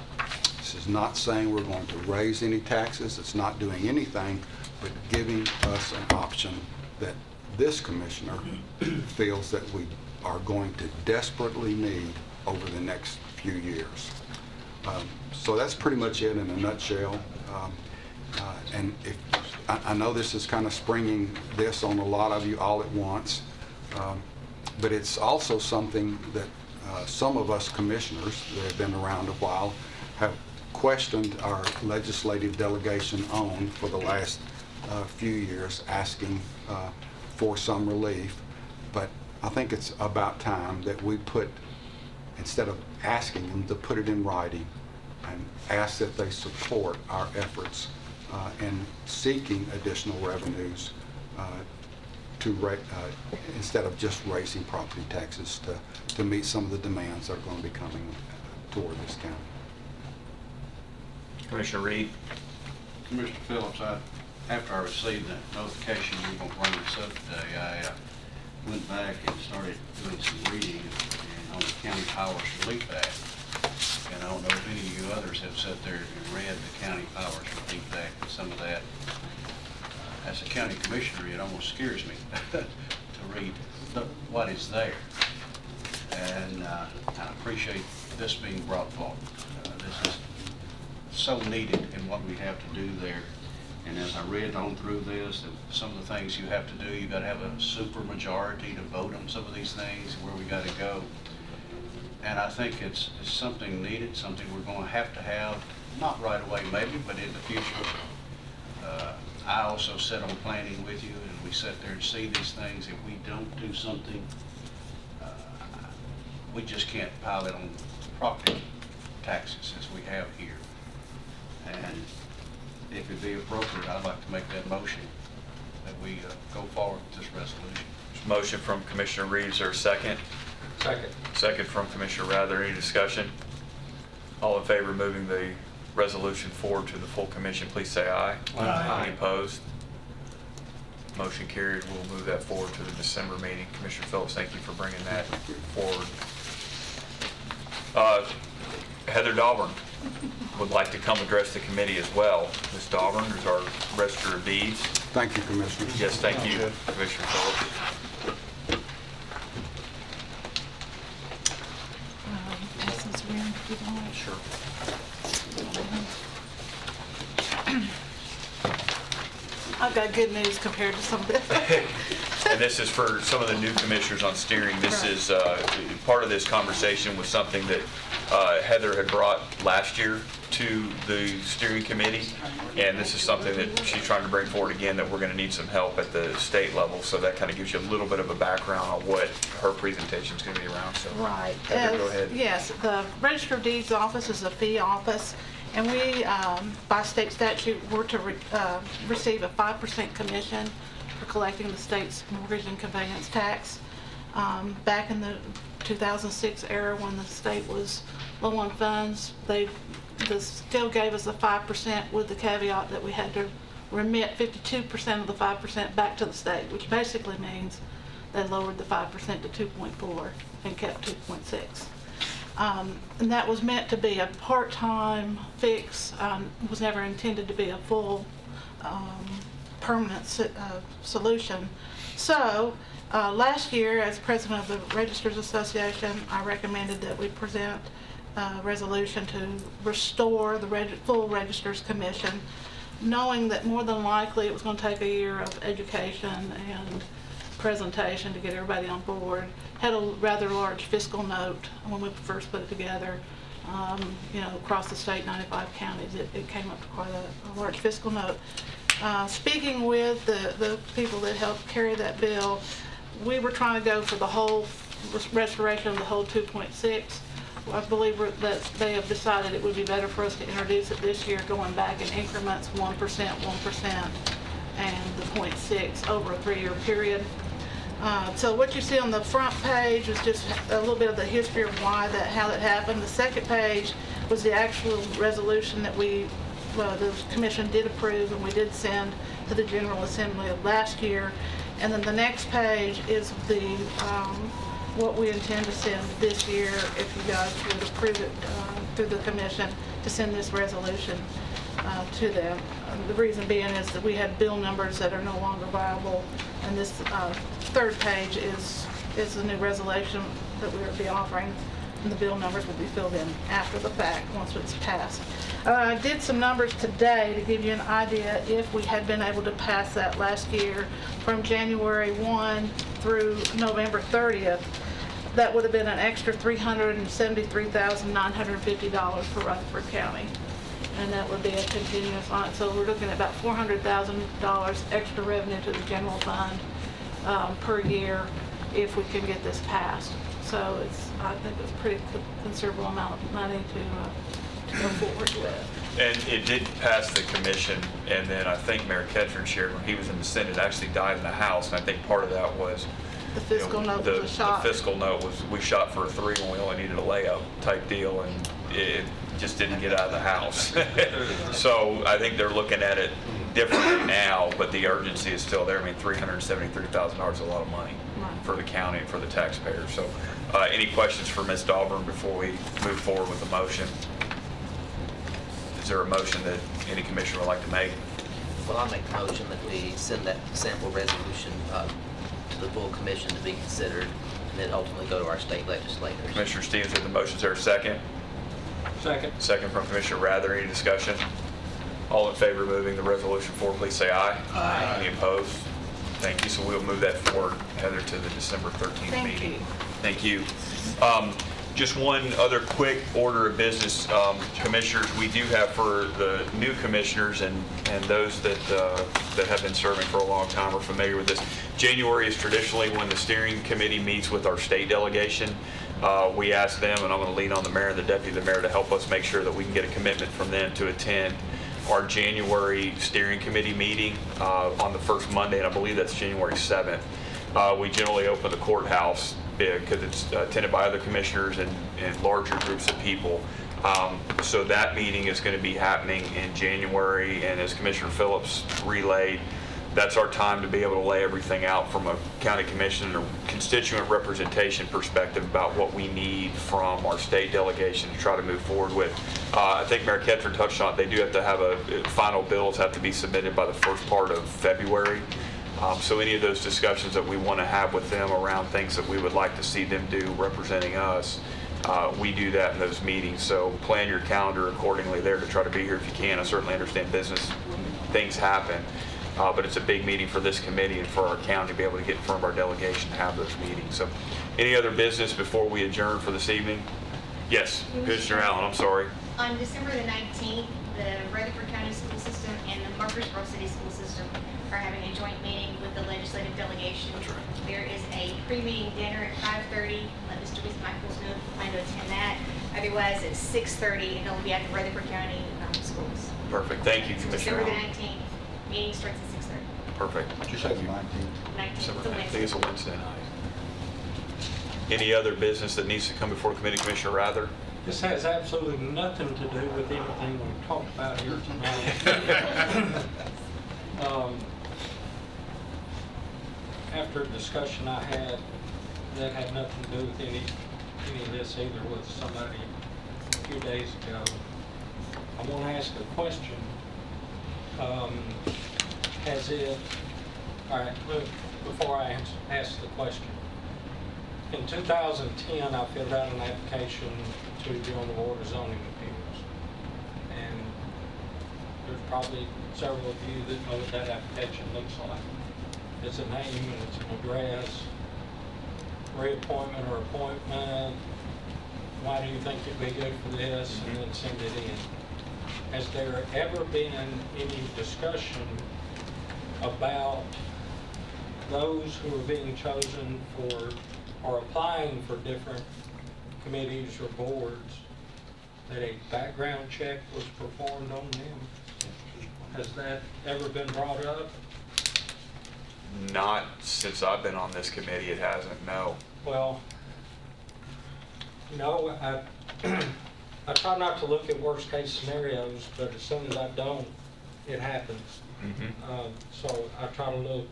Speaker 13: This is not saying we're going to raise any taxes. It's not doing anything but giving us an option that this commissioner feels that we are going to desperately need over the next few years. So that's pretty much it in a nutshell. And I know this is kind of springing this on a lot of you all at once, but it's also something that some of us commissioners that have been around a while have questioned our legislative delegation on for the last few years, asking for some relief. But I think it's about time that we put, instead of asking them to put it in writing, and ask that they support our efforts in seeking additional revenues instead of just raising property taxes to meet some of the demands that are going to be coming toward this county.
Speaker 1: Commissioner Reed?
Speaker 8: Commissioner Phillips, after I received the notification you were going to bring this up today, I went back and started doing some reading on the County Powers Relief Act. And I don't know if any of you others have sat there and read the County Powers Relief Act and some of that. As a county commissioner, it almost scares me to read what is there. And I appreciate this being brought forward. This is so needed in what we have to do there. And as I read on through this, some of the things you have to do, you've got to have a super majority to vote on some of these things, where we got to go. And I think it's something needed, something we're going to have, not right away maybe, but in the future. I also sit on planning with you, and we sit there and see these things. If we don't do something, we just can't pile it on property taxes as we have here. And if it be appropriate, I'd like to make that motion that we go forward with this resolution.
Speaker 1: Motion from Commissioner Reeves, or second?
Speaker 5: Second.
Speaker 1: Second from Commissioner Rather. Any discussion? All in favor of moving the resolution forward to the full commission, please say aye.
Speaker 11: Aye.
Speaker 1: Any opposed? Motion carried. We'll move that forward to the December meeting. Commissioner Phillips, thank you for bringing that forward. Heather Dahlgren would like to come address the committee as well. Ms. Dahlgren is our Register of Deeds.
Speaker 13: Thank you, Commissioner.
Speaker 1: Yes, thank you, Commissioner Phillips. Sure.
Speaker 14: I've got good news compared to some of this.
Speaker 1: And this is for some of the new commissioners on steering. This is, part of this conversation was something that Heather had brought last year to the steering committee. And this is something that she's trying to bring forward again, that we're going to need some help at the state level. So that kind of gives you a little bit of a background on what her presentation is going to be around. So,
Speaker 14: Right.
Speaker 1: Heather, go ahead.
Speaker 14: Yes, the Register of Deeds office is a fee office, and we, by state statute, were to receive a 5% commission for collecting the state's mortgage and conveyance tax. Back in the 2006 era, when the state was low on funds, they still gave us a 5% with the caveat that we had to remit 52% of the 5% back to the state, which basically means they lowered the 5% to 2.4 and kept 2.6. And that was meant to be a part-time fix, was never intended to be a full permanent solution. So last year, as president of the Registers Association, I recommended that we present a resolution to restore the full Registers Commission, knowing that more than likely it was going to take a year of education and presentation to get everybody on board. Had a rather large fiscal note when we first put it together. Across the state, 95 counties, it came up to quite a large fiscal note. Speaking with the people that helped carry that bill, we were trying to go for the whole restoration of the whole 2.6. I believe that they have decided it would be better for us to introduce it this year, going back in increments, 1%, 1%, and the 0.6 over a 3-year period. So what you see on the front page is just a little bit of the history of how that happened. The second page was the actual resolution that the commission did approve and we did send to the General Assembly of last year. And then the next page is the, what we intend to send this year, if you guys would approve it through the commission, to send this resolution to them. The reason being is that we had bill numbers that are no longer viable, and this third page is the new resolution that we will be offering, and the bill numbers will be filled in after the fact, once it's passed. I did some numbers today to give you an idea if we had been able to pass that last year from January 1 through November 30th. That would have been an extra $373,950 for Rutherford County. And that would be a continuous on it. So we're looking at about $400,000 extra revenue to the general fund per year if we can get this passed. So I think it's a pretty considerable amount of money to go forward with.
Speaker 1: And it did pass the commission, and then I think Mayor Ketchern shared when he was in the Senate, actually died in the House, and I think part of that was
Speaker 14: The fiscal note was a shot.
Speaker 1: The fiscal note was, we shot for a 3 when we only needed a layup type deal, and it just didn't get out of the House. So I think they're looking at it differently now, but the urgency is still there. I mean, $373,000 is a lot of money for the county and for the taxpayers. So any questions for Ms. Dahlgren before we move forward with the motion? Is there a motion that any commissioner would like to make?
Speaker 2: Well, I'll make the motion that we send that sample resolution to the full commission to be considered, and then ultimately go to our state legislators.
Speaker 1: Commissioner Stevens with the motion. Is there a second?
Speaker 5: Second.
Speaker 1: Second from Commissioner Rather. Any discussion? All in favor of moving the resolution forward, please say aye. Aye. Any opposed? Thank you. So we'll move that forward, Heather, to the December 13th meeting.
Speaker 14: Thank you.
Speaker 1: Thank you. Just one other quick order of business, commissioners. We do have for the new commissioners and those that have been serving for a long time are familiar with this. January is traditionally when the steering committee meets with our state delegation. We ask them, and I'm going to lean on the mayor and the deputy mayor to help us make sure that we can get a commitment from them to attend our January steering committee meeting on the first Monday, and I believe that's January 7th. We generally open the courthouse because it's attended by other commissioners and larger groups of people. So that meeting is going to be happening in January, and as Commissioner Phillips relayed, that's our time to be able to lay everything out from a county commission or constituent representation perspective about what we need from our state delegation to try to move forward with. I think Mayor Ketchern touched on it. They do have to have final bills have to be submitted by the first part of February. So any of those discussions that we want to have with them around things that we would like to see them do representing us, we do that in those meetings. So plan your calendar accordingly there to try to be here if you can. I certainly understand business things happen, but it's a big meeting for this committee and for our county to be able to get in front of our delegation to have those meetings. So any other business before we adjourn for this evening? Yes, Commissioner Allen, I'm sorry.
Speaker 15: On December the 19th, the Rutherford County School System and the Murfreesboro City School System are having a joint meeting with the legislative delegation.
Speaker 1: That's right.
Speaker 15: There is a pre-meeting dinner at 5:30. Let Mr. Michaels know if you plan to attend that. Otherwise, at 6:30, and it'll be at the Rutherford County Schools.
Speaker 1: Perfect. Thank you,
Speaker 15: So
Speaker 1: Commissioner
Speaker 15: December the
Speaker 1: Allen.
Speaker 15: 19th, meeting starts at 6:30.
Speaker 1: Perfect.
Speaker 13: Did you say the 19th?
Speaker 15: 19th,
Speaker 1: December
Speaker 15: it's a
Speaker 1: 9th. I think
Speaker 15: Wednesday.
Speaker 1: it's a Wednesday night. Any other business that needs to come before the committee, Commissioner Rather?
Speaker 5: This has absolutely nothing to do with anything we've talked about here tonight. After a discussion I had that had nothing to do with any of this either with somebody a few days ago, I want to ask a question. All right, look, before I ask the question. In 2010, I filled out an application to be on the Board of Zoning Appeals. And there's probably several of you that know what that application looks like. It's a name and it's an address, reappointment or appointment, why do you think it'd be good for this, and then send it in. Has there ever been any discussion about those who are being chosen for or applying for different committees or boards, that a background check was performed on them? Has that ever been brought up?
Speaker 1: Not since I've been on this committee, it hasn't, no.
Speaker 5: Well, no, I try not to look at worst case scenarios, but as soon as I don't, it happens. So I try to look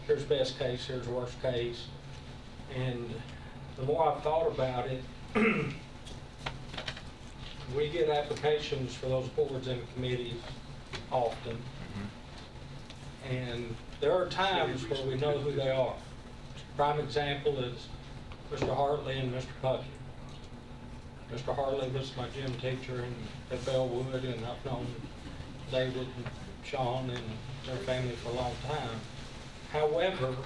Speaker 16: here's best case, here's worst case. And the more I've thought about it, we get applications for those boards and committees often. And there are times where we know who they are. Prime example is Mr. Hartley and Mr. Puckett. Mr. Hartley was my gym teacher at Bellwood, and I've known David and Sean and their family for a long time. However,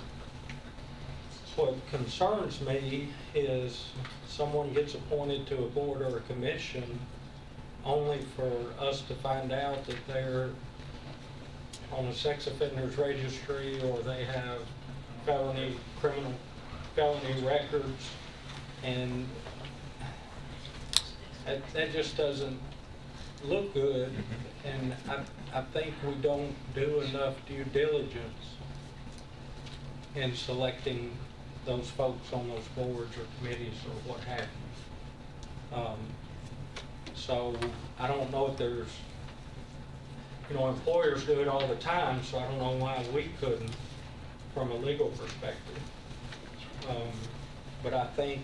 Speaker 16: what concerns me is someone gets appointed to a board or a commission only for us to find out that they're on a sex offenders registry, or they have felony records, and that just doesn't look good. And I think we don't do enough due diligence in selecting those folks on those boards or committees or what have you. So I don't know if there's, employers do it all the time, so I don't know why we couldn't from a legal perspective. But I think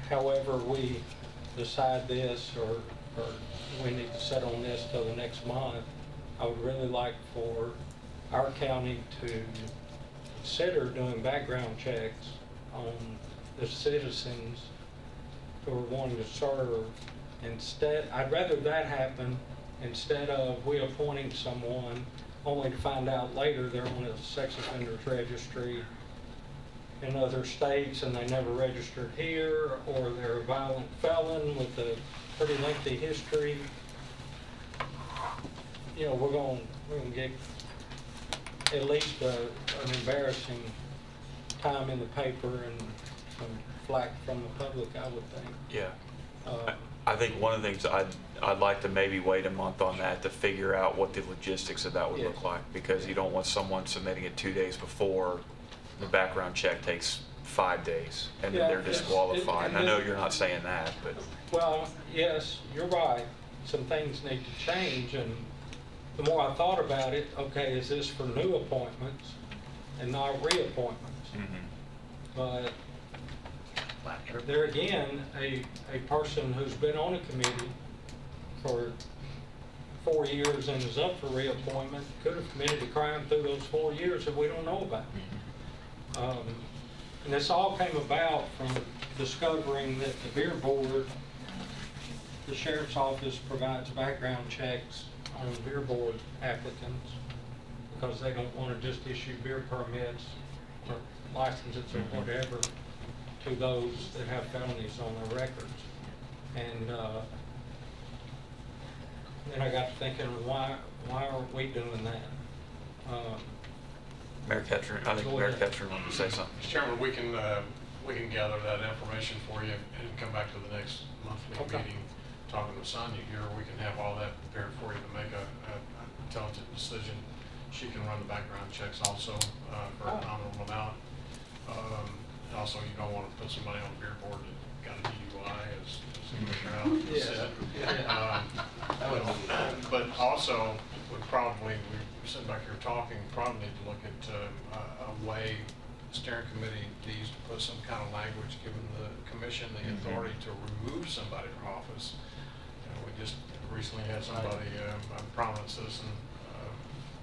Speaker 16: however we decide this, or we need to set on this till the next month, I would really like for our county to consider doing background checks on the citizens who are wanting to serve. Instead, I'd rather that happen instead of we appointing someone only to find out later they're on a sex offenders registry in other states and they never registered here, or they're a violent felon with a pretty lengthy history. We're going to get at least an embarrassing time in the paper and some flack from the public, I would think.
Speaker 1: Yeah. I think one of the things I'd like to maybe wait a month on that to figure out what the logistics of that would look like, because you don't want someone submitting it 2 days before the background check takes 5 days and then they're disqualified. And I know you're not saying that, but.
Speaker 16: Well, yes, you're right. Some things need to change, and the more I thought about it, okay, is this for new appointments and not reappointments? But there again, a person who's been on a committee for 4 years and is up for reappointment could have committed a crime through those 4 years that we don't know about. And this all came about from discovering that the beer board, the sheriff's office provides background checks on beer board applicants because they don't want to just issue beer permits or licenses or whatever to those that have felonies on their records. And then I got to thinking, why aren't we doing that?
Speaker 1: Mayor Ketchner, I think Mayor Ketchner wanted to say something.
Speaker 7: Mr. Chairman, we can gather that information for you and come back to the next monthly meeting, talking to Sonia here. We can have all that prepared for you to make a intelligent decision. She can run the background checks also for a nominal amount. Also, you don't want to put somebody on the beer board that got a DUI, as Commissioner Allen said. But also, we sitting back here talking, probably need to look at a way the steering committee needs to put some kind of language giving the commission the authority to remove somebody from office. We just recently had somebody, a prominent citizen,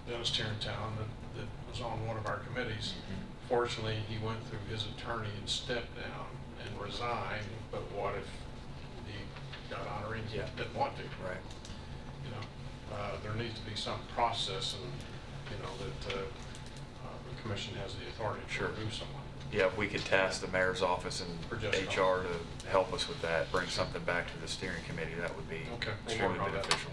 Speaker 7: Dennis Tarranttown, that was on one of our committees. Fortunately, he went through his attorney and stepped down and resigned, but what if he got honorary and didn't want to?
Speaker 1: Right.
Speaker 7: There needs to be some process, and that the commission has the authority to remove someone.
Speaker 1: Yeah, if we could task the mayor's office and HR to help us with that, bring something back to the steering committee, that would be extremely beneficial.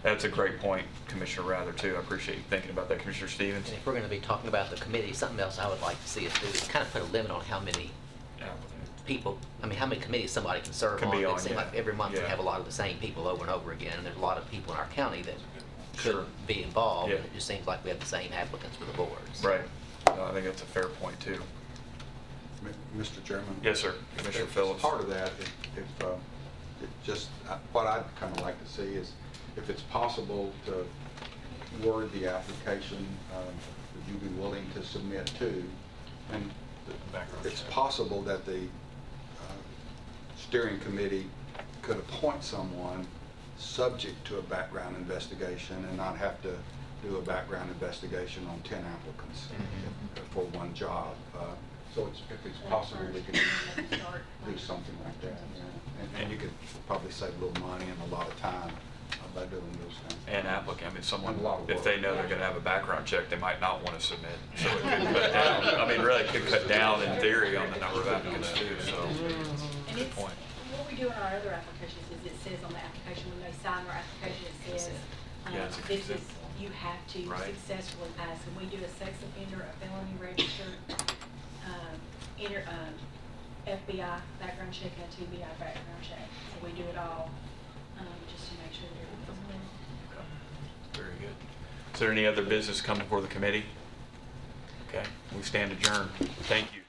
Speaker 1: That's a great point, Commissioner Rather, too. I appreciate you thinking about that, Commissioner Stevens.
Speaker 2: And if we're going to be talking about the committee, something else I would like to see us do is kind of put a limit on how many people, how many committees somebody can serve on. It seems like every month we have a lot of the same people over and over again, and there's a lot of people in our county that should be involved, and it just seems like we have the same applicants for the boards.
Speaker 1: Right. No, I think that's a fair point, too.
Speaker 13: Mr. Chairman?
Speaker 1: Yes, sir. Commissioner Phillips.
Speaker 13: Part of that, what I'd kind of like to see is if it's possible to word the application would you be willing to submit to? And it's possible that the steering committee could appoint someone subject to a background investigation and not have to do a background investigation on 10 applicants for one job. So if it's possible, we could do something like that. Yeah. And you could probably save a little money and a lot of time by doing those things.
Speaker 1: And applicant, I mean, someone,
Speaker 13: And a lot of
Speaker 1: if
Speaker 13: work.
Speaker 1: they know they're gonna have a background check, they might not wanna submit. So it could cut down, I mean, really, it could cut down in theory on the number of applicants too, so.
Speaker 17: And
Speaker 1: Good
Speaker 17: it's,
Speaker 1: point.
Speaker 17: what we do in our other applications is it says on the application, when they sign our application, it says,
Speaker 1: Yeah, it's a
Speaker 17: this is,
Speaker 1: consent.
Speaker 17: you have to
Speaker 1: Right.
Speaker 17: successfully pass. And we do a sex offender, a felony register, FBI background check, and a TBI background check. So we do it all, just to make sure that everything's good.
Speaker 1: Very good. Is there any other business coming before the committee? Okay, we stand adjourned. Thank you.